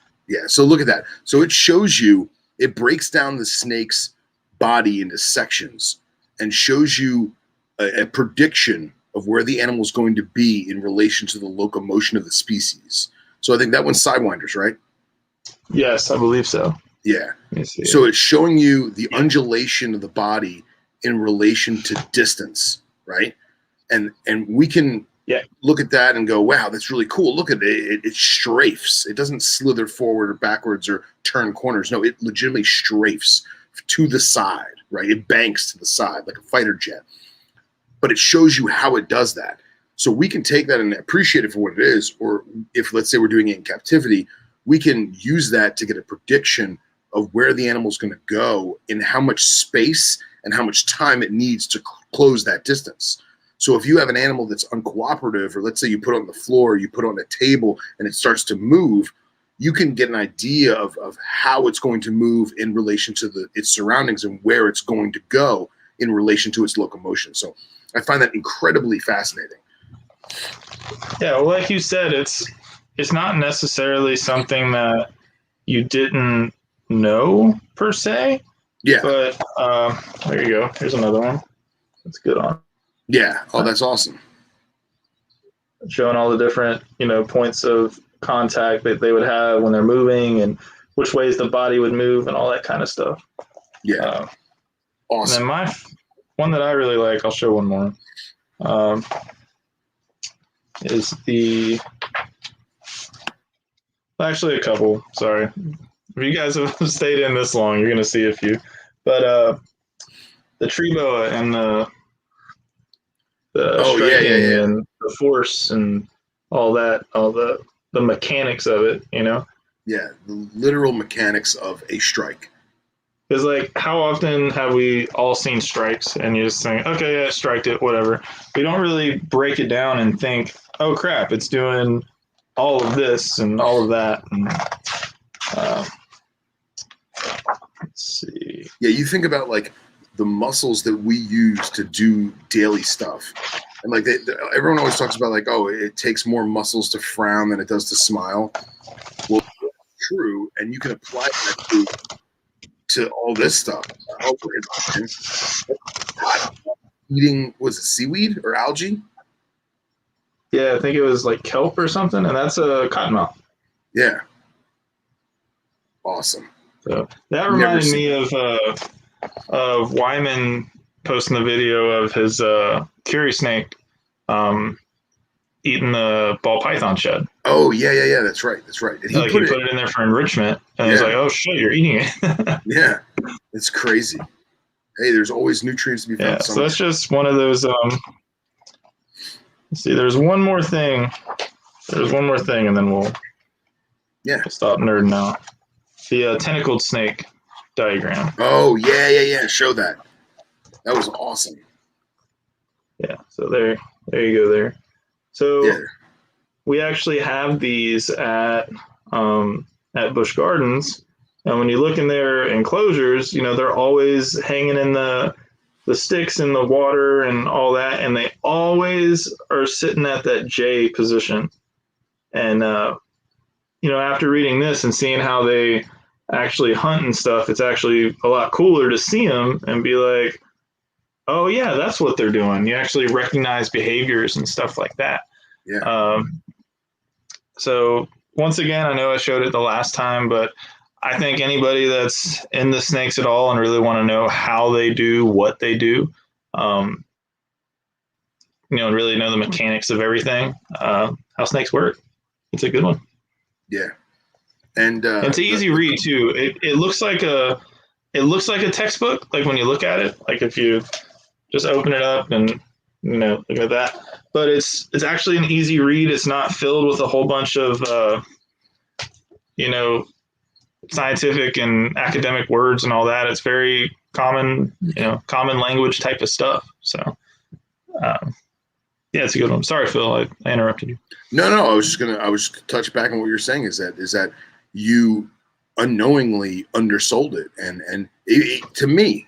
so look at that. So it breaks down the snake's body into sections and shows you a prediction of where the animal is going to be in relation to the locomotion of the species. So I think that one's Sidewinders, right? Yes, I believe so. Yeah. So it's showing you the undulation of the body in relation to distance, right? And we can look at that and go, wow, that's really cool. Look at it. It strafes. It doesn't slither forward or backwards or turn corners. No, it legitimately strafes to the side, right? It banks to the side like a fighter jet. But it shows you how it does that. So we can take that and appreciate it for what it is. Or if, let's say, we're doing it in captivity, we can use that to get a prediction of where the animal's going to go and how much space and how much time it needs to close that distance. So if you have an animal that's uncooperative, or let's say you put it on the floor, you put it on a table, and it starts to move, you can get an idea of how it's going to move in relation to its surroundings and where it's going to go in relation to its locomotion. So I find that incredibly fascinating. Yeah, well, like you said, it's not necessarily something that you didn't know per se. Yeah. But there you go. Here's another one. That's good on. Yeah. Oh, that's awesome. Showing all the different, points of contact that they would have when they're moving and which ways the body would move and all that kind of stuff. Yeah. Awesome. And then my one that I really like, I'll show one more, is actually a couple. Sorry. If you guys have stayed in this long, you're going to see a few. But the tree boa and the striking and the force and all that, all the mechanics of it, Yeah, the literal mechanics of a strike. Because, like, how often have we all seen strikes and you just think, okay, yeah, striked it, whatever. We don't really break it down and think, oh, crap, it's doing all of this and all of that. And, let's see. Yeah, you think about, like, the muscles that we use to do daily stuff. And, like, everyone always talks about, like, oh, it takes more muscles to frown than it does to smile. Well, that's true, and you can apply that to all this stuff. Eating, was it seaweed or algae? Yeah, I think it was like kelp or something, and that's a cottonmouth. Yeah. Awesome. So that reminded me of Wyman posting the video of his Curie snake eating the ball python shed. Oh yeah. That's right. And he put it in there for enrichment, and Yeah. he's like, "Oh shit, you're eating it." Yeah, it's crazy. Hey, there's always nutrients to be found. Yeah, so that's just one of those. Let's see, there's one more thing. And then we'll stop nerding out. The tentacled snake diagram. Oh yeah. Show that. That was awesome. Yeah. So there you go. There. So we actually have these at Busch Gardens, and when you look in their enclosures, they're always hanging in the sticks in the water and all that, and they always are sitting at that J position. And after reading this and seeing how they actually hunt and stuff, it's actually a lot cooler to see them and be like, oh yeah, that's what they're doing. You actually recognize behaviors and stuff like that. Yeah. So once again, I know I showed it the last time, but I think anybody that's in the snakes at all and really want to know how they do what they do, and really know the mechanics of everything, how snakes work, it's a good one. Yeah. And it's an easy read too. It looks like a textbook, like when you look at it, like if you just open it up and look at that. But it's actually an easy read. It's not filled with a whole bunch of scientific and academic words and all that. It's very common language type of stuff. So it's a good one. Sorry, Phil, I interrupted you. No, I was just touch back on what you're saying is that you unknowingly undersold it. And it, to me,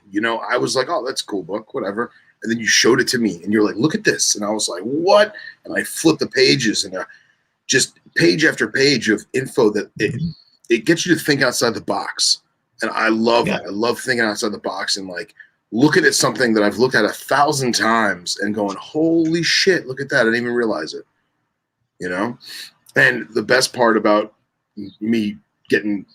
I was like, oh, that's a cool book, whatever. And then you showed it to me and you're like, look at this. And I was like, what? And I flipped the pages and just page after page of info that it gets you to think outside the box. And I love that. I love thinking outside the box and like looking at something that I've looked at 1,000 times and going, holy shit, look at that. I didn't even realize it, And the best part about me getting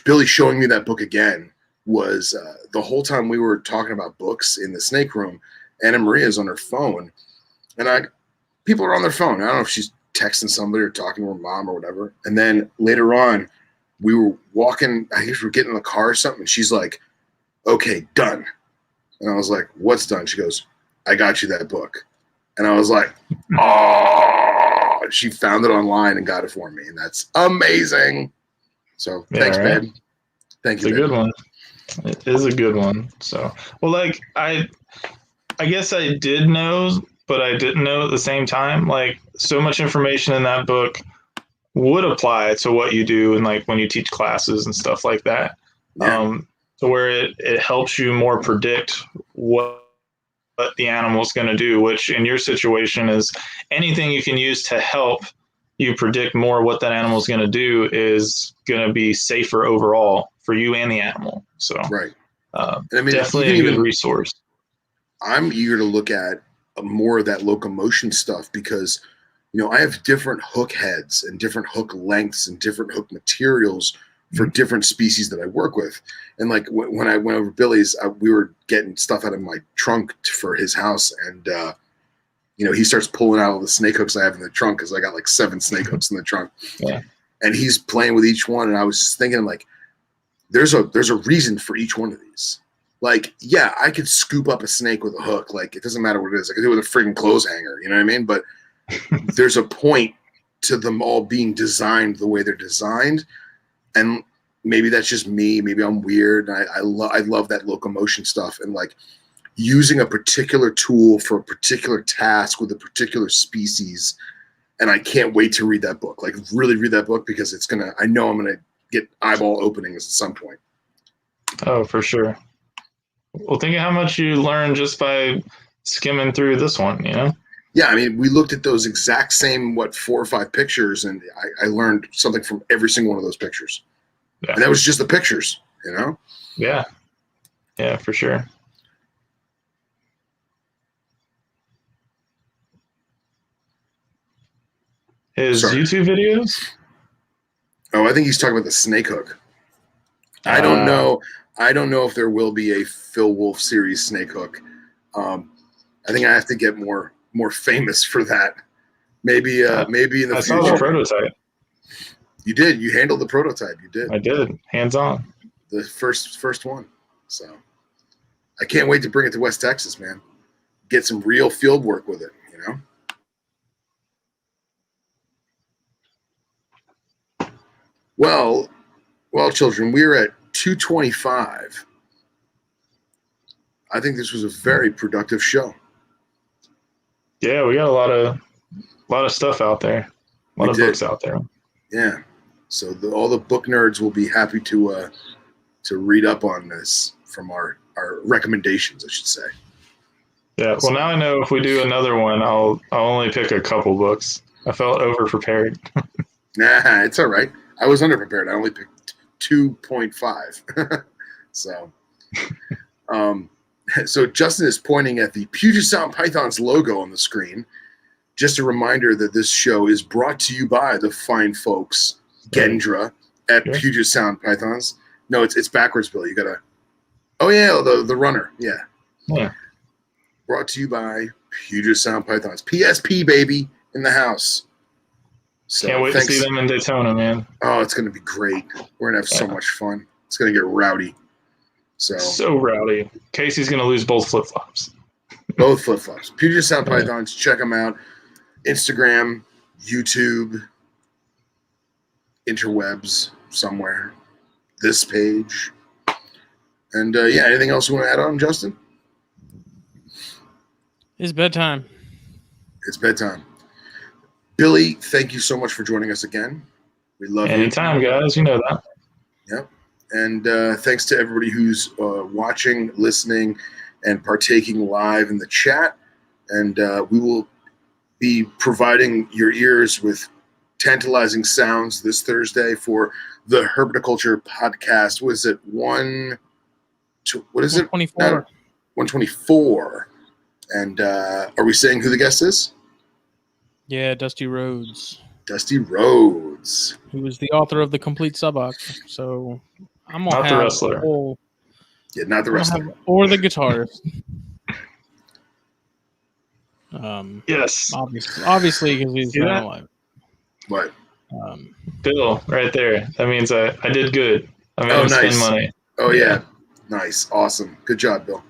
Billy showing me that book again was the whole time we were talking about books in the snake room, Anna Maria's on her phone, and people are on their phone. I don't know if she's texting somebody or talking to her mom or whatever. And then later on, we were walking, I guess we were getting in the car or something, and she's like, okay, done. And I was like, what's done? She goes, I got you that book. And I was like, oh, she found it online and got it for me. And that's amazing. So thanks, babe. Thank you. It's a good one. It is a good one. So, well, like I guess I did know, but I didn't know at the same time. Like so much information in that book would apply to what you do and like when you teach classes and stuff like that. So where it helps you more predict what the animal's going to do, which in your situation is anything you can use to help you predict more what that animal is going to do is going to be safer overall for you and the animal. So right. Definitely a good resource. I'm eager to look at more of that locomotion stuff because, I have different hook heads and different hook lengths and different hook materials for different species that I work with. And like when I went over Billy's, we were getting stuff out of my trunk for his house. And, he starts pulling out all the snake hooks I have in the trunk because I got like 7 snake hooks in the trunk. Yeah. And he's playing with each one. And I was just thinking like, there's a reason for each one of these. Like, yeah, I could scoop up a snake with a hook. Like, it doesn't matter what it is. I could do it with a freaking clothes hanger. You know what I mean? But there's a point to them all being designed the way they're designed. And maybe that's just me. Maybe I'm weird. And I love that locomotion stuff. And like using a particular tool for a particular task with a particular species. And I can't wait to read that book. Like really read that book because I know I'm going to get eyeball openings at some point. Oh, for sure. Well, think of how much you learn just by skimming through this one, Yeah, I mean, we looked at those exact same, 4 or 5 pictures, and I learned something from every single one of those pictures. Yeah. And that was just the pictures, Yeah. Yeah, for sure. His YouTube videos? Oh, I think he's talking about the snake hook. I don't know. I don't know if there will be a Phil Wolf series snake hook. I think I have to get more famous for that. Maybe in the I future. saw the prototype. You did. You handled the prototype. You did. I did. Hands on. The first one. So I can't wait to bring it to West Texas, man. Get some real field work with it, you know? Well, children, we're at 2:25. I think this was a very productive show. Yeah, we got a lot of stuff out there. A lot of books out there. Yeah. So all the book nerds will be happy to read up on this from our recommendations, I should say. Yeah. Well, now I know if we do another one, I'll only pick a couple books. I felt over prepared. Nah, it's all right. I was underprepared. I only picked 2.5. So, so Justin is pointing at the Puget Sound Pythons logo on the screen. Just a reminder that this show is brought to you by the fine folks Gendra at Puget Sound Pythons. No, it's backwards, Bill. You gotta. Oh yeah, the runner. Yeah. Yeah. Brought to you by Puget Sound Pythons. PSP baby in the house. So can't wait to see them in Daytona, man. Oh, it's gonna be great. We're gonna have so much fun. It's gonna get rowdy. So rowdy. Casey's gonna lose both flip flops. Both flip flops. Puget Sound Pythons. Check them out. Instagram, YouTube, interwebs somewhere. This page. And anything else you want to add on, Justin? It's bedtime. It's bedtime. Billy, thank you so much for joining us again. We love you. Anytime, guys. You know that. Yep. And thanks to everybody who's watching, listening, and partaking live in the chat. And we will be providing your ears with tantalizing sounds this Thursday for the Herpetoculture podcast. What is it? 124. 124. And are we saying who the guest is? Yeah, Dusty Rhodes. Dusty Rhodes. Who is the author of The Complete Suboc. So I'm going to have the wrestler. Not the wrestler. Or the guitarist. Yes. Obviously, because he's not alive. What? Bill, right there. That means I did good. I made him spend money. Oh, yeah. Nice. Awesome. Good job, Bill.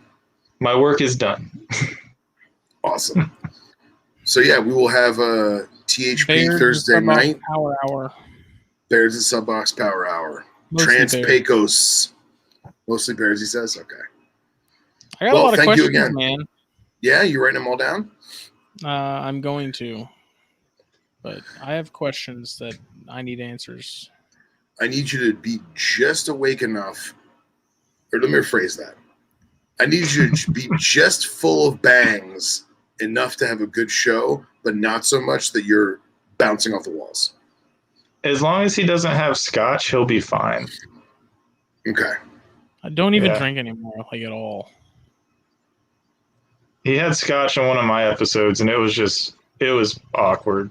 My work is done. Awesome. So, we will have a THP Bears Thursday night. Power Hour. Bears and Subbox Power Hour. Mostly Trans-Pecos. Mostly Bears, he says? Okay. I got a lot of questions, again. Man. Yeah? You writing them all down? I'm going to. But I have questions that I need answers. I need you to be just awake enough. Or let me rephrase that. I need you to be just full of bangs enough to have a good show, but not so much that you're bouncing off the walls. As long as he doesn't have scotch, he'll be fine. Okay. I don't even drink anymore, like at all. He had scotch in one of my episodes, and it was awkward.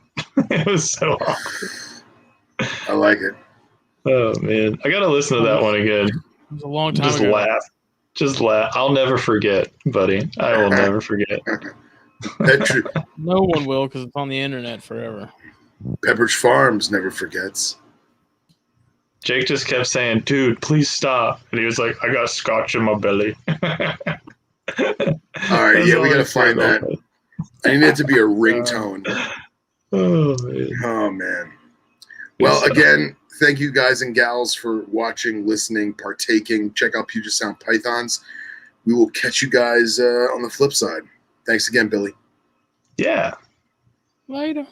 It was so awkward. I like it. Oh, man. I got to listen to that one again. It was a long time ago. Just laugh. I'll never forget, buddy. I will never forget. No one will, because it's on the internet forever. Pepperidge Farms never forgets. Jake just kept saying, dude, please stop. And he was like, I got scotch in my belly. All right, we got to find that. I need it to be a ringtone. Oh, man. Well, again, thank you guys and gals for watching, listening, partaking. Check out Puget Sound Pythons. We will catch you guys on the flip side. Thanks again, Billy. Yeah. Later.